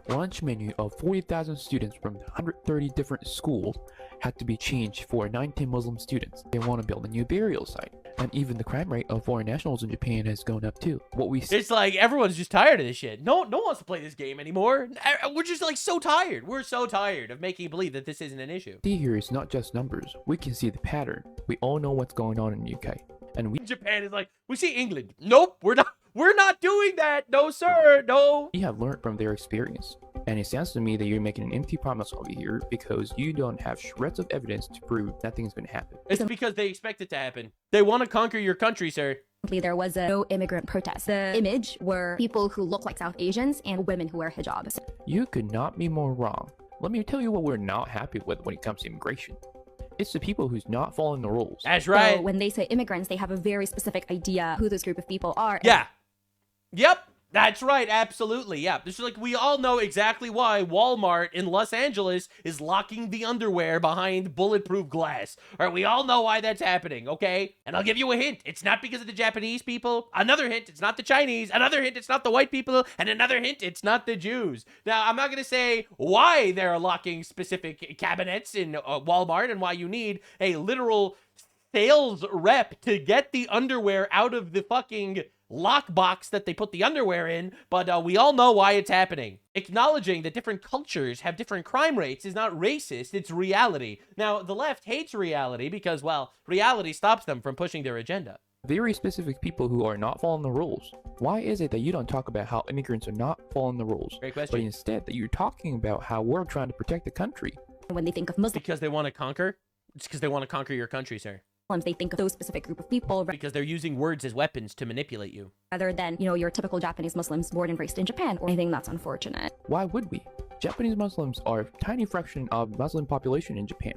Lunch menu of 40,000 students from 130 different schools had to be changed for 19 Muslim students. They want to build a new burial site. And even the crime rate of foreign nationals in Japan has gone up too. It's like everyone's just tired of this shit. No one wants to play this game anymore. We're just like so tired. We're so tired of making believe that this isn't an issue. See here is not just numbers. We can see the pattern. We all know what's going on in the UK. And Japan is like, we see England. Nope, we're not doing that. No, sir, no. We have learned from their experience. And it sounds to me that you're making an empty promise over here because you don't have shreds of evidence to prove nothing's going to happen. It's because they expect it to happen. They want to conquer your country, sir. There was a no-immigrant protest. The image were people who look like South Asians and women who wear hijabs. You could not be more wrong. Let me tell you what we're not happy with when it comes to immigration. It's the people who's not following the rules. That's right. So when they say immigrants, they have a very specific idea who this group of people are. Yeah. Yep. That's right. Absolutely. Yeah. This is like, we all know exactly why Walmart in Los Angeles is locking the underwear behind bulletproof glass. All right. We all know why that's happening. Okay. And I'll give you a hint. It's not because of the Japanese people. Another hint. It's not the Chinese. Another hint. It's not the white people. And another hint. It's not the Jews. Now, I'm not going to say why they're locking specific cabinets in Walmart and why you need a literal sales rep to get the underwear out of the fucking lockbox that they put the underwear in, but we all know why it's happening. Acknowledging that different cultures have different crime rates is not racist, it's reality. Now, the left hates reality because, well, reality stops them from pushing their agenda. Very specific people who are not following the rules. Why is it that you don't talk about how immigrants are not following the rules, Great question. but instead that you're talking about how we're trying to protect the country? When they think of Muslims, Because they want to conquer? It's because they want to conquer your country, sir. they think of those specific group of people Because they're using words as weapons to manipulate you. rather than, your typical Japanese Muslims born and raised in Japan. Or I think that's unfortunate. Why would we? Japanese Muslims are a tiny fraction of Muslim population in Japan.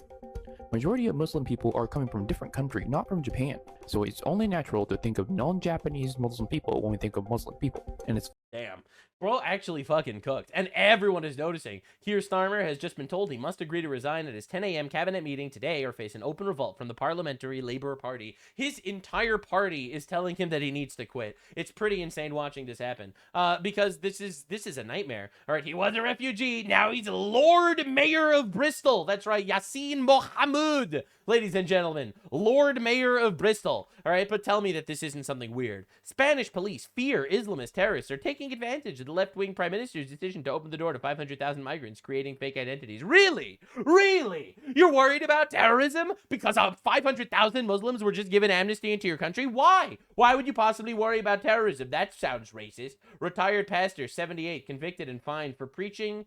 Majority of Muslim people are coming from different country, not from Japan. So it's only natural to think of non-Japanese Muslim people when we think of Muslim people. And it's Damn. Bro actually fucking cooked. And everyone is noticing. Keir Starmer has just been told he must agree to resign at his 10 a.m. cabinet meeting today or face an open revolt from the Parliamentary Labour Party. His entire party is telling him that he needs to quit. It's pretty insane watching this happen. Because this is a nightmare. All right, he was a refugee. Now he's Lord Mayor of Bristol. That's right, Yassin Mohammed. Ladies and gentlemen, Lord Mayor of Bristol. All right, but tell me that this isn't something weird. Spanish police fear Islamist terrorists are taking advantage of the left-wing prime minister's decision to open the door to 500,000 migrants creating fake identities. Really? Really? You're worried about terrorism because 500,000 Muslims were just given amnesty into your country? Why? Why would you possibly worry about terrorism? That sounds racist. Retired pastor, 78, convicted and fined for preaching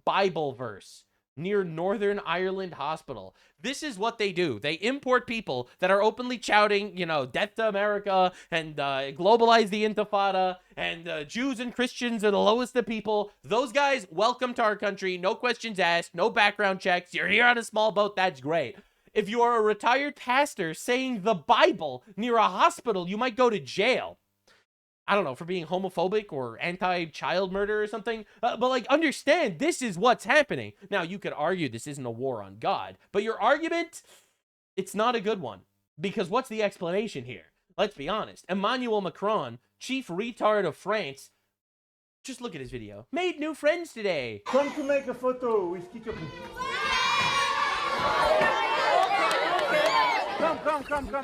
Bible verse near Northern Ireland hospital. This is what they do. They import people that are openly shouting, death to America and globalize the intifada and Jews and Christians are the lowest of people. Those guys, welcome to our country. No questions asked, no background checks. You're here on a small boat. That's great. If you are a retired pastor saying the Bible near a hospital, you might go to jail. I don't know, for being homophobic or anti-child murder or something. But understand, this is what's happening. Now, you could argue this isn't a war on God, but your argument, it's not a good one. Because what's the explanation here? Let's be honest. Emmanuel Macron, chief retard of France, just look at his video, made new friends today. Come to make a photo with Kito. Come.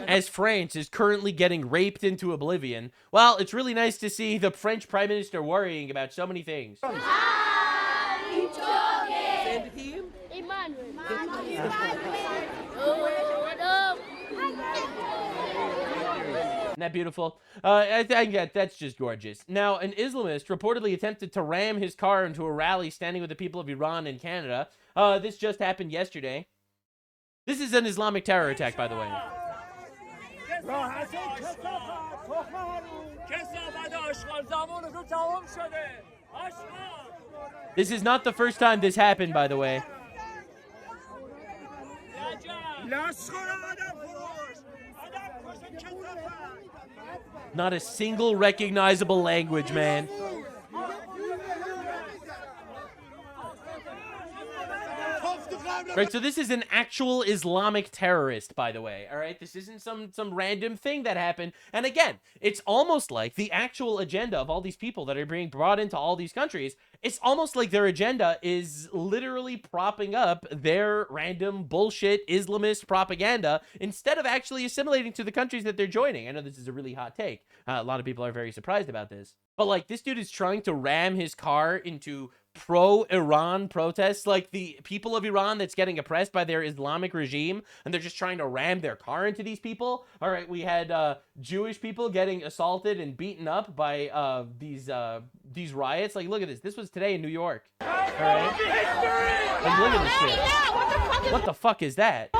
As France is currently getting raped into oblivion, well, it's really nice to see the French Prime Minister worrying about so many things. Isn't that beautiful? I think that's just gorgeous. Now, an Islamist reportedly attempted to ram his car into a rally standing with the people of Iran and Canada. This just happened yesterday. This is an Islamic terror attack, by the way. This is not the first time this happened, by the way. Not a single recognizable language, man. Right, so this is an actual Islamic terrorist, by the way, all right? This isn't some random thing that happened. And again, it's almost like the actual agenda of all these people that are being brought into all these countries, it's almost like their agenda is literally propping up their random bullshit Islamist propaganda instead of actually assimilating to the countries that they're joining. I know this is a really hot take. A lot of people are very surprised about this. But this dude is trying to ram his car into pro-Iran protests, like the people of Iran that's getting oppressed by their Islamic regime, and they're just trying to ram their car into these people. All right, we had Jewish people getting assaulted and beaten up by these riots. Look at this. This was today in New York. All right, look at this shit. What the fuck is that?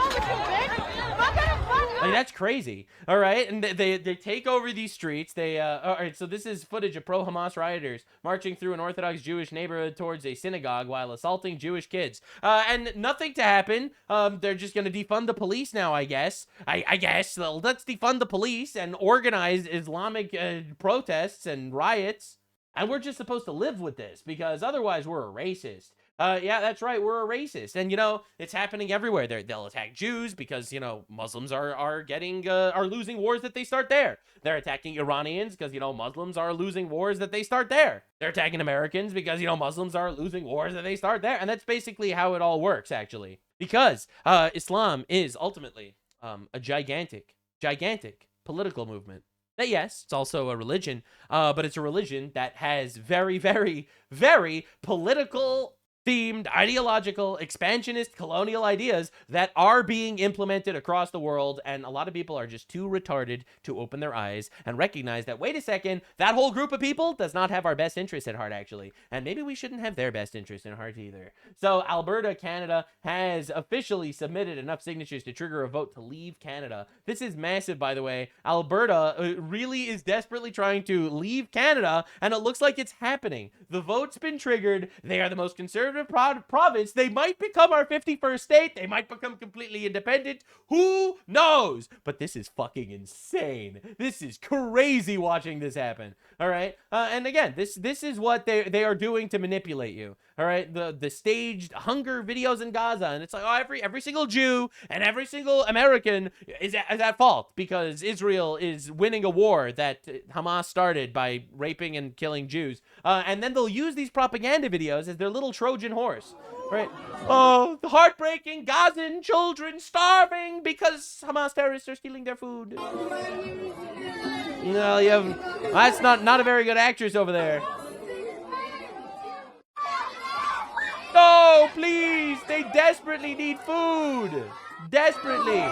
Like, that's crazy. All right. And they take over these streets. All right. So this is footage of pro-Hamas rioters marching through an Orthodox Jewish neighborhood towards a synagogue while assaulting Jewish kids. And nothing to happen. They're just going to defund the police now, I guess. I guess. Let's defund the police and organize Islamic protests and riots. And we're just supposed to live with this because otherwise we're a racist. Yeah, that's right. We're a racist. And, it's happening everywhere. They'll attack Jews because, Muslims are losing wars that they start there. They're attacking Iranians because, Muslims are losing wars that they start there. They're attacking Americans because, Muslims are losing wars that they start there. And that's basically how it all works, actually. Because Islam is ultimately a gigantic political movement. That, yes, it's also a religion, but it's a religion that has very, very, very political themed, ideological, expansionist, colonial ideas that are being implemented across the world, and a lot of people are just too retarded to open their eyes and recognize that, wait a second, that whole group of people does not have our best interest at heart, actually, and maybe we shouldn't have their best interest in heart either. So Alberta, Canada, has officially submitted enough signatures to trigger a vote to leave Canada. This is massive, by the way. Alberta really is desperately trying to leave Canada, and it looks like it's happening. The vote's been triggered. They are the most conservative province. They might become our 51st state. They might become completely independent. Who knows? But this is fucking insane. This is crazy watching this happen. All right. And again, this is what they are doing to manipulate you. All right. The staged hunger videos in Gaza. And it's like, oh, every single Jew and every single American is at fault because Israel is winning a war that Hamas started by raping and killing Jews. And then they'll use these propaganda videos as their little Trojan horse, right? Oh, the heartbreaking Gazan children starving because Hamas terrorists are stealing their food. No, that's not a very good actress over there. No, please, they desperately need food. Desperately.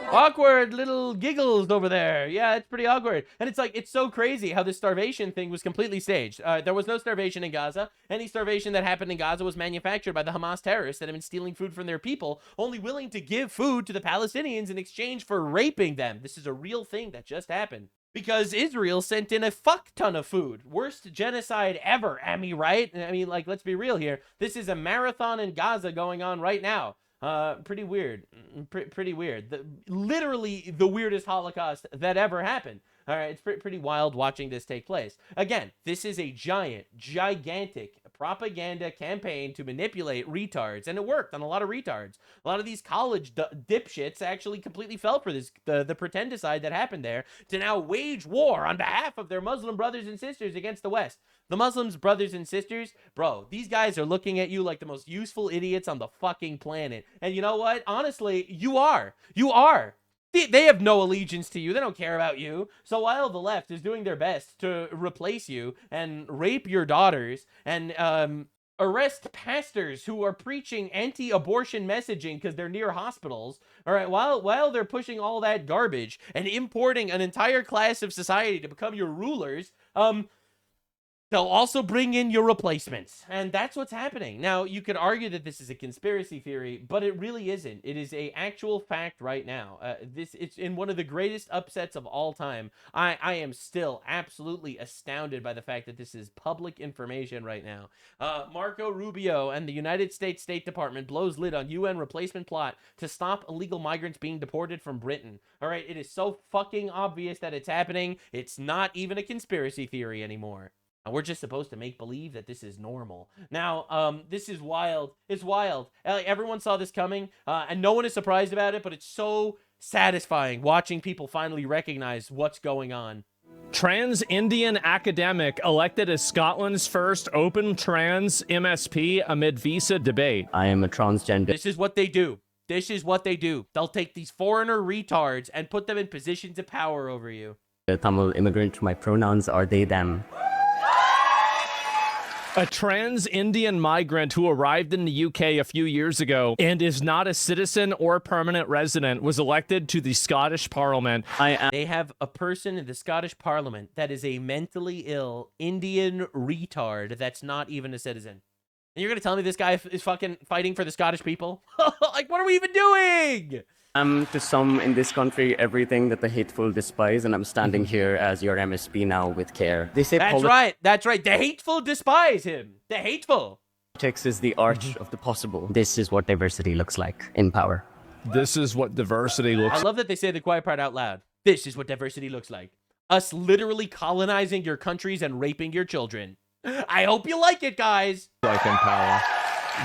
Awkward little giggles over there. Yeah, it's pretty awkward. And it's like, it's so crazy how this starvation thing was completely staged. There was no starvation in Gaza. Any starvation that happened in Gaza was manufactured by the Hamas terrorists that have been stealing food from their people, only willing to give food to the Palestinians in exchange for raping them. This is a real thing that just happened. Because Israel sent in a fuck ton of food. Worst genocide ever, Emmy, right? I mean, like, let's be real here. This is a marathon in Gaza going on right now. Pretty weird. Pretty weird. Literally the weirdest Holocaust that ever happened. All right, it's pretty wild watching this take place. Again, this is a gigantic propaganda campaign to manipulate retards, and it worked on a lot of retards. A lot of these college dipshits actually completely fell for this, the pretendicide that happened there, to now wage war on behalf of their Muslim brothers and sisters against the West. The Muslims, brothers and sisters, bro, these guys are looking at you like the most useful idiots on the fucking planet. And you know what? Honestly, you are. They have no allegiance to you. They don't care about you. So while the left is doing their best to replace you and rape your daughters and arrest pastors who are preaching anti-abortion messaging because they're near hospitals, all right, while they're pushing all that garbage and importing an entire class of society to become your rulers, they'll also bring in your replacements. And that's what's happening. Now, you could argue that this is a conspiracy theory, but it really isn't. It is a actual fact right now. It's in one of the greatest upsets of all time. I am still absolutely astounded by the fact that this is public information right now. Marco Rubio and the United States State Department blows lid on UN replacement plot to stop illegal migrants being deported from Britain. All right, it is so fucking obvious that it's happening. It's not even a conspiracy theory anymore. We're just supposed to make believe that this is normal. Now, this is wild. It's wild. Everyone saw this coming, and no one is surprised about it, but it's so satisfying watching people finally recognize what's going on. Trans Indian academic elected as Scotland's first open trans MSP amid visa debate. I am a transgender. This is what they do. This is what they do. They'll take these foreigner retards and put them in positions of power over you. A Tamil immigrant, my pronouns are they, them. A trans Indian migrant who arrived in the UK a few years ago and is not a citizen or permanent resident was elected to the Scottish Parliament. They have a person in the Scottish Parliament that is a mentally ill Indian retard that's not even a citizen. And you're gonna tell me this guy is fucking fighting for the Scottish people? Like, what are we even doing? To some in this country everything that the hateful despise, and I'm standing here as your MSP now with care. They say That's right. The hateful despise him. The hateful. politics is the arch of the possible. This is what diversity looks like in power. This is what diversity looks I love that they say the quiet part out loud. This is what diversity looks like. Us literally colonizing your countries and raping your children. I hope you like it, guys. like in power.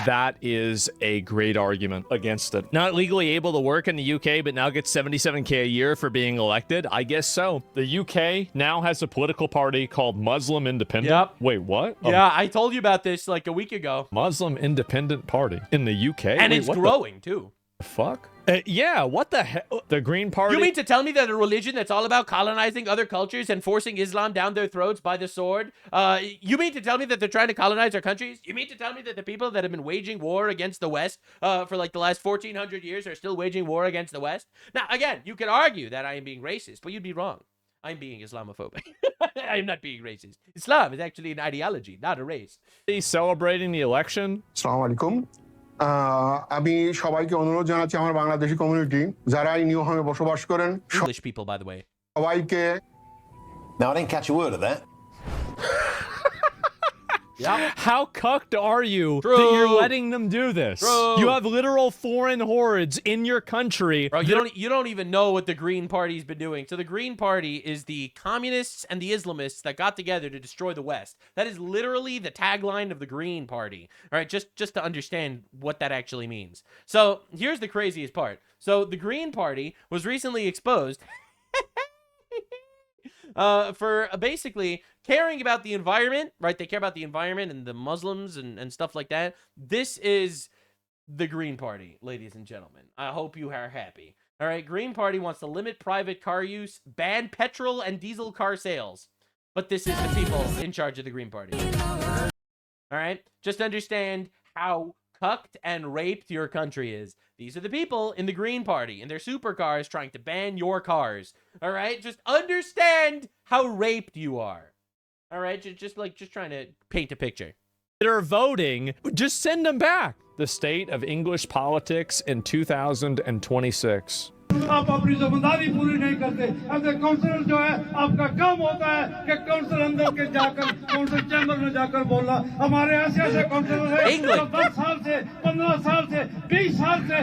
That is a great argument against it. Not legally able to work in the UK, but now gets $77K a year for being elected? I guess so. The UK now has a political party called Muslim Independent. Yep. Wait, what? Yeah, I told you about this like a week ago. Muslim Independent Party in the UK? And Wait, it's what growing, too. The fuck? Yeah, what the hell? The Green Party? You mean to tell me that a religion that's all about colonizing other cultures and forcing Islam down their throats by the sword? You mean to tell me that they're trying to colonize our countries? You mean to tell me that the people that have been waging war against the West for like the last 1,400 years are still waging war against the West? Now, again, you could argue that I am being racist, but you'd be wrong. I'm being Islamophobic. I'm not being racist. Islam is actually an ideology, not a race. He's celebrating the election? Assalamu alaikum. আমি সবাইকে অনুরোধ জানাচ্ছি আমার Bangladeshi community যারা এই নিউহামে বসবাস করেন English people, by the way. সবাইকে Now, I didn't catch a word of that. Yeah. How cucked are you True. that you're letting them do this? True. You have literal foreign hordes in your country. Bro, you don't even know what the Green Party's been doing. So the Green Party is the communists and the Islamists that got together to destroy the West. That is literally the tagline of the Green Party. All right, just to understand what that actually means. So here's the craziest part. So the Green Party was recently exposed for basically caring about the environment, right? They care about the environment and the Muslims and stuff like that. This is the Green Party, ladies and gentlemen. I hope you are happy. All right, Green Party wants to limit private car use, ban petrol and diesel car sales. But this is the people in charge of the Green Party. All right, just understand how cucked and raped your country is. These are the people in the Green Party in their supercars trying to ban your cars. All right, just understand how raped you are. All right, just trying to paint a picture. That are voting, just send them back. The state of English politics in 2026. आप अपनी जिम्मेदारी पूरी नहीं करते ऐसे counsellor जो है आपका काम होता है कि काउंसिल अंदर के जाकर काउंसिल चैम्बर में जाकर बोलना हमारे ऐसे ऐसे काउंसलर हैं जो 10 साल से 15 साल से 20 साल से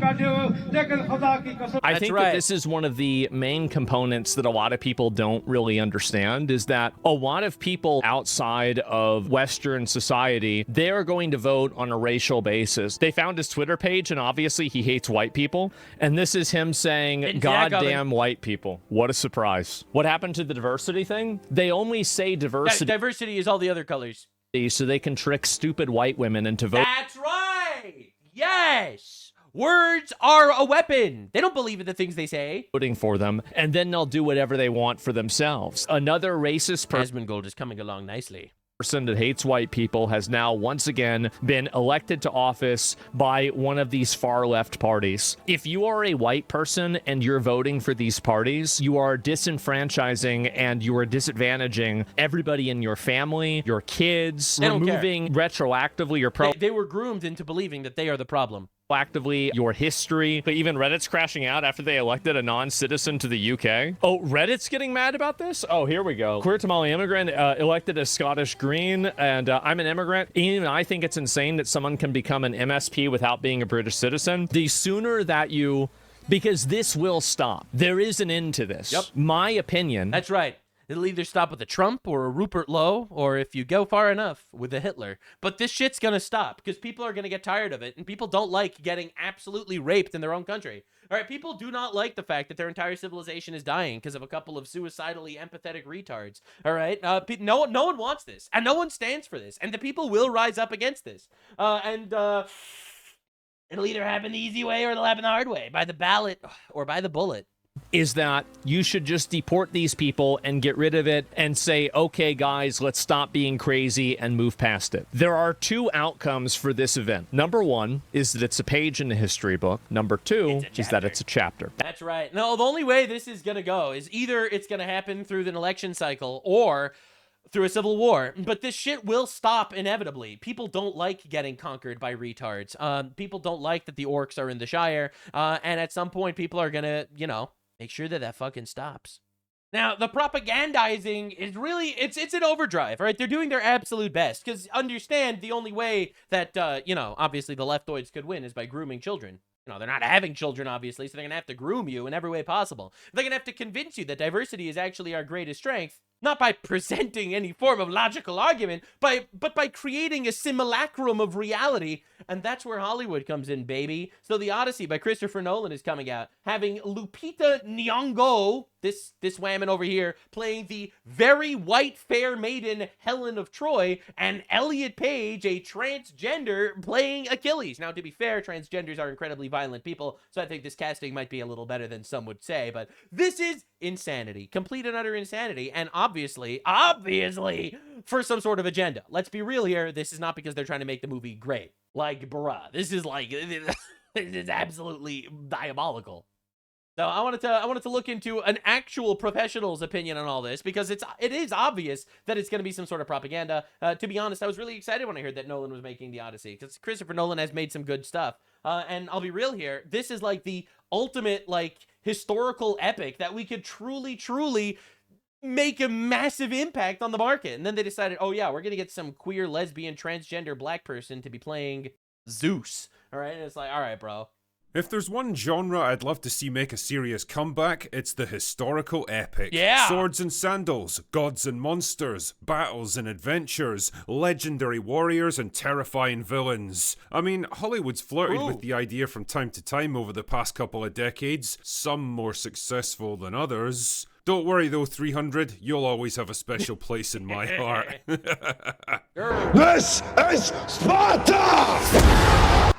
बैठे हुए लेकिन खुदा की कसम I think that this is one of the main components that a lot of people don't really understand is that a lot of people outside of Western society, they are going to vote on a racial basis. They found his Twitter page and obviously he hates white people. And this is him saying, goddamn white people. What a surprise. What happened to the diversity thing? They only say diversity. Diversity is all the other colors. So they can trick stupid white women into voting. That's right. Yes. Words are a weapon. They don't believe in the things they say. Voting for them, and then they'll do whatever they want for themselves. Another racist person. Asmongold is coming along nicely. Person that hates white people has now once again been elected to office by one of these far left parties. If you are a white person and you're voting for these parties, you are disenfranchising and you are disadvantaging everybody in your family, your kids, removing retroactively your They were groomed into believing that they are the problem. Actively your history. But even Reddit's crashing out after they elected a non-citizen to the UK. Oh, Reddit's getting mad about this? Oh, here we go. Queer Tamale immigrant elected as Scottish Green, and I'm an immigrant. Even I think it's insane that someone can become an MSP without being a British citizen. The sooner that you... Because this will stop. There is an end to this. Yep. My opinion... That's right. It'll either stop with a Trump or a Rupert Lowe, or if you go far enough, with a Hitler. But this shit's gonna stop, because people are gonna get tired of it, and people don't like getting absolutely raped in their own country. All right, people do not like the fact that their entire civilization is dying because of a couple of suicidally empathetic retards. All right, no one wants this, and no one stands for this, and the people will rise up against this. It'll either happen the easy way or it'll happen the hard way, by the ballot or by the bullet. Is that you should just deport these people and get rid of it and say, okay, guys, let's stop being crazy and move past it. There are two outcomes for this event. Number one is that it's a page in the history book. Number two is that it's a chapter. That's right. No, the only way this is going to go is either it's going to happen through the election cycle or through a civil war. But this shit will stop inevitably. People don't like getting conquered by retards. People don't like that the orcs are in the Shire. And at some point, people are gonna, you know, make sure that that fucking stops. Now, the propagandizing is really, it's an overdrive, right? They're doing their absolute best, because understand the only way that, you know, obviously the leftoids could win is by grooming children. You know, they're not having children, obviously, so they're going to have to groom you in every way possible. They're going to have to convince you that diversity is actually our greatest strength, not by presenting any form of logical argument, but by creating a simulacrum of reality, and that's where Hollywood comes in, baby. So The Odyssey by Christopher Nolan is coming out, having Lupita Nyong'o, this whammon over here, playing the very white fair maiden Helen of Troy, and Elliot Page, a transgender, playing Achilles. Now, to be fair, transgenders are incredibly violent people, so I think this casting might be a little better than some would say, but this is insanity, complete and utter insanity, and obviously, for some sort of agenda. Let's be real here, this is not because they're trying to make the movie great. Like, bruh, this is like, this is absolutely diabolical. So I wanted to look into an actual professional's opinion on all this, because it is obvious that it's going to be some sort of propaganda. To be honest, I was really excited when I heard that Nolan was making The Odyssey, because Christopher Nolan has made some good stuff. And I'll be real here, this is like the ultimate, like, historical epic that we could truly make a massive impact on the market. And then they decided, oh yeah, we're going to get some queer, lesbian, transgender black person to be playing Zeus. All right, and it's like, all right, bro. If there's one genre I'd love to see make a serious comeback, it's the historical epic. Yeah! Swords and sandals, gods and monsters, battles and adventures, legendary warriors and terrifying villains. I mean, Hollywood's flirted with the idea from time to time over the past couple of decades, some more successful than others. Don't worry though, 300, you'll always have a special place in my heart. This is Sparta!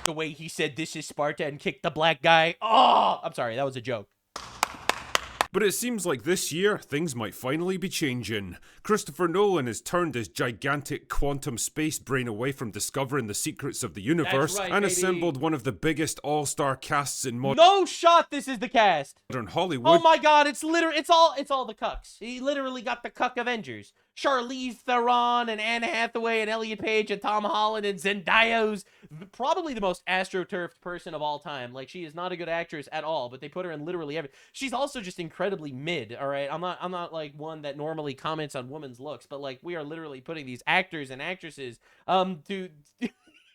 The way he said this is Sparta and kicked the black guy. Oh, I'm sorry, that was a joke. But it seems like this year, things might finally be changing. Christopher Nolan has turned his gigantic quantum space brain away from discovering the secrets of the universe and assembled one of the biggest all-star casts in modern... No shot, this is the cast. ...modern Hollywood. Oh my god, it's all the cucks. He literally got the cuck Avengers. Charlize Theron and Anne Hathaway and Elliot Page and Tom Holland and Zendaya's probably the most astroturfed person of all time. Like, she is not a good actress at all, but they put her in literally everything. She's also just incredibly mid, all right? I'm not like one that normally comments on women's looks, but like we are literally putting these actors and actresses to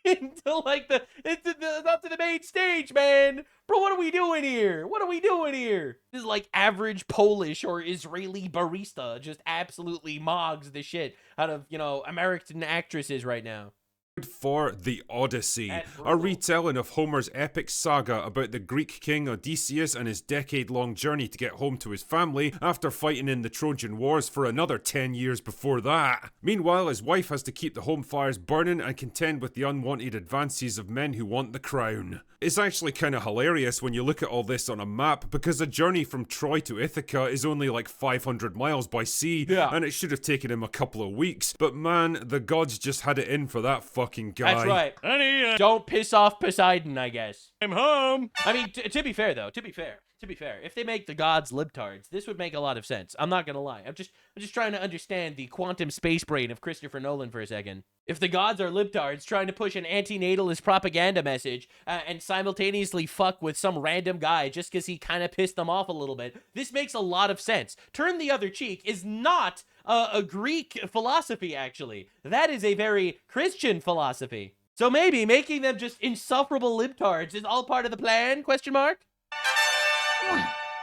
into like up to the main stage, man. Bro, what are we doing here? What are we doing here? This is like average Polish or Israeli barista just absolutely mogs the shit out of, you know, American actresses right now. For The Odyssey, a retelling of Homer's epic saga about the Greek king Odysseus and his decade-long journey to get home to his family after fighting in the Trojan Wars for another 10 years before that. Meanwhile, his wife has to keep the home fires burning and contend with the unwanted advances of men who want the crown. It's actually kind of hilarious when you look at all this on a map, because a journey from Troy to Ithaca is only like 500 miles by sea, and it should have taken him a couple of weeks, but man, the gods just had it in for that fucking guy. That's right. Honey, don't piss off Poseidon, I guess. I'm home. I mean, to be fair though, to be fair, if they make the gods libtards, this would make a lot of sense. I'm not gonna lie. I'm just trying to understand the quantum space brain of Christopher Nolan for a second. If the gods are libtards trying to push an anti-natalist propaganda message and simultaneously fuck with some random guy just because he kind of pissed them off a little bit, this makes a lot of sense. Turn the other cheek is not a Greek philosophy, actually. That is a very Christian philosophy. So maybe making them just insufferable libtards is all part of the plan, question mark?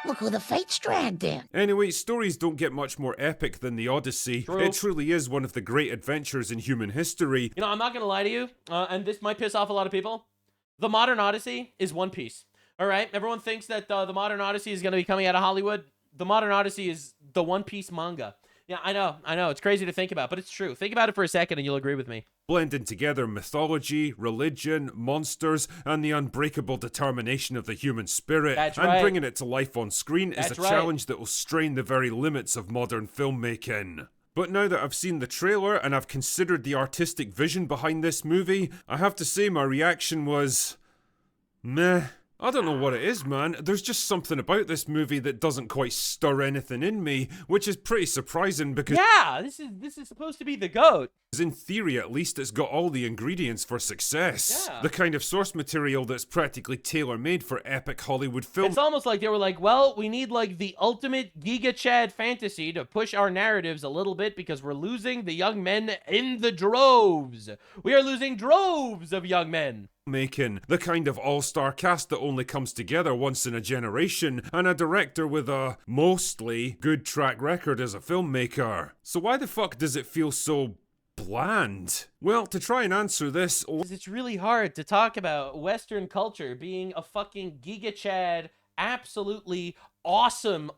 Look who the fates dragged in. Anyway, stories don't get much more epic than The Odyssey. True. It truly is one of the great adventures in human history. You know, I'm not gonna lie to you, and this might piss off a lot of people. The modern Odyssey is One Piece. All right, everyone thinks that the modern Odyssey is gonna be coming out of Hollywood. The modern Odyssey is the One Piece manga. Yeah, I know, it's crazy to think about, but it's true. Think about it for a second and you'll agree with me. Blending together mythology, religion, monsters, and the unbreakable determination of the human spirit, and bringing it to life on screen is a challenge that will strain the very limits of modern filmmaking. But now that I've seen the trailer and I've considered the artistic vision behind this movie, I have to say my reaction was... meh. I don't know what it is, man. There's just something about this movie that doesn't quite stir anything in me, which is pretty surprising because yeah, this is supposed to be the GOAT. In theory, at least, it's got all the ingredients for success. Yeah. The kind of source material that's practically tailor-made for epic Hollywood films. It's almost like they were like, well, we need like the ultimate Giga Chad fantasy to push our narratives a little bit because we're losing the young men in the droves. We are losing droves of young men. Making the kind of all-star cast that only comes together once in a generation, and a director with a mostly good track record as a filmmaker. So why the fuck does it feel so bland? Well, to try and answer this, it's really hard to talk about Western culture being a fucking Giga Chad, absolutely awesome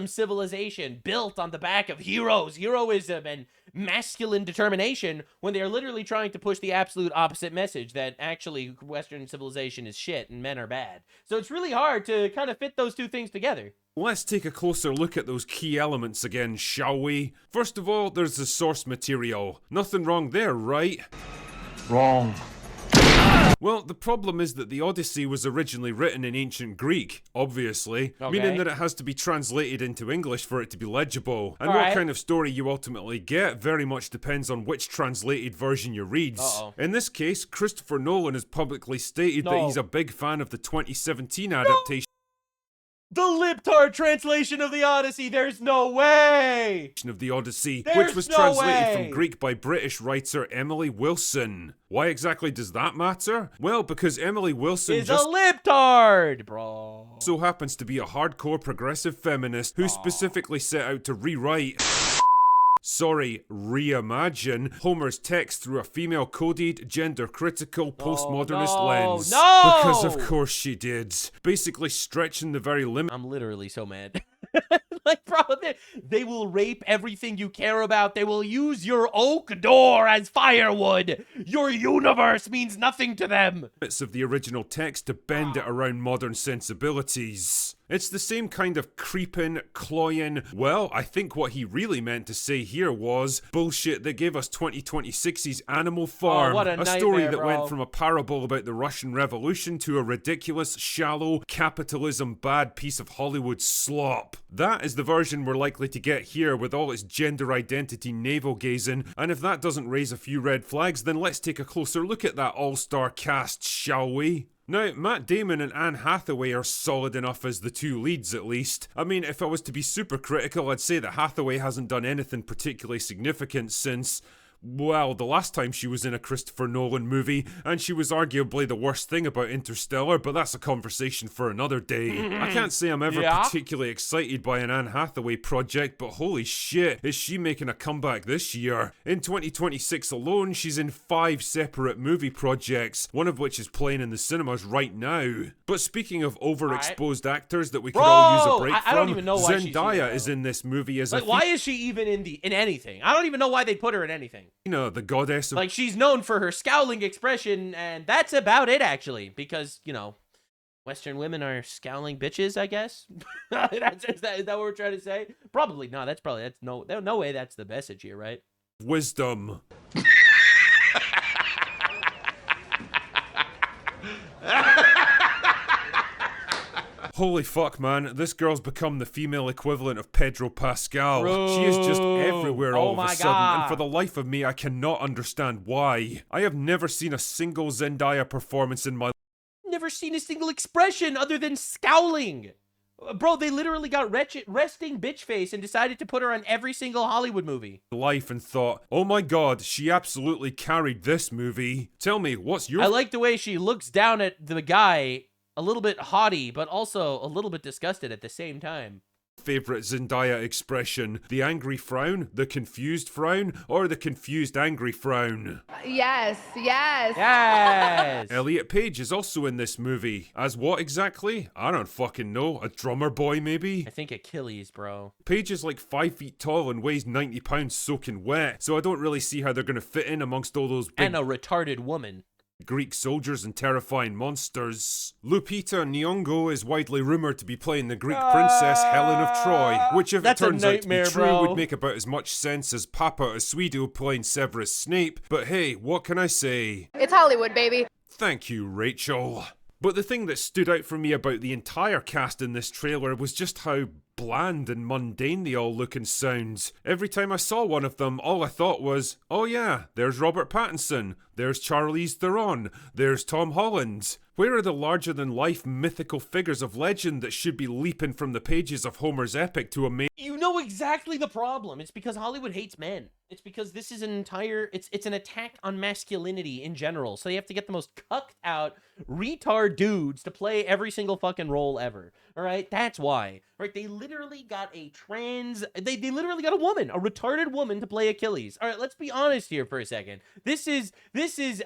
civilization built on the back of heroism, and masculine determination when they are literally trying to push the absolute opposite message that actually Western civilization is shit and men are bad. So it's really hard to kind of fit those two things together. Let's take a closer look at those key elements again, shall we? First of all, there's the source material. Nothing wrong there, right? Wrong. Well, the problem is that the Odyssey was originally written in ancient Greek, obviously, okay, meaning that it has to be translated into English for it to be legible. And all what right, kind of story you ultimately get very much depends on which translated version you read. In this case, Christopher Nolan has publicly stated that he's a big fan of the 2017 adaptation. The libtard translation of the Odyssey, there's no way! Of the Odyssey, There's which was no translated way. from Greek by British writer Emily Wilson. Why exactly does that matter? Well, because Emily Wilson is a libtard, bro. So happens to be a hardcore progressive feminist who specifically set out to reimagine Homer's text through a female-coded, gender-critical, postmodernist lens. No! Because of course she did. Basically stretching the very limit. I'm literally so mad. Like, bro, they will rape everything you care about. They will use your oak door as firewood. Your universe means nothing to them. Of the original text to bend it around modern sensibilities. It's the same kind of creeping, cloying, well, I think what he really meant to say here was bullshit that gave us 2026's Animal Farm, what a story nightmare, that bro. went from a parable about the Russian Revolution to a ridiculous, shallow, capitalism bad piece of Hollywood slop. That is the version we're likely to get here with all its gender identity navel-gazing, and if that doesn't raise a few red flags, then let's take a closer look at that all-star cast, shall we? Now, Matt Damon and Anne Hathaway are solid enough as the two leads, at least. I mean, if I was to be super critical, I'd say that Hathaway hasn't done anything particularly significant since, well, the last time she was in a Christopher Nolan movie, and she was arguably the worst thing about Interstellar, but that's a conversation for another day. I can't say I'm ever particularly excited by an Anne Hathaway project, but holy shit, is she making a comeback this year. In 2026 alone, she's in 5 separate movie projects, one of which is playing in the cinemas right now. But speaking of overexposed actors that we could all use a break from, I don't even know why Zendaya is in this movie as why is she even in anything? I don't even know why they put her in anything. The goddess of... Like, she's known for her scowling expression, and that's about it, actually. Because, Western women are scowling bitches, I guess? is that what we're trying to say? Probably not. That's no way that's the message here, right? Wisdom. Holy fuck, man. This girl's become the female equivalent of Pedro Pascal. Bro. She is just everywhere all of a sudden, God. and for the life of me, I cannot understand why. I have never seen a single Zendaya performance in my Never seen a single expression other than scowling. Bro, they literally got resting bitch face and decided to put her on every single Hollywood movie. life and thought, oh my god, she absolutely carried this movie. Tell me, what's your... I like the way she looks down at the guy, a little bit haughty, but also a little bit disgusted at the same time. Favorite Zendaya expression? The angry frown, the confused frown, or the confused angry frown? Yes. Yes! Elliot Page is also in this movie. As what exactly? I don't fucking know. A drummer boy, maybe? I think Achilles, bro. Page is like 5 feet tall and weighs 90 pounds soaking wet, so I don't really see how they're gonna fit in amongst all those big... And a retarded woman. Greek soldiers and terrifying monsters. Lupita Nyong'o is widely rumored to be playing the Greek princess Helen of Troy, which if it turns out to be true bro. would make about as much sense as Papa Asuido playing Severus Snape, but hey, what can I say? It's Hollywood, baby. Thank you, Rachel. But the thing that stood out for me about the entire cast in this trailer was just how bland and mundane they all look and sound. Every time I saw one of them, all I thought was, oh yeah, there's Robert Pattinson, there's Charlize Theron, there's Tom Holland. Where are the larger-than-life mythical figures of legend that should be leaping from the pages of Homer's epic to a main... You know exactly the problem. It's because Hollywood hates men. It's because this is an entire... It's an attack on masculinity in general. So they have to get the most cucked out, retard dudes to play every single fucking role ever. All right? That's why. Right? They literally got a trans... They literally got a woman, a retarded woman to play Achilles. All right, let's be honest here for a second. This is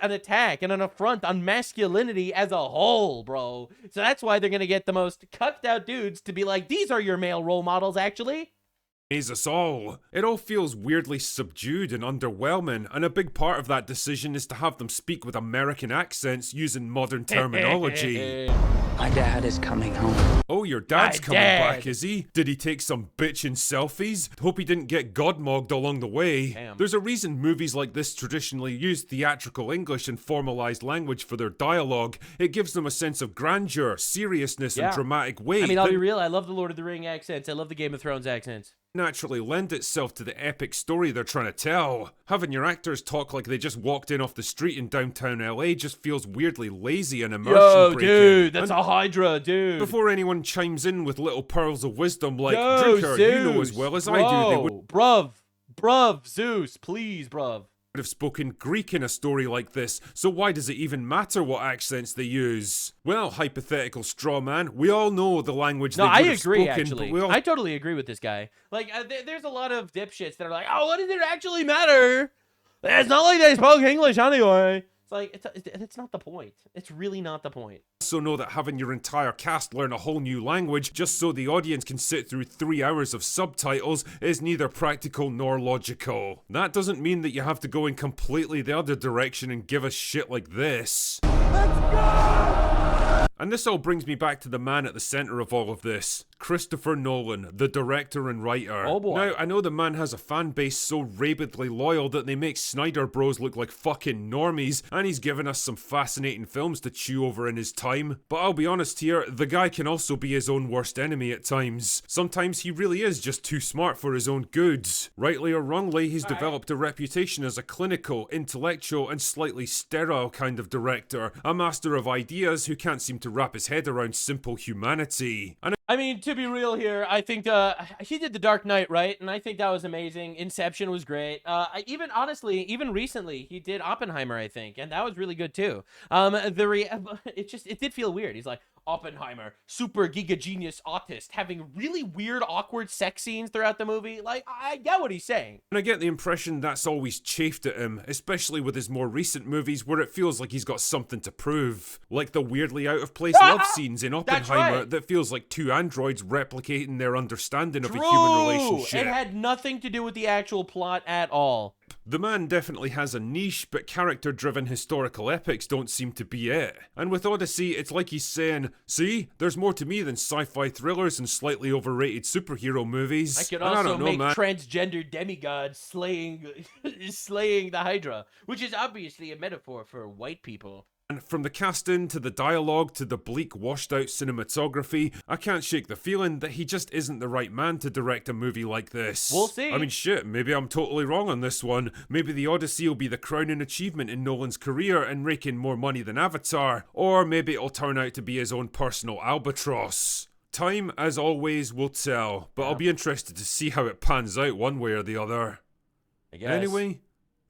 an attack and an affront on masculinity as a whole, bro. So that's why they're gonna get the most cucked out dudes to be like, these are your male role models, actually. Us all. It all feels weirdly subdued and underwhelming, and a big part of that decision is to have them speak with American accents using modern terminology. My dad is coming home. Oh, your dad's coming back, is he? Did he take some bitchin' selfies? Hope he didn't get godmogged along the way. Damn. There's a reason movies like this traditionally use theatrical English and formalized language for their dialogue. It gives them a sense of grandeur, seriousness, and dramatic weight. I mean, I'll be real, I love the Lord of the Rings accents. I love the Game of Thrones accents. Naturally lend itself to the epic story they're trying to tell. Having your actors talk like they just walked in off the street in downtown LA just feels weirdly lazy and immersion breaking. Dude, that's a Hydra, dude. Before anyone chimes in with little pearls of wisdom like, Drinker, you know as well as I do, they would... Bruv, Zeus, please, bruv. Have spoken Greek in a story like this, so why does it even matter what accents they use? Well, hypothetical straw man, we all know the language they would have spoken. I agree, actually. I totally agree with this guy. Like, there's a lot of dipshits that are like, oh, what does it actually matter? It's not like they spoke English anyway. It's like, it's not the point. It's really not the point. Also know that having your entire cast learn a whole new language just so the audience can sit through 3 hours of subtitles is neither practical nor logical. That doesn't mean that you have to go in completely the other direction and give us shit like this. Let's go! And this all brings me back to the man at the center of all of this. Christopher Nolan, the director and writer. Oh boy. Now, I know the man has a fan base so rabidly loyal that they make Snyder Bros look like fucking normies, and he's given us some fascinating films to chew over in his time. But I'll be honest here, the guy can also be his own worst enemy at times. Sometimes he really is just too smart for his own good. Rightly or wrongly, he's developed a reputation as a clinical, intellectual, and slightly sterile kind of director. A master of ideas who can't seem to wrap his head around simple humanity. And I mean, to be real here, I think he did The Dark Knight, right? And I think that was amazing. Inception was great. Even recently, he did Oppenheimer, I think, and that was really good too. It did feel weird. He's like, Oppenheimer, super giga genius autist, having really weird, awkward sex scenes throughout the movie. Like, I get what he's saying. And I get the impression that's always chafed at him, especially with his more recent movies where it feels like he's got something to prove. Like the weirdly out-of-place love scenes in Oppenheimer that feels like two androids replicating their understanding of a human relationship. It had nothing to do with the actual plot at all. The man definitely has a niche, but character-driven historical epics don't seem to be it. And with Odyssey, it's like he's saying, see, there's more to me than sci-fi thrillers and slightly overrated superhero movies. I could also make transgender demigods slaying the Hydra, which is obviously a metaphor for white people. And from the casting to the dialogue to the bleak washed out cinematography, I can't shake the feeling that he just isn't the right man to direct a movie like this. We'll see. I mean shit, maybe I'm totally wrong on this one. Maybe the Odyssey will be the crowning achievement in Nolan's career and raking more money than Avatar, or maybe it'll turn out to be his own personal albatross. Time, as always, will tell, but I'll be interested to see how it pans out one way or the other. I guess. Anyway,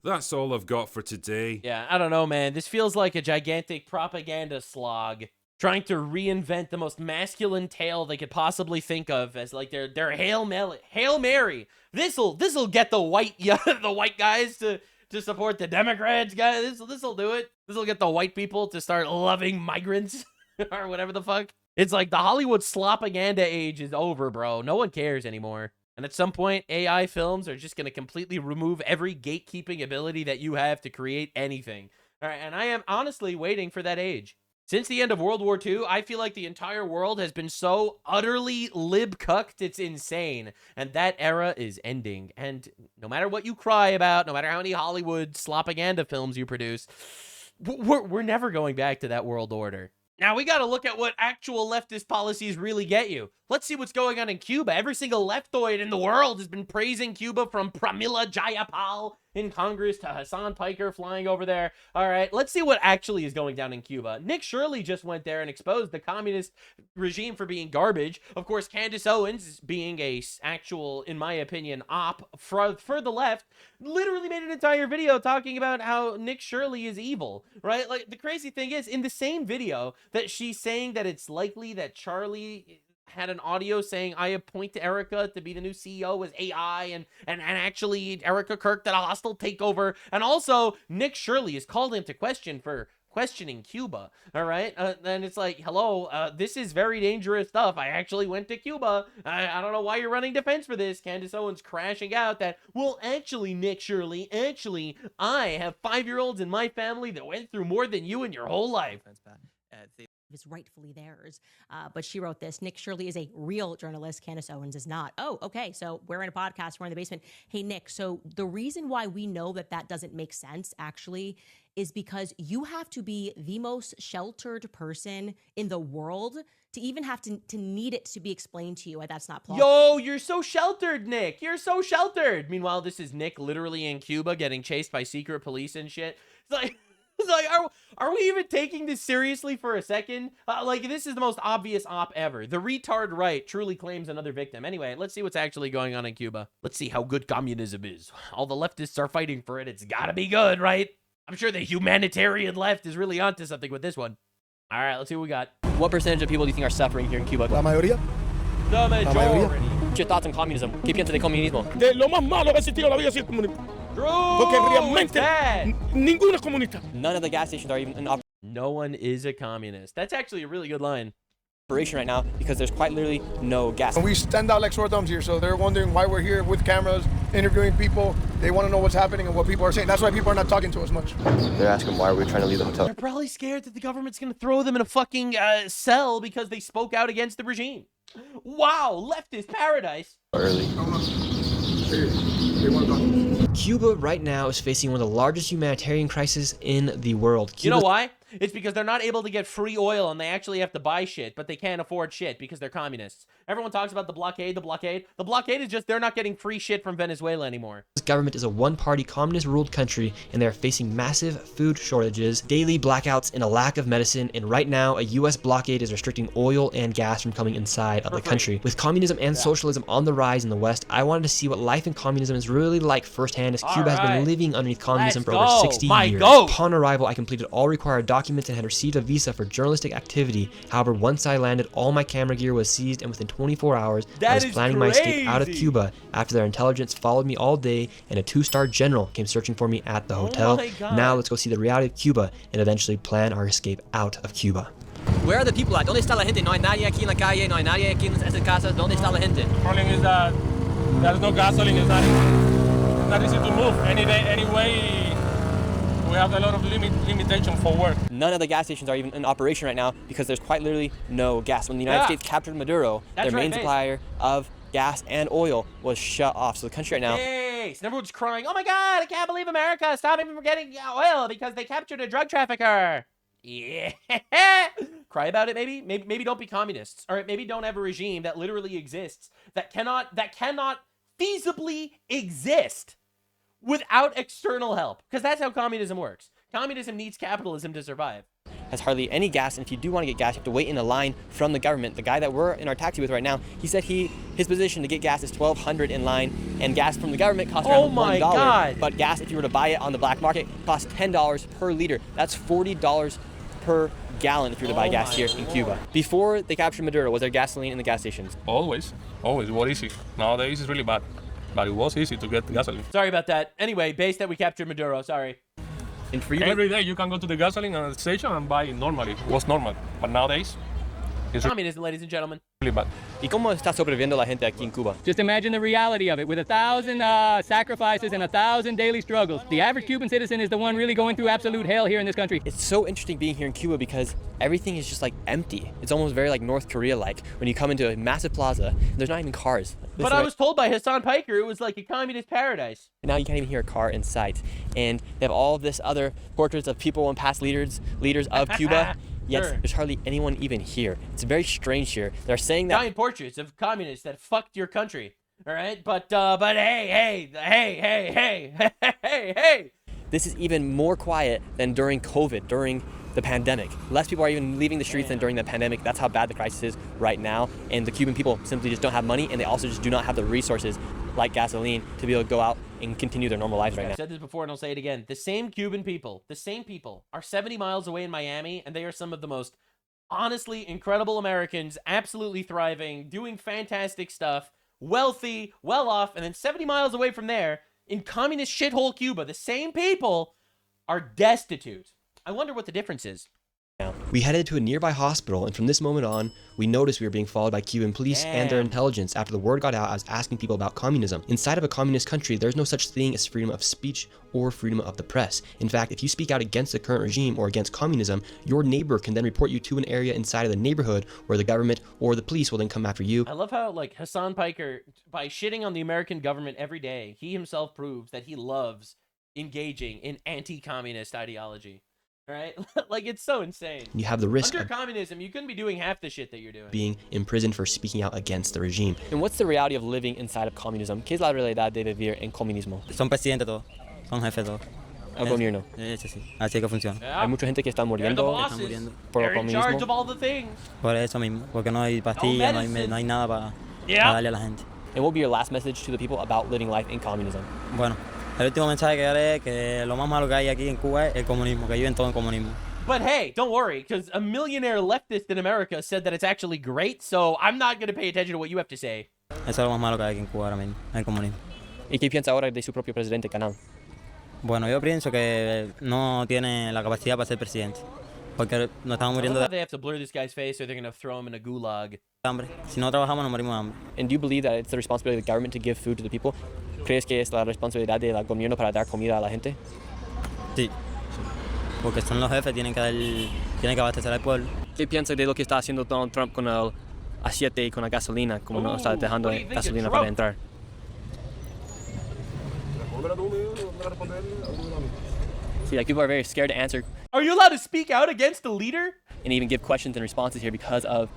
that's all I've got for today. Yeah, I don't know, man. This feels like a gigantic propaganda slog, trying to reinvent the most masculine tale they could possibly think of as like their Hail Mary. This'll get the white guys to support the Democrats, guys. This'll do it. This'll get the white people to start loving migrants or whatever the fuck. It's like the Hollywood slopaganda age is over, bro. No one cares anymore. And at some point, AI films are just going to completely remove every gatekeeping ability that you have to create anything. All right, and I am honestly waiting for that age. Since the end of World War II, I feel like the entire world has been so utterly lib-cucked, it's insane. And that era is ending. And no matter what you cry about, no matter how many Hollywood slopaganda films you produce, we're never going back to that world order. Now we got to look at what actual leftist policies really get you. Let's see what's going on in Cuba. Every single leftoid in the world has been praising Cuba, from Pramila Jayapal in Congress to Hassan Piker flying over there. All right, let's see what actually is going down in Cuba. Nick Shirley just went there and exposed the communist regime for being garbage. Of course, Candace Owens, being a actual, in my opinion, op for the left, literally made an entire video talking about how Nick Shirley is evil, right? Like, the crazy thing is, in the same video that she's saying that it's likely that Charlie had an audio saying, I appoint Erica to be the new CEO as AI, and actually Erica Kirk did a hostile takeover. And also, Nick Shirley is called into question for questioning Cuba. All right. And it's like, hello, this is very dangerous stuff. I actually went to Cuba. I don't know why you're running defense for this. Candace Owens crashing out that, well, actually, Nick Shirley, I have 5-year-olds in my family that went through more than you in your whole life. Is rightfully theirs. But she wrote this: Nick Shirley is a real journalist. Candace Owens is not. Oh, okay. So we're in a podcast. We're in the basement. Hey, Nick. So the reason why we know that doesn't make sense actually is because you have to be the most sheltered person in the world to even have to need it to be explained to you. That's not plausible. Yo, you're so sheltered, Nick. You're so sheltered. Meanwhile, this is Nick literally in Cuba getting chased by secret police and shit. It's like, are we even taking this seriously for a second? Like, this is the most obvious op ever. The retard right truly claims another victim. Anyway, let's see what's actually going on in Cuba. Let's see how good communism is. All the leftists are fighting for it. It's gotta be good, right? I'm sure the humanitarian left is really onto something with this one. All right, let's see what we got. What percentage of people do you think are suffering here in Cuba? La mayoría. The majority. What's your thoughts on communism? ¿Qué piensas de comunismo? De lo más malo que ha existido en la vida es el comunismo. Porque realmente ninguno es comunista. None of the gas stations are even in operation. No one is a communist. That's actually a really good line. Right now because there's quite literally no gas. We stand out like sore thumbs here, so they're wondering why we're here with cameras, interviewing people. They want to know what's happening and what people are saying. That's why people are not talking to us much. They're asking why are we trying to leave the hotel. They're probably scared that the government's going to throw them in a fucking cell because they spoke out against the regime. Wow, leftist paradise. Early. Cuba right now is facing one of the largest humanitarian crises in the world. You know why? It's because they're not able to get free oil and they actually have to buy shit, but they can't afford shit because they're communists. Everyone talks about the blockade. The blockade is just they're not getting free shit from Venezuela anymore. This government is a one-party communist-ruled country, and they're facing massive food shortages, daily blackouts, and a lack of medicine. And right now, a U.S. blockade is restricting oil and gas from coming inside of the country. With communism and socialism on the rise in the West, I wanted to see what life in communism is really like firsthand, as Cuba has been living underneath communism for over 60 years. Upon arrival, I completed all required documents and had received a visa for journalistic activity. However, once I landed, all my camera gear was seized, and within 24 hours, I was planning my escape out of Cuba after their intelligence followed me all day, and a 2-star general came searching for me at the hotel. Now let's go see the reality of Cuba and eventually plan our escape out of Cuba. Where are the people at? ¿Dónde está la gente? No hay nadie aquí en la calle, no hay nadie aquí en estas casas. ¿Dónde está la gente? The problem is that there's no gasoline. It's not easy to move. Anyway, we have a lot of limitation for work. None of the gas stations are even in operation right now because there's quite literally no gas. When the United States captured Maduro, their main supplier of gas and oil was shut off. So the country right now... Yes, and everyone's crying, oh my God, I can't believe America stopped even from getting oil because they captured a drug trafficker. Yeah. Cry about it, maybe? Maybe don't be communists. All right, maybe don't have a regime that literally exists, that cannot feasibly exist without external help, because that's how communism works. Communism needs capitalism to survive. Has hardly any gas, and if you do want to get gas, you have to wait in a line from the government. The guy that we're in our taxi with right now, he said his position to get gas is $1,200 in line, and gas from the government costs around $1. God. But gas, if you were to buy it on the black market, costs $10 per liter. That's $40 per gallon if you were to buy gas here in Cuba. Before they captured Maduro, was there gasoline in the gas stations? Always. It was easy. Nowadays it's really bad. But it was easy to get the gasoline. Sorry about that. Anyway, base that we captured Maduro, sorry. And for you every day you can go to the gasoline station and buy it normally. It was normal. But nowadays, it's communism, ladies and gentlemen. Really bad. ¿Y cómo está sobreviviendo la gente aquí en Cuba? Just imagine the reality of it. With 1,000 sacrifices and 1,000 daily struggles, the average Cuban citizen is the one really going through absolute hell here in this country. It's so interesting being here in Cuba because everything is just like empty. It's almost very like North Korea-like when you come into a massive plaza and there's not even cars. But I was told by Hassan Piker it was like a communist paradise. Now you can't even hear a car in sight. And they have all of this other portraits of people and past leaders of Cuba. yet Sure. there's hardly anyone even here. It's very strange here. They're saying that Giant portraits of communists that fucked your country. All right, but hey. this is even more quiet than during COVID, during the pandemic. Less people are even leaving the streets than during the pandemic. That's how bad the crisis is right now. And the Cuban people simply just don't have money, and they also just do not have the resources like gasoline to be able to go out and continue their normal lives right now. I've said this before and I'll say it again. The same Cuban people, are 70 miles away in Miami, and they are some of the most honestly incredible Americans, absolutely thriving, doing fantastic stuff, wealthy, well off, and then 70 miles away from there, in communist shithole Cuba, the same people are destitute. I wonder what the difference is. We headed to a nearby hospital, and from this moment on, we noticed we were being followed by Cuban police and their intelligence. After the word got out, I was asking people about communism. Inside of a communist country, there's no such thing as freedom of speech or freedom of the press. In fact, if you speak out against the current regime or against communism, your neighbor can then report you to an area inside of the neighborhood where the government or the police will then come after you. I love how, like, Hassan Piker, by shitting on the American government every day, he himself proves that he loves engaging in anti-communist ideology. Right? Like, it's so insane. You have the risk under of communism, you couldn't be doing half the shit that you're doing. being imprisoned for speaking out against the regime. And what's the reality of living inside of communism? ¿Qué es la realidad de vivir en comunismo? Son presidentes todos, son jefes todos. El gobierno. Sí, así que funciona. Hay mucha gente que está muriendo por el They're in charge comunismo. of all the things. Por eso mismo, porque no hay pastillas, no hay nada para darle a la gente. And what will be your last message to the people about living life in communism? Bueno, el último mensaje que daré es que lo más malo que hay aquí en Cuba es el comunismo, que viven todo en comunismo. But hey, don't worry, because a millionaire leftist in America said that it's actually great, so I'm not going to pay attention to what you have to say. Eso es lo más malo que hay aquí en Cuba ahora mismo, el comunismo. ¿Y qué piensa ahora de su propio presidente, Canal? Bueno, yo pienso que no tiene la capacidad para ser presidente, porque nos estamos muriendo They have to blur this guy's face or they're going to throw him in a gulag. hambre. Si no trabajamos, nos morimos de hambre. And do you believe that it's the responsibility of the government to give food to the people? ¿Crees que es la responsabilidad del gobierno para dar comida a la gente? Sí, porque son los jefes, tienen que abastecer al pueblo. ¿Qué piensa de lo que está haciendo Donald Trump con el aceite y con la gasolina, como no está dejando gasolina para entrar? See, like, people are very scared to answer. Are you allowed to speak out against the leader? And even give questions and responses here because of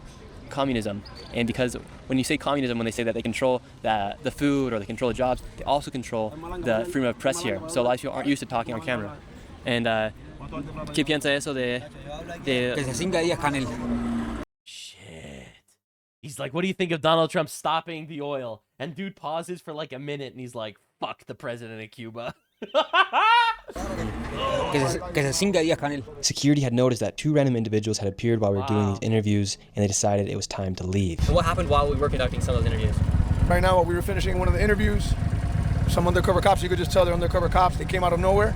communism. And because when you say communism, when they say that they control the food or they control the jobs, they also control the freedom of press here. So a lot of people aren't used to talking on camera. And ¿qué piensa eso de Que se cinga días Canel. Shit. He's like, what do you think of Donald Trump stopping the oil? And dude pauses for like a minute and he's like, fuck the president of Cuba. Que se cinga días Canel. Security had noticed that two random individuals had appeared while we were doing these interviews, and they decided it was time to leave. So what happened while we were conducting some of those interviews? Right now, while we were finishing one of the interviews, some undercover cops, you could just tell they're undercover cops. They came out of nowhere.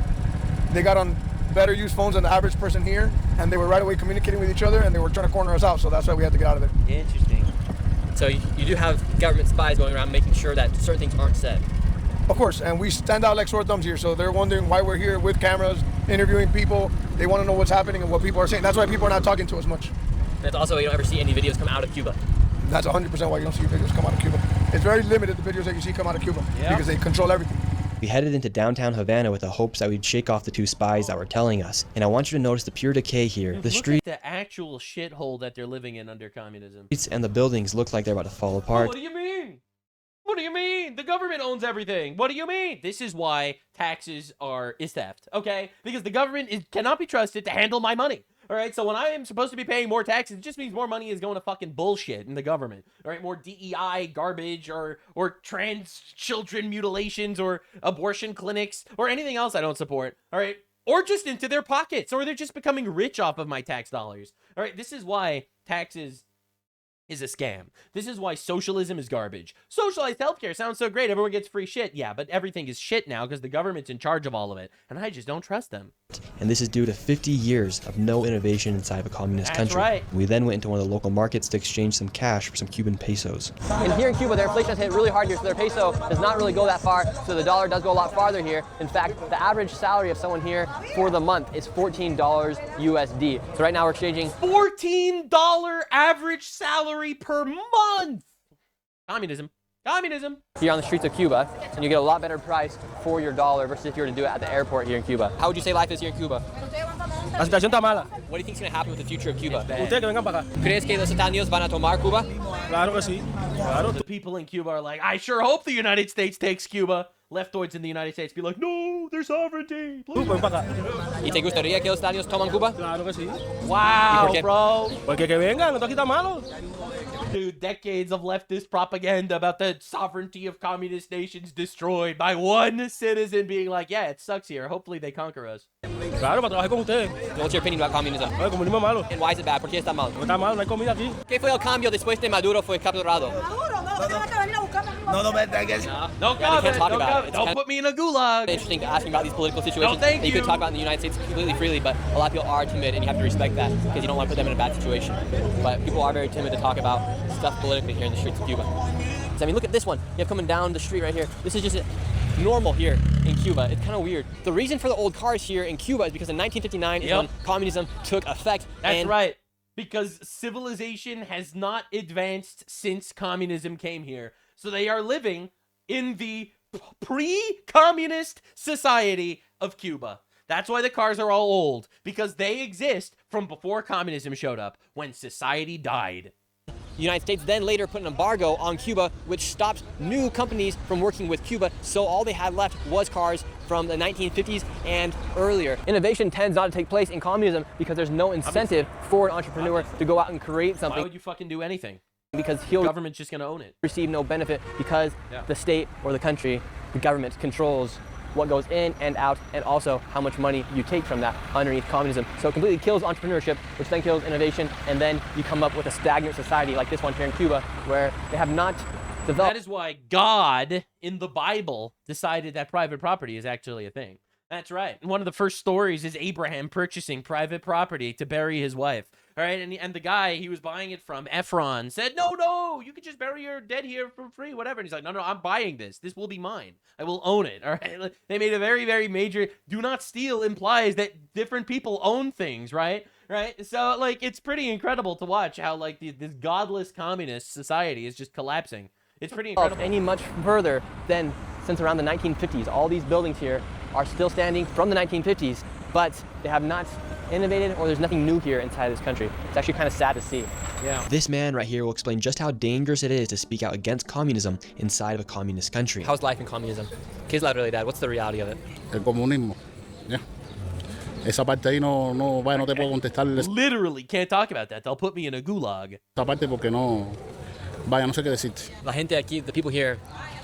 They got on better used phones than the average person here, and they were right away communicating with each other, and they were trying to corner us out, so that's why we had to get out of there. Interesting. So you do have government spies going around making sure that certain things aren't said. Of course, and we stand out like sore thumbs here, so they're wondering why we're here with cameras, interviewing people. They want to know what's happening and what people are saying. That's why people are not talking to us much. That's also why you don't ever see any videos come out of Cuba. That's 100% why you don't see videos come out of Cuba. It's very limited, the videos that you see come out of Cuba, because they control everything. We headed into downtown Havana with the hopes that we'd shake off the two spies that were telling us. And I want you to notice the pure decay here. The Look streets at the actual shithole that they're living in under communism. and the buildings look like they're about to fall apart. What do you mean? What do you mean? The government owns everything. What do you mean? This is why taxes is theft, okay? Because the government cannot be trusted to handle my money. All right, so when I am supposed to be paying more taxes, it just means more money is going to fucking bullshit in the government. All right, more DEI garbage or trans children mutilations or abortion clinics or anything else I don't support. All right, or just into their pockets, or they're just becoming rich off of my tax dollars. All right, this is why taxes is a scam. This is why socialism is garbage. Socialized healthcare sounds so great. Everyone gets free shit. Yeah, but everything is shit now because the government's in charge of all of it. And I just don't trust them. And this is due to 50 years of no innovation inside of a communist country. Right. We then went into one of the local markets to exchange some cash for some Cuban pesos. And here in Cuba, their inflation has hit really hard here, so their peso does not really go that far, so the dollar does go a lot farther here. In fact, the average salary of someone here for the month is $14 USD. So right now we're exchanging $14 average salary per month. Communism. Communism. Here on the streets of Cuba, and you get a lot better price for your dollar versus if you were to do it at the airport here in Cuba. How would you say life is here in Cuba? La situación está mala. What do you think is going to happen with the future of Cuba? Ustedes que vengan para acá. ¿Crees que los Estados Unidos van a tomar Cuba? Claro que sí. Claro. The people in Cuba are like, I sure hope the United States takes Cuba. Leftoids in the United States be like, no, their sovereignty. Ven para acá. ¿Y te gustaría que los Estados Unidos toman Cuba? Claro que sí. Wow, bro. Porque que vengan, esto aquí está malo. Dude, decades of leftist propaganda about the sovereignty of communist nations destroyed by one citizen being like, yeah, it sucks here. Hopefully they conquer us. Claro, para trabajar con ustedes. What's your opinion about communism? El comunismo es malo. And why is it bad? ¿Por qué está mal? No está malo, no hay comida aquí. ¿Qué fue el cambio después de Maduro fue capturado? No comment, don't put me in a gulag. Interesting asking about these political situations No, thank that you could you. talk about in the United States completely freely, but a lot of people are timid, and you have to respect that because you don't want to put them in a bad situation. But people are very timid to talk about stuff politically here in the streets of Cuba. So, I mean, look at this one. You have coming down the street right here. This is just normal here in Cuba. It's kind of weird. The reason for the old cars here in Cuba is because in 1959 is when communism took effect. That's right. Because civilization has not advanced since communism came here. So they are living in the pre-communist society of Cuba. That's why the cars are all old. Because they exist from before communism showed up, when society died. The United States then later put an embargo on Cuba, which stopped new companies from working with Cuba, so all they had left was cars from the 1950s and earlier. Innovation tends not to take place in communism because there's no incentive for an entrepreneur to go out and create something. Why would you fucking do anything? Because the government's just gonna own it. Receive no benefit because the state or the country, the government controls what goes in and out, and also how much money you take from that underneath communism. So it completely kills entrepreneurship, which then kills innovation, and then you come up with a stagnant society like this one here in Cuba, where they have not developed. That is why God in the Bible decided that private property is actually a thing. That's right. And one of the first stories is Abraham purchasing private property to bury his wife. All right, and the guy he was buying it from, Ephron, said, no, you can just bury your dead here for free, whatever. And he's like, no, I'm buying this. This will be mine. I will own it. All right. They made a very, very major. Do not steal implies that different people own things, right? Right. So like, it's pretty incredible to watch how like this godless communist society is just collapsing. It's pretty incredible. Any much further than since around the 1950s. All these buildings here are still standing from the 1950s, but they have not innovated, or there's nothing new here inside this country. It's actually kind of sad to see. Yeah. This man right here will explain just how dangerous it is to speak out against communism inside of a communist country. How's life in communism? ¿Qué es la realidad? What's the reality of it? El comunismo. Yeah. Esa parte ahí no te puedo contestar. Literally can't talk about that. They'll put me in a gulag. Esa parte porque no sé qué decirte. La gente aquí, the people here,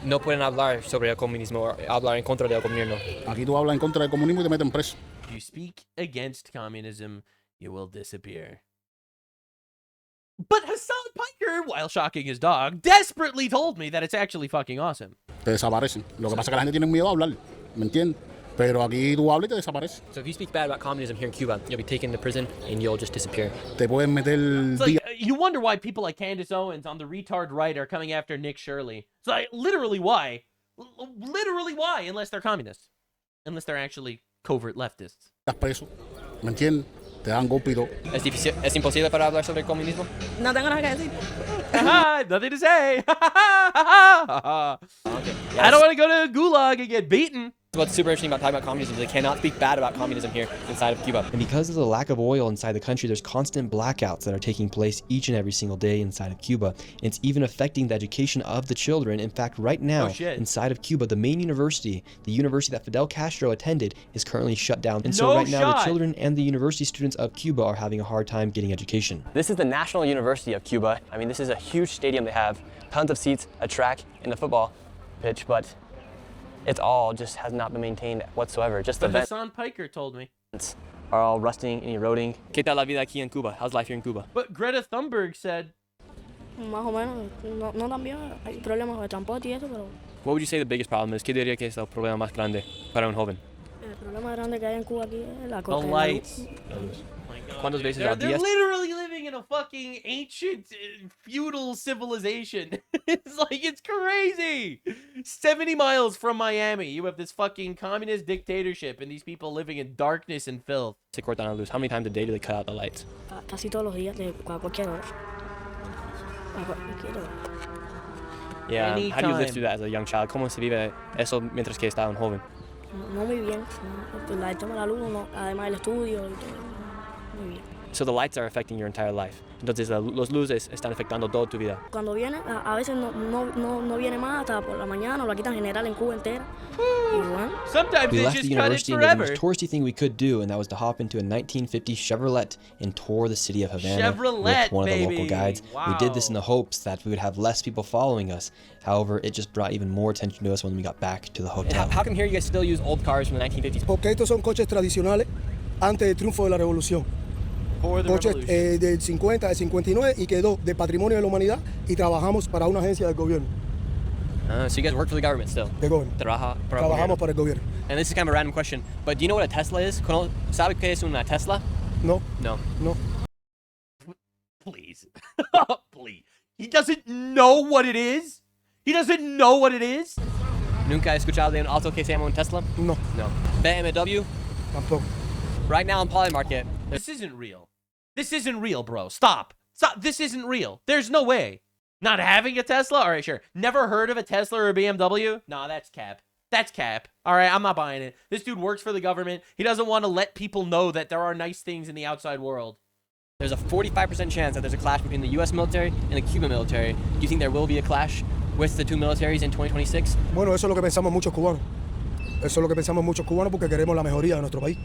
no pueden hablar sobre el comunismo o hablar en contra del gobierno. Aquí tú hablas en contra del comunismo y te meten preso. If you speak against communism, you will disappear. But Hassan Piker, while shocking his dog, desperately told me that it's actually fucking awesome. Te desaparecen. Lo que pasa es que la gente tiene miedo a hablar, ¿me entiendes? Pero aquí tú hablas y te desapareces. So if you speak bad about communism here in Cuba, you'll be taken to prison and you'll just disappear. Te pueden meter like, you wonder why people like Candace Owens on the retard right are coming after Nick Shirley. It's like, literally why? Literally why? Unless they're communists. Unless they're actually covert leftists. Estás preso, ¿me entiendes? Te dan golpe y todo. ¿Es imposible para hablar sobre el comunismo? No tengo nada que decir. Nothing to say. Okay. I don't want to go to Gulag and get beaten. What's super interesting about talking about communism is they cannot speak bad about communism here inside of Cuba. And because of the lack of oil inside the country, there's constant blackouts that are taking place each and every single day inside of Cuba. And it's even affecting the education of the children. In fact, right now, inside of Cuba, the main university, the university that Fidel Castro attended, is currently shut down. And so right now, the children and the university students of Cuba are having a hard time getting education. This is the National University of Cuba. I mean, this is a huge stadium they have, tons of seats, a track, and a football pitch, but it's all just has not been maintained whatsoever. Just the vents Hassan Piker told me. are all rusting and eroding. ¿Qué tal la vida aquí en Cuba? How's life here in Cuba? But Greta Thunberg said, Más o menos, no tan bien. Hay problemas de transporte y eso, pero What would you say the biggest problem is? ¿Qué diría que es el problema más grande para un joven? el problema grande que hay en Cuba aquí es la the corte de la lights. luz. ¿Cuántos veces They're al día? literally living in a fucking ancient feudal civilization. It's like, it's crazy. 70 miles from Miami, you have this fucking communist dictatorship and these people living in darkness and filth. Se cortan la luz. How many times a day do they cut out the lights? Casi todos los días, de cualquier hora. A cualquier hora. Yeah. How do you live Anytime. through that as a young child? ¿Cómo se vive eso mientras que está un joven? No muy bien. Pues el tema de la luz, además el estudio y todo. Muy bien. So the lights are affecting your entire life. Entonces los luces están afectando toda tu vida. Cuando viene, a veces no viene más hasta por la mañana, o lo quitan general en Cuba entera. Sometimes we they left just the cut it university and did the forever. most touristy thing we could do, and that was to hop into a 1950 Chevrolet and tour the city of Havana with one of the local guides. We did this in the hopes that we would have less people following us. However, it just brought even more attention to us when we got back to the hotel. How come here you guys still use old cars from the 1950s? Porque estos son coches tradicionales antes del triunfo de la revolución. Coches del 50, del 59 y quedó de patrimonio de la humanidad y trabajamos para una agencia del gobierno. So you guys work for the government still? De gobierno. Trabajamos para el gobierno. And this is kind of a random question, but do you know what a Tesla is? ¿Sabe qué es una Tesla? No. No. No. Please. Please. He doesn't know what it is? He doesn't know what it is? ¿Nunca he escuchado de un auto que se llama un Tesla? No. No. BMW? Tampoco. Right now on Polymarket. This isn't real. This isn't real, bro. Stop. Stop. This isn't real. There's no way. Not having a Tesla? All right, sure. Never heard of a Tesla or a BMW? Nah, that's cap. That's cap. All right, I'm not buying it. This dude works for the government. He doesn't want to let people know that there are nice things in the outside world. There's a 45% chance that there's a clash between the U.S. military and the Cuban military. Do you think there will be a clash with the two militaries in 2026? Bueno, eso es lo que pensamos muchos cubanos. Eso es lo que pensamos muchos cubanos porque queremos la mejoría de nuestro país.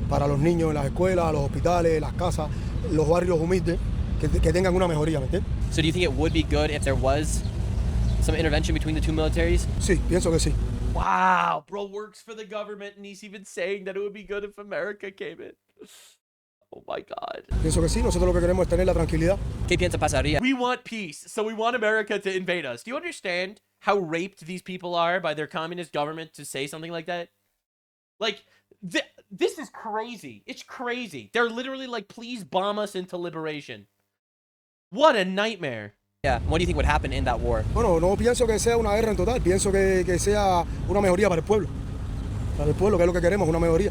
Para los niños en las escuelas, los hospitales, las casas, los barrios humildes, que tengan una mejoría, ¿me entiendes? So do you think it would be good if there was some intervention between the two militaries? Sí, pienso que sí. Wow, bro works for the government and he's even saying that it would be good if America came in. Oh my God. Pienso que sí, nosotros lo que queremos es tener la tranquilidad. ¿Qué piensa pasaría? We want peace, so we want America to invade us. Do you understand how raped these people are by their communist government to say something like that? Like, this is crazy. It's crazy. They're literally like, please bomb us into liberation. What a nightmare. Yeah, what do you think would happen in that war? Bueno, no pienso que sea una guerra en total, pienso que sea una mejoría para el pueblo. Para el pueblo, que es lo que queremos, una mejoría.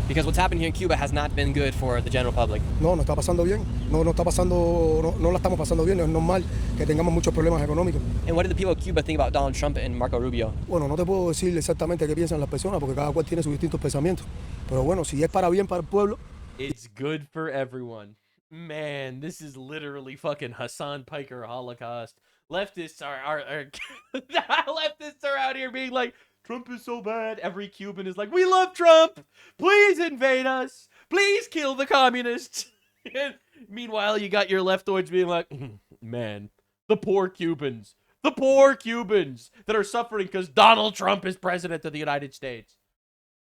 Because what's happened here in Cuba has not been good for the general public. No está pasando bien. No está pasando, no la estamos pasando bien. Es normal que tengamos muchos problemas económicos. And what do the people of Cuba think about Donald Trump and Marco Rubio? Bueno, no te puedo decir exactamente qué piensan las personas porque cada cual tiene sus distintos pensamientos. Pero bueno, si es para bien para el pueblo. It's good for everyone. Man, this is literally fucking Hassan Piker Holocaust. Leftists are leftists are out here being like, Trump is so bad. Every Cuban is like, we love Trump. Please invade us. Please kill the communists. Meanwhile, you got your leftoids being like, man, the poor Cubans that are suffering because Donald Trump is president of the United States.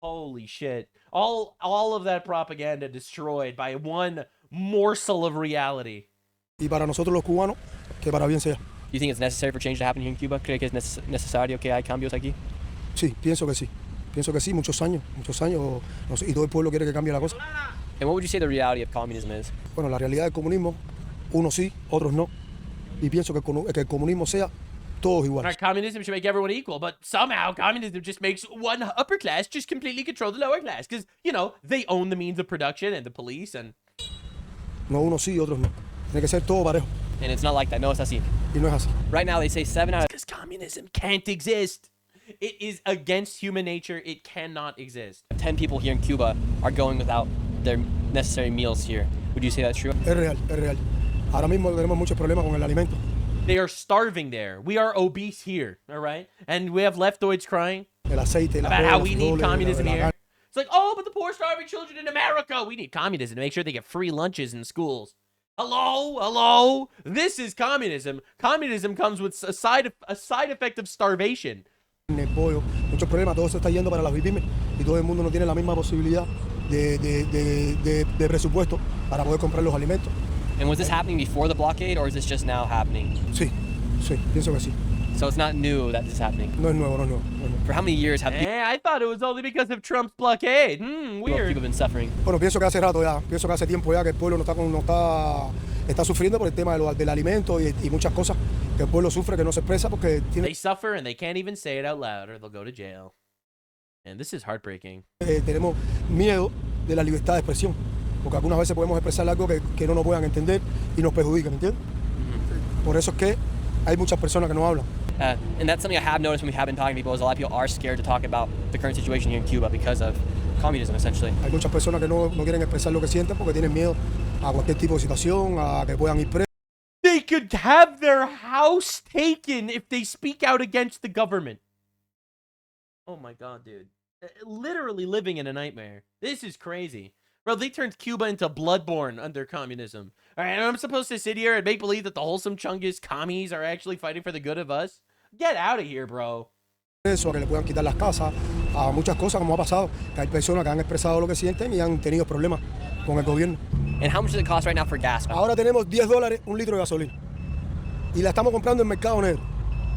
Holy shit. All of that propaganda destroyed by one morsel of reality. Y para nosotros los cubanos, que para bien sea. Do you think it's necessary for change to happen here in Cuba? ¿Cree que es necesario que hay cambios aquí? Sí, pienso que sí. Pienso que sí, muchos años, no sé, y todo el pueblo quiere que cambie la cosa. And what would you say the reality of communism is? Bueno, la realidad del comunismo, unos sí, otros no. Y pienso que el comunismo sea todos iguales. Right, communism should make everyone equal, but somehow communism just makes one upper class just completely control the lower class. Because, you know, they own the means of production and the police and... No, unos sí, otros no. Tiene que ser todo parejo. And it's not like that. No, es así. Y no es así. Right now, they say 7 out of... Because communism can't exist. It is against human nature. It cannot exist. 10 people here in Cuba are going without their necessary meals here. Would you say that's true? Es real, es real. Ahora mismo tenemos muchos problemas con el alimento. They are starving there. We are obese here, all right? And we have leftoids crying el aceite, about how we need communism here. It's like, oh, but the poor starving children in America, we need communism to make sure they get free lunches in schools. Hello? This is communism. Communism comes with a side effect of starvation. El pollo, muchos problemas, todo se está yendo para las pymes y todo el mundo no tiene la misma posibilidad de presupuesto para poder comprar los alimentos. And was this happening before the blockade, or is this just now happening? Sí, pienso que sí. So it's not new that this is happening? No es nuevo. For how many years have I thought it was only because of Trump's blockade. Weird. People been suffering? Bueno, pienso que hace rato ya, pienso que hace tiempo ya que el pueblo está sufriendo por el tema del alimento y muchas cosas que el pueblo sufre que no se expresa porque tiene... They suffer and they can't even say it out loud or they'll go to jail. And this is heartbreaking. Tenemos miedo de la libertad de expresión, porque algunas veces podemos expresar algo que no nos puedan entender y nos perjudica, ¿me entiendes? Por eso es que hay muchas personas que no hablan. And that's something I have noticed when we have been talking to people, is a lot of people are scared to talk about the current situation here in Cuba because of communism, essentially. Hay muchas personas que no quieren expresar lo que sienten porque tienen miedo a cualquier tipo de situación, a que puedan ir presos. They could have their house taken if they speak out against the government. Oh my god, dude. Literally living in a nightmare. This is crazy. Bro, they turned Cuba into Bloodborne under communism. Alright, and I'm supposed to sit here and make believe that the wholesome Chungus commies are actually fighting for the good of us? Get out of here, bro. Eso, que le puedan quitar las casas, a muchas cosas como ha pasado, que hay personas que han expresado lo que sienten y han tenido problemas con el gobierno. And how much does it cost right now for gas? Ahora tenemos $10 un litro de gasolina y la estamos comprando en mercado negro.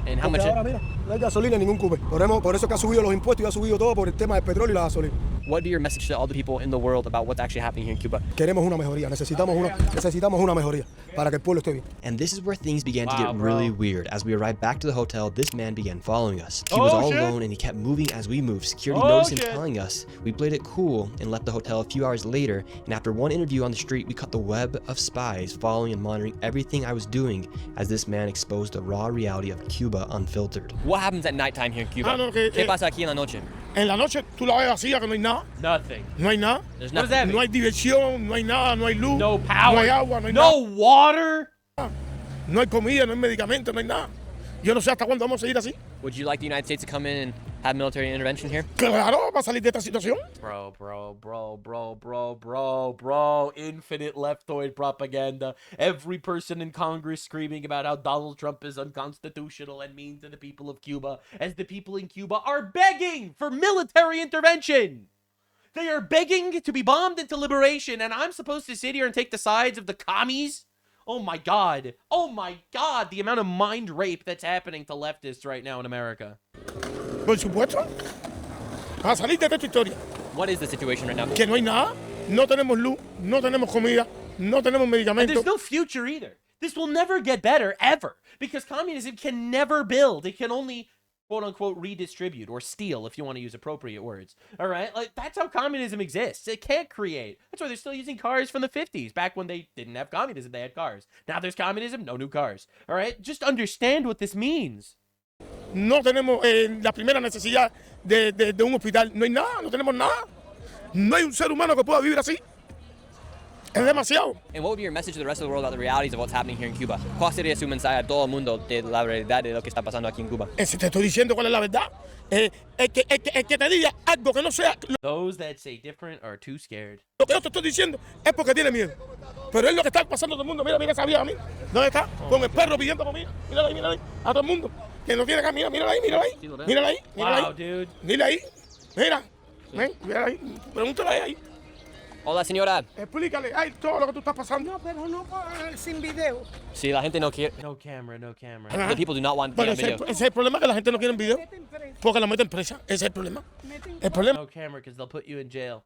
And how Porque much? ahora, mira, no hay gasolina en ningún cupe. Por eso que ha subido los impuestos y ha subido todo por el tema del petróleo y la gasolina. What be your message to all the people in the world about what's actually happening here in Cuba? Queremos una mejoría, necesitamos una mejoría para que el pueblo esté bien. And this is where things began to get really weird. As we arrived back to the hotel, this man began following us. He was all alone and he kept moving as we moved. Security noticed him telling us. We played it cool and left the hotel a few hours later, and after one interview on the street, we cut the web of spies following and monitoring everything I was doing as this man exposed the raw reality of Cuba unfiltered. What happens at nighttime here in Cuba? ¿Qué pasa aquí en la noche? En la noche tú la ves vacía, que no hay nada. Nothing. No hay nada. There's nothing. No hay diversión, no hay nada, no hay luz. No power. No hay agua, no hay no nada. water. No hay comida, no hay medicamento, no hay nada. Yo no sé hasta cuándo vamos a seguir así. Would you like the United States to come in and have military intervention here? Claro, para salir de esta situación. Bro. Infinite leftoid propaganda. Every person in Congress screaming about how Donald Trump is unconstitutional and mean to the people of Cuba, as the people in Cuba are begging for military intervention. They are begging to be bombed into liberation, and I'm supposed to sit here and take the sides of the commies? Oh my god, the amount of mind rape that's happening to leftists right now in America. Por supuesto. Para salir de esta historia. What is the situation right now? Que no hay nada, no tenemos luz, no tenemos comida, no tenemos medicamentos. And there's no future either. This will never get better, ever. Because communism can never build. It can only, quote-unquote, redistribute or steal, if you want to use appropriate words. All right? Like, that's how communism exists. It can't create. That's why they're still using cars from the 50s. Back when they didn't have communism, they had cars. Now there's communism, no new cars. All right? Just understand what this means. No tenemos la primera necesidad de un hospital. No hay nada, no tenemos nada. No hay un ser humano que pueda vivir así. Es demasiado. And what would be your message to the rest of the world about the realities of what's happening here in Cuba? ¿Cuál sería su mensaje a todo el mundo de la realidad de lo que está pasando aquí en Cuba? Si te estoy diciendo cuál es la verdad. El que te diga algo que no sea. Those that say different are too scared. Lo que yo te estoy diciendo es porque tiene miedo. Pero es lo que está pasando a todo el mundo. Mira esa vieja a mí. ¿Dónde está? Con el perro pidiendo comida. Mírala ahí. A todo el mundo. Que no tiene comida. Mírala ahí. Wow, dude. Mírala ahí. Mírala ahí. Pregúntale ahí. Hola, señora. Explícale todo lo que tú estás pasando. No, pero no sin video. Sí, la gente no quiere. No camera. The people do not want Pero video. ese es el problema, que la gente no quiere video. Porque la meten presa. Ese es el problema. No camera, because they'll put you in jail.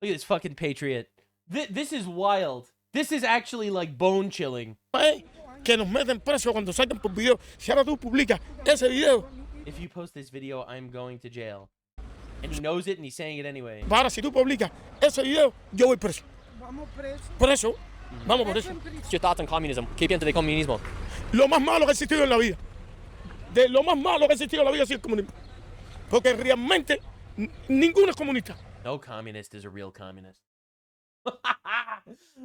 Look at this fucking patriot. This is wild. This is actually like bone chilling. Que nos meten preso cuando salgan por video. Si ahora tú publicas ese video. If you post this video, I'm going to jail. And he knows it and he's saying it anyway. Ahora, si tú publicas ese video, yo voy preso. Vamos preso. Preso. Vamos por eso. What's your thoughts on communism? ¿Qué piensas de comunismo? Lo más malo que ha existido en la vida. De lo más malo que ha existido en la vida ha sido el comunismo. Porque realmente ninguno es comunista. No communist is a real communist.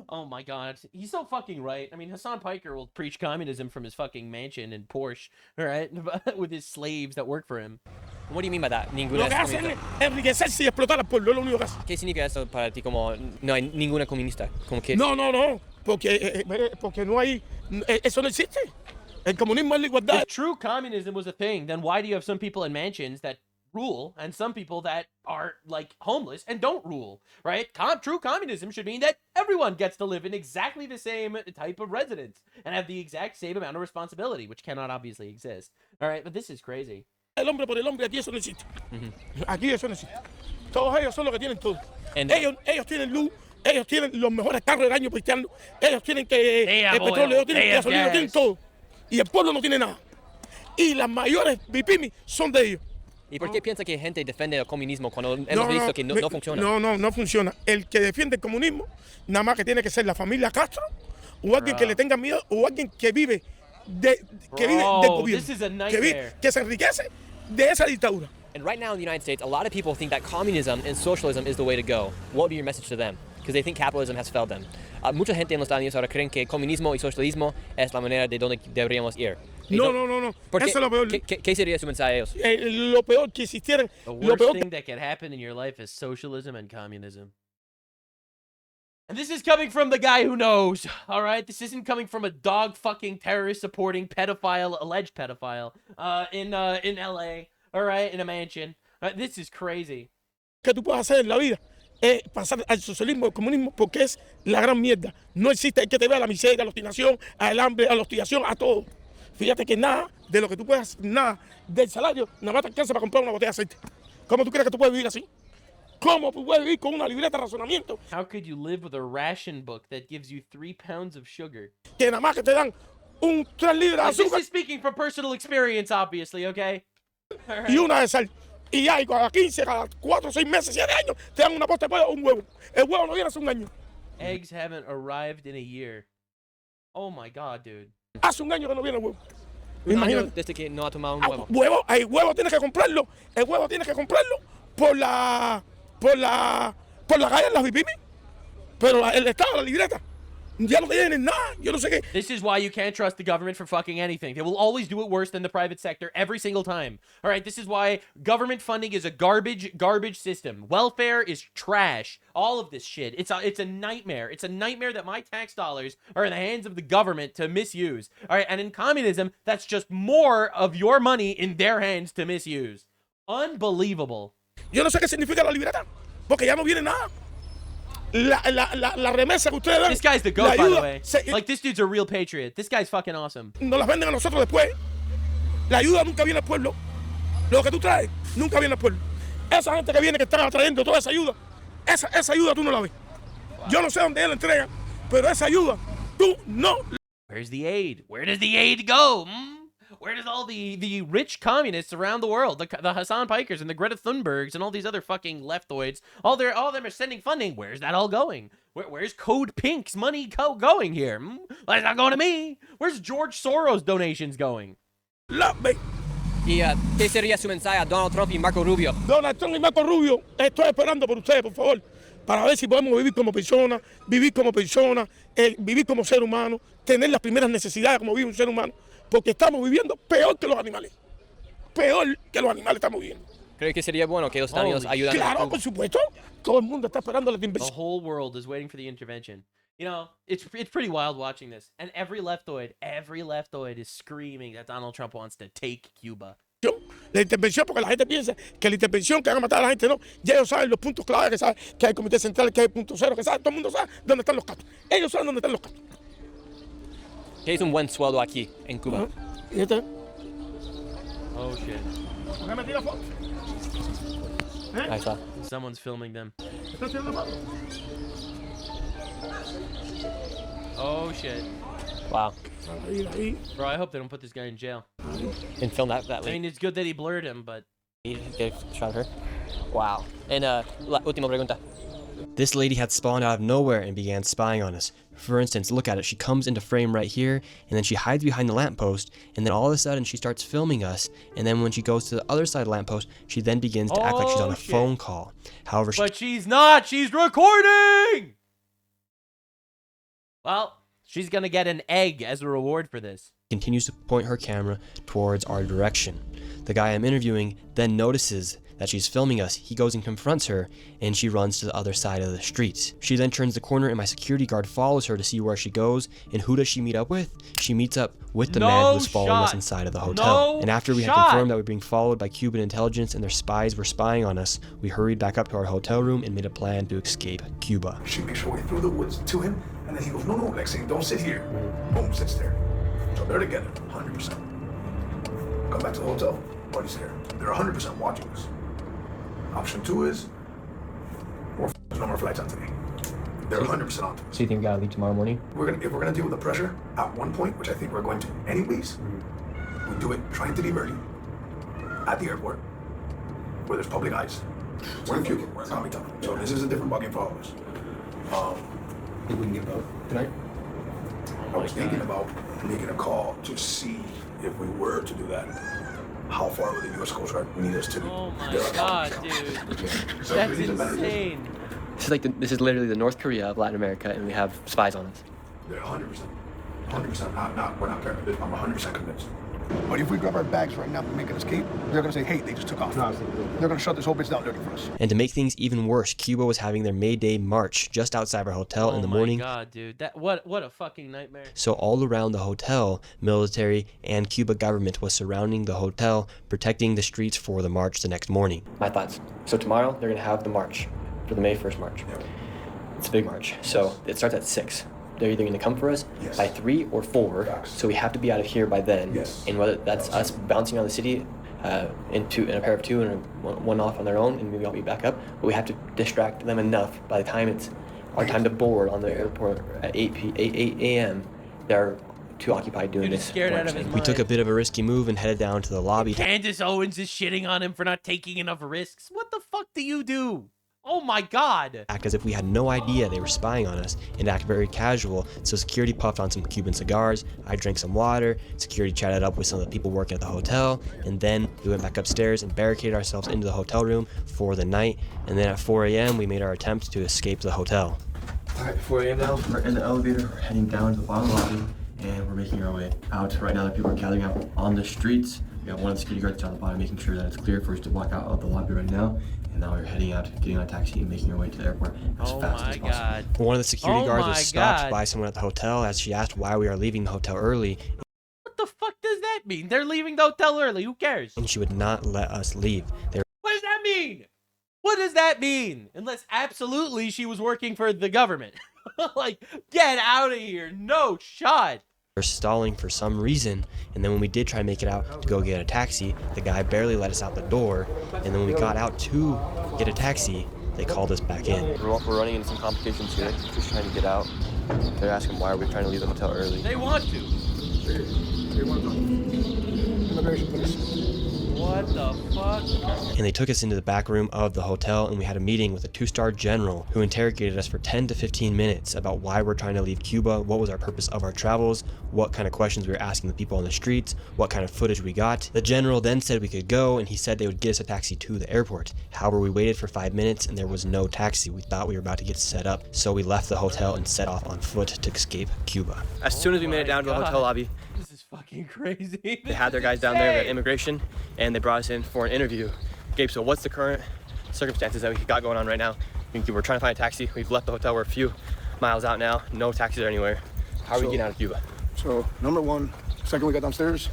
Oh my god. He's so fucking right. I mean, Hassan Piker will preach communism from his fucking mansion in Porsche, all right? With his slaves that work for him. What do you mean by that? Lo que hacen es enriquecerse y explotar al pueblo, es lo único que hacen. ¿Qué significa eso para ti como no hay ninguna comunista? Como que... No. Porque no hay... Eso no existe. El comunismo es la igualdad. If true communism was a thing, then why do you have some people in mansions that rule and some people that are like homeless and don't rule, right? True communism should mean that everyone gets to live in exactly the same type of residence and have the exact same amount of responsibility, which cannot obviously exist. All right, but this is crazy. El hombre por el hombre, aquí eso no existe. Aquí eso no existe. Todos ellos son los que tienen todo. Ellos tienen luz, ellos tienen los mejores carros del año cristiano, ellos tienen el petróleo, ellos tienen gasolina, tienen todo. Y el pueblo no tiene nada. Y las mayores bipimis son de ellos. ¿Y por qué piensa que gente defiende el comunismo cuando hemos visto que no funciona? No funciona. El que defiende el comunismo, nada más que tiene que ser la familia Castro, o alguien que le tenga miedo, o alguien que vive que vive del gobierno. This is a nightmare. Que se enriquece de esa dictadura. And right now in the United States, a lot of people think that communism and socialism is the way to go. What would be your message to them? Because they think capitalism has failed them. Mucha gente en los Estados Unidos ahora creen que comunismo y socialismo es la manera de donde deberíamos ir. No. Eso es lo peor. ¿Qué sería su mensaje a ellos? Lo peor que existieran. The worst thing that can happen in your life is socialism and communism. And this is coming from the guy who knows, all right? This isn't coming from a dog-fucking terrorist-supporting pedophile, alleged pedophile, in L.A., all right, in a mansion. This is crazy. Que tú puedes hacer en la vida es pasar al socialismo, al comunismo, porque es la gran mierda. No existe el que te vea la miseria, la obstinación, al hambre, a la hostigación, a todo. Fíjate que nada de lo que tú puedas, nada del salario, nada más te alcanza para comprar una botella de aceite. ¿Cómo tú crees que tú puedes vivir así? ¿Cómo tú puedes vivir con una libreta de razonamiento? How could you live with a ration book that gives you 3 pounds of sugar? Que nada más que te dan 3 libras de azúcar. This is speaking from personal experience, obviously, okay? Right. Y una de sal. Y hay cada 15, cada 4, 6 meses, 7 años, te dan una posta de pollo o un huevo. El huevo no viene hace un año. Eggs haven't arrived in a year. Oh my God, dude. Hace un año que no viene el huevo. Imagínate. Desde que no ha tomado un huevo. El huevo tienes que comprarlo. El huevo tienes que comprarlo por la calle en las Vtube. Pero el Estado, la libreta, ya no tienen nada. Yo no sé qué. This is why you can't trust the government for fucking anything. They will always do it worse than the private sector every single time. All right, this is why government funding is a garbage system. Welfare is trash. All of this shit. It's a nightmare. It's a nightmare that my tax dollars are in the hands of the government to misuse. All right, and in communism, that's just more of your money in their hands to misuse. Unbelievable. Yo no sé qué significa la libreta, porque ya no viene nada. La remesa que ustedes dan. This guy's the goat, by the way. Like, this dude's a real patriot. This guy's fucking awesome. Nos las venden a nosotros después. La ayuda nunca viene al pueblo. Lo que tú traes nunca viene al pueblo. Esa gente que viene, que están trayendo toda esa ayuda tú no la ves. Yo no sé dónde él la entrega, pero esa ayuda tú no. Where's the aid? Where does the aid go? Where does all the rich communists around the world, the Hassan Pikers and the Greta Thunbergs and all these other fucking leftoids, all of them are sending funding. Where's that all going? Where's Code Pink's money going here? Well, it's not going to me. Where's George Soros' donations going? Love me. ¿Y qué sería su mensaje a Donald Trump y Marco Rubio? Donald Trump y Marco Rubio, estoy esperando por ustedes, por favor, para ver si podemos vivir como personas, vivir como ser humano, tener las primeras necesidades como vive un ser humano. Porque estamos viviendo peor que los animales. Peor que los animales estamos viviendo. ¿Cree que sería bueno que los Estados Unidos ayudaran? Claro, por supuesto. Todo el mundo está esperando la intervención. The whole world is waiting for the intervention. You know, it's pretty wild watching this. And every leftoid is screaming that Donald Trump wants to take Cuba. La intervención, porque la gente piensa que la intervención que van a matar a la gente, no. Ya ellos saben los puntos claves, que saben que hay el comité central, que hay punto cero, que saben, todo el mundo sabe dónde están los casos. Ellos saben dónde están los casos. ¿Qué es un buen sueldo aquí en Cuba? ¿Y este? Oh shit. ¿Me metí la foto? Ahí está. Someone's filming them. ¿Estás tirando la foto? Oh shit. Wow. Bro, I hope they don't put this guy in jail. And film that late. I mean, it's good that he blurred him, but... He shot her. Wow. And la última pregunta. This lady had spawned out of nowhere and began spying on us. For instance, look at it. She comes into frame right here, and then she hides behind the lamppost, and then all of a sudden she starts filming us, and then when she goes to the other side of the lamppost, she then begins to act like she's on a phone call. However, But she's not! She's recording! Well, she's gonna get an egg as a reward for this. Continues to point her camera towards our direction. The guy I'm interviewing then notices that she's filming us. He goes and confronts her, and she runs to the other side of the street. She then turns the corner, and my security guard follows her to see where she goes. And who does she meet up with? She meets up with the man who was following us inside of the hotel. And after we had confirmed that we were being followed by Cuban intelligence and their spies were spying on us, we hurried back up to our hotel room and made a plan to escape Cuba. She makes her way through the woods to him, and then he goes, no, Lexi, don't sit here. Boom, sits there. So they're together, 100%. Come back to the hotel, buddy's there. They're 100% watching us. Option 2 is, no more flights on today. They're 100% on to us. So you think we gotta leave tomorrow morning? If we're gonna deal with the pressure at one point, which I think we're going to anyways, we do it trying to leave early at the airport where there's public eyes. We're in Cuba, we're not tough. So this is a different bugging for all of us. Think we can get both tonight? I was thinking about making a call to see if we were to do that. How far would the U.S. Coast Guard need us to be? Oh my god, dude. That's insane. This is literally the North Korea of Latin America, and we have spies on us. They're 100%. 100%. We're not paranoid. I'm 100% convinced. But if we grab our bags right now and make an escape, they're going to say, hey, they just took off. They're going to shut this whole bitch down looking for us. And to make things even worse, Cuba was having their May Day march just outside our hotel in the morning. Oh my god, dude. What a fucking nightmare. So all around the hotel, military and Cuba government was surrounding the hotel, protecting the streets for the march the next morning. My thoughts. So tomorrow, they're going to have the march for the May 1st march. It's a big march. So it starts at 6. They're either going to come for us by 3 or 4, so we have to be out of here by then. And whether that's us bouncing on the city in a pair of 2 and one off on their own, and maybe I'll be back up, but we have to distract them enough by the time it's our time to board on the airport at 8 a.m. They're too occupied doing this. Scared out of his We mind. took a bit of a risky move and headed down to the lobby. Candace Owens is shitting on him for not taking enough risks. What the fuck do you do? Oh my god. Act as if we had no idea they were spying on us and act very casual, so security puffed on some Cuban cigars, I drank some water, security chatted up with some of the people working at the hotel, and then we went back upstairs and barricaded ourselves into the hotel room for the night, and then at 4 a.m. we made our attempt to escape the hotel. Alright, 4 a.m. now, we're in the elevator, we're heading down to the bottom lobby, and we're making our way out. Right now, the people are gathering up on the streets. We got one of the security guards down the bottom, making sure that it's clear for us to walk out of the lobby right now. And now we're heading out, getting on a taxi, and making our way to the airport as fast as possible. One of the security guards was stopped by someone at the hotel as she asked why we are leaving the hotel early. What the fuck does that mean? They're leaving the hotel early. Who cares? And she would not let us leave. What does that mean? What does that mean? Unless absolutely she was working for the government. Like, get out of here. No shot. We're stalling for some reason, and then when we did try to make it out to go get a taxi, the guy barely let us out the door, and then when we got out to get a taxi, they called us back in. We're running into some complications here, just trying to get out. They're asking why are we trying to leave the hotel early. They want to. Immigration police. What the fuck? And they took us into the back room of the hotel, and we had a meeting with a 2-star general who interrogated us for 10 to 15 minutes about why we're trying to leave Cuba, what was our purpose of our travels, what kind of questions we were asking the people on the streets, what kind of footage we got. The general then said we could go, and he said they would get us a taxi to the airport. However, we waited for 5 minutes, and there was no taxi. We thought we were about to get set up, so we left the hotel and set off on foot to escape Cuba. As soon as we made it down to the hotel lobby, this is fucking crazy. They had their guys down there at immigration, and they brought us in for an interview. Gabe, so what's the current circumstances that we got going on right now? We're trying to find a taxi. We've left the hotel. We're a few miles out now. No taxis are anywhere. How are we getting out of Cuba? So, number one, second we got downstairs,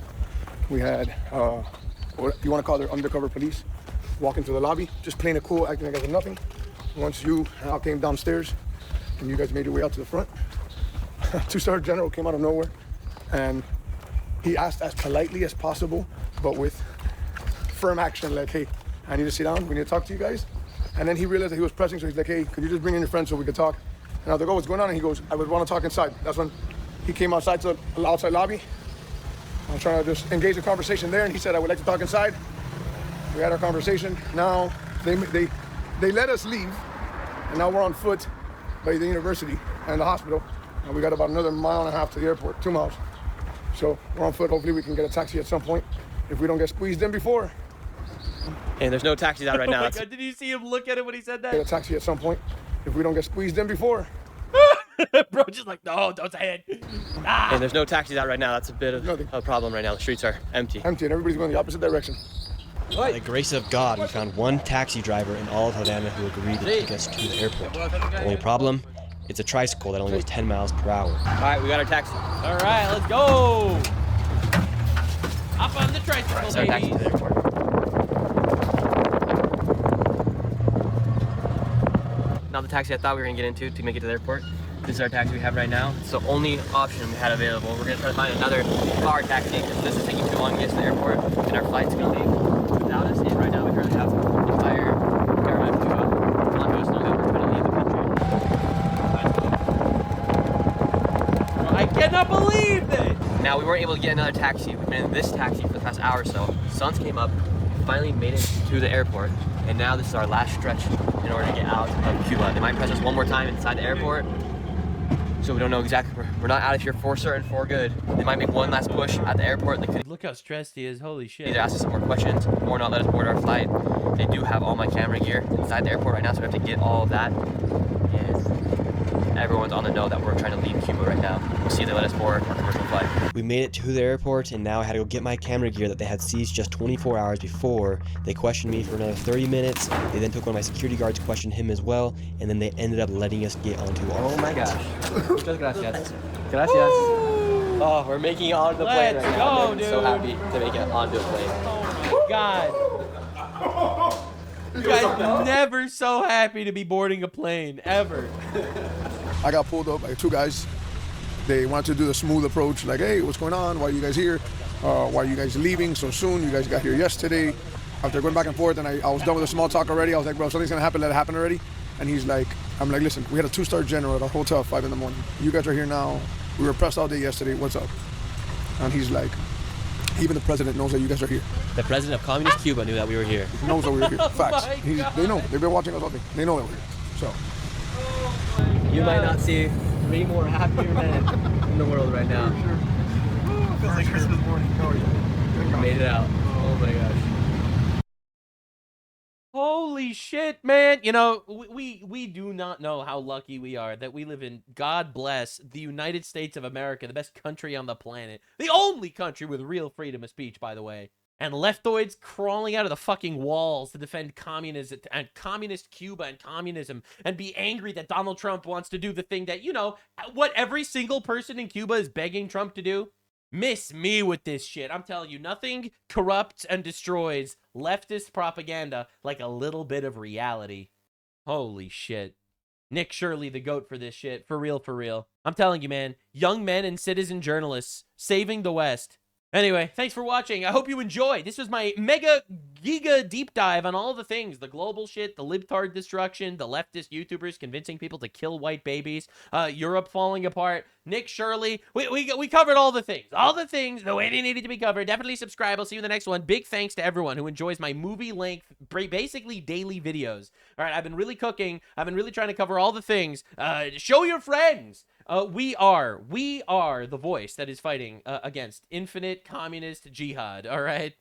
we had, what you want to call their undercover police, walking to the lobby, just playing it cool, acting like it was nothing. Once you and I came downstairs, and you guys made your way out to the front, 2-star general came out of nowhere, and he asked as politely as possible, but with firm action, like, hey, I need to sit down, we need to talk to you guys. And then he realized that he was pressing, so he's like, hey, could you just bring in your friends so we could talk? And I was like, oh, what's going on? And he goes, I would want to talk inside. That's when he came outside to the outside lobby. I was trying to just engage a conversation there, and he said, I would like to talk inside. We had our conversation. Now, they let us leave, and now we're on foot by the university and the hospital. And we got about another 1.5 miles to the airport, 2 miles. So we're on foot. Hopefully we can get a taxi at some point if we don't get squeezed in before. And there's no taxis out right now. Oh my God, did you see him look at it when he said that? Get a taxi at some point if we don't get squeezed in before. Bro, just like, no, don't say it. Ah. And there's no taxis out right now. That's a bit of a problem right now. The streets are empty. Empty, and everybody's going the opposite direction. By the grace of God, we found one taxi driver in all of Havana who agreed to take us to the airport. The only problem, it's a tricycle that only goes 10 miles per hour. All right, we got our taxi. All right, let's go. Hop on the tricycle, Sorry, baby. taxi to the airport. Now the taxi I thought we were gonna get into to make it to the airport. This is our taxi we have right now. It's the only option we had available. We're gonna try to find another car taxi because this is taking too long to get to the airport, and our flight's gonna leave without us. And right now we currently have the entire government to let us know that we're trying to leave the country. I cannot believe this. Now we weren't able to get another taxi. We've been in this taxi for the past hour or so. Suns came up, finally made it to the airport, and now this is our last stretch in order to get out of Cuba. They might press us one more time inside the airport. So So we don't know exactly. We're not out of here for certain, for good. They might make one last push at the airport. They could Look how stressed he is. Holy shit. either ask us some more questions or not let us board our flight. They do have all my camera gear inside the airport right now, so we have to get all of that. And everyone's on the know that we're trying to leave Cuba right now. We'll see if they let us board our commercial flight. We made it to the airport, and now I had to go get my camera gear that they had seized just 24 hours before. They questioned me for another 30 minutes. They then took one of my security guards, questioned him as well, and then they ended up letting us get onto our flight. Oh my gosh. Muchas gracias. Gracias. Oh, we're making it onto the plane right now. I'm so happy to make it onto a plane. Oh, God. You guys are never so happy to be boarding a plane, ever. I got pulled up by two guys. They wanted to do the smooth approach, like, hey, what's going on? Why are you guys here? Why are you guys leaving so soon? You guys got here yesterday. After going back and forth, and I was done with the small talk already, I was like, bro, something's gonna happen, let it happen already. And he's like, I'm like, listen, we had a 2-star general at our hotel at 5 in the morning. You guys are here now. We were pressed all day yesterday, what's up? And he's like, even the president knows that you guys are here. The president of Communist Cuba knew that we were here. He knows that we were here. Facts. They know. They've been watching us all day. They know that we're here. So. You might not see 3 more happier men in the world right now. Feels like Christmas morning. How are you? Made it out. Oh my gosh. Holy shit, man. You know, we do not know how lucky we are that we live in, God bless, the United States of America, the best country on the planet. The only country with real freedom of speech, by the way. And leftoids crawling out of the fucking walls to defend communism and communist Cuba and communism and be angry that Donald Trump wants to do the thing that, you know, what every single person in Cuba is begging Trump to do. Miss me with this shit. I'm telling you, nothing corrupts and destroys leftist propaganda like a little bit of reality. Holy shit. Nick Shirley, the GOAT for this shit. For real, for real. I'm telling you, man. Young men and citizen journalists saving the West. Anyway, thanks for watching. I hope you enjoyed. This was my mega giga deep dive on all the things. The global shit, the libtard destruction, the leftist YouTubers convincing people to kill white babies, Europe falling apart, Nick Shirley. We covered all the things. All the things the way they needed to be covered. Definitely subscribe. I'll see you in the next one. Big thanks to everyone who enjoys my movie-length, basically daily videos. All right, I've been really cooking. I've been really trying to cover all the things. Show your friends. We are the voice that is fighting against infinite communist jihad, all right?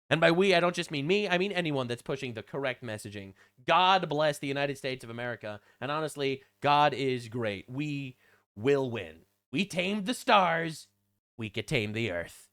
And by we, I don't just mean me, I mean anyone that's pushing the correct messaging. God bless the United States of America. And honestly, God is great. We will win. We tamed the stars. We could tame the earth.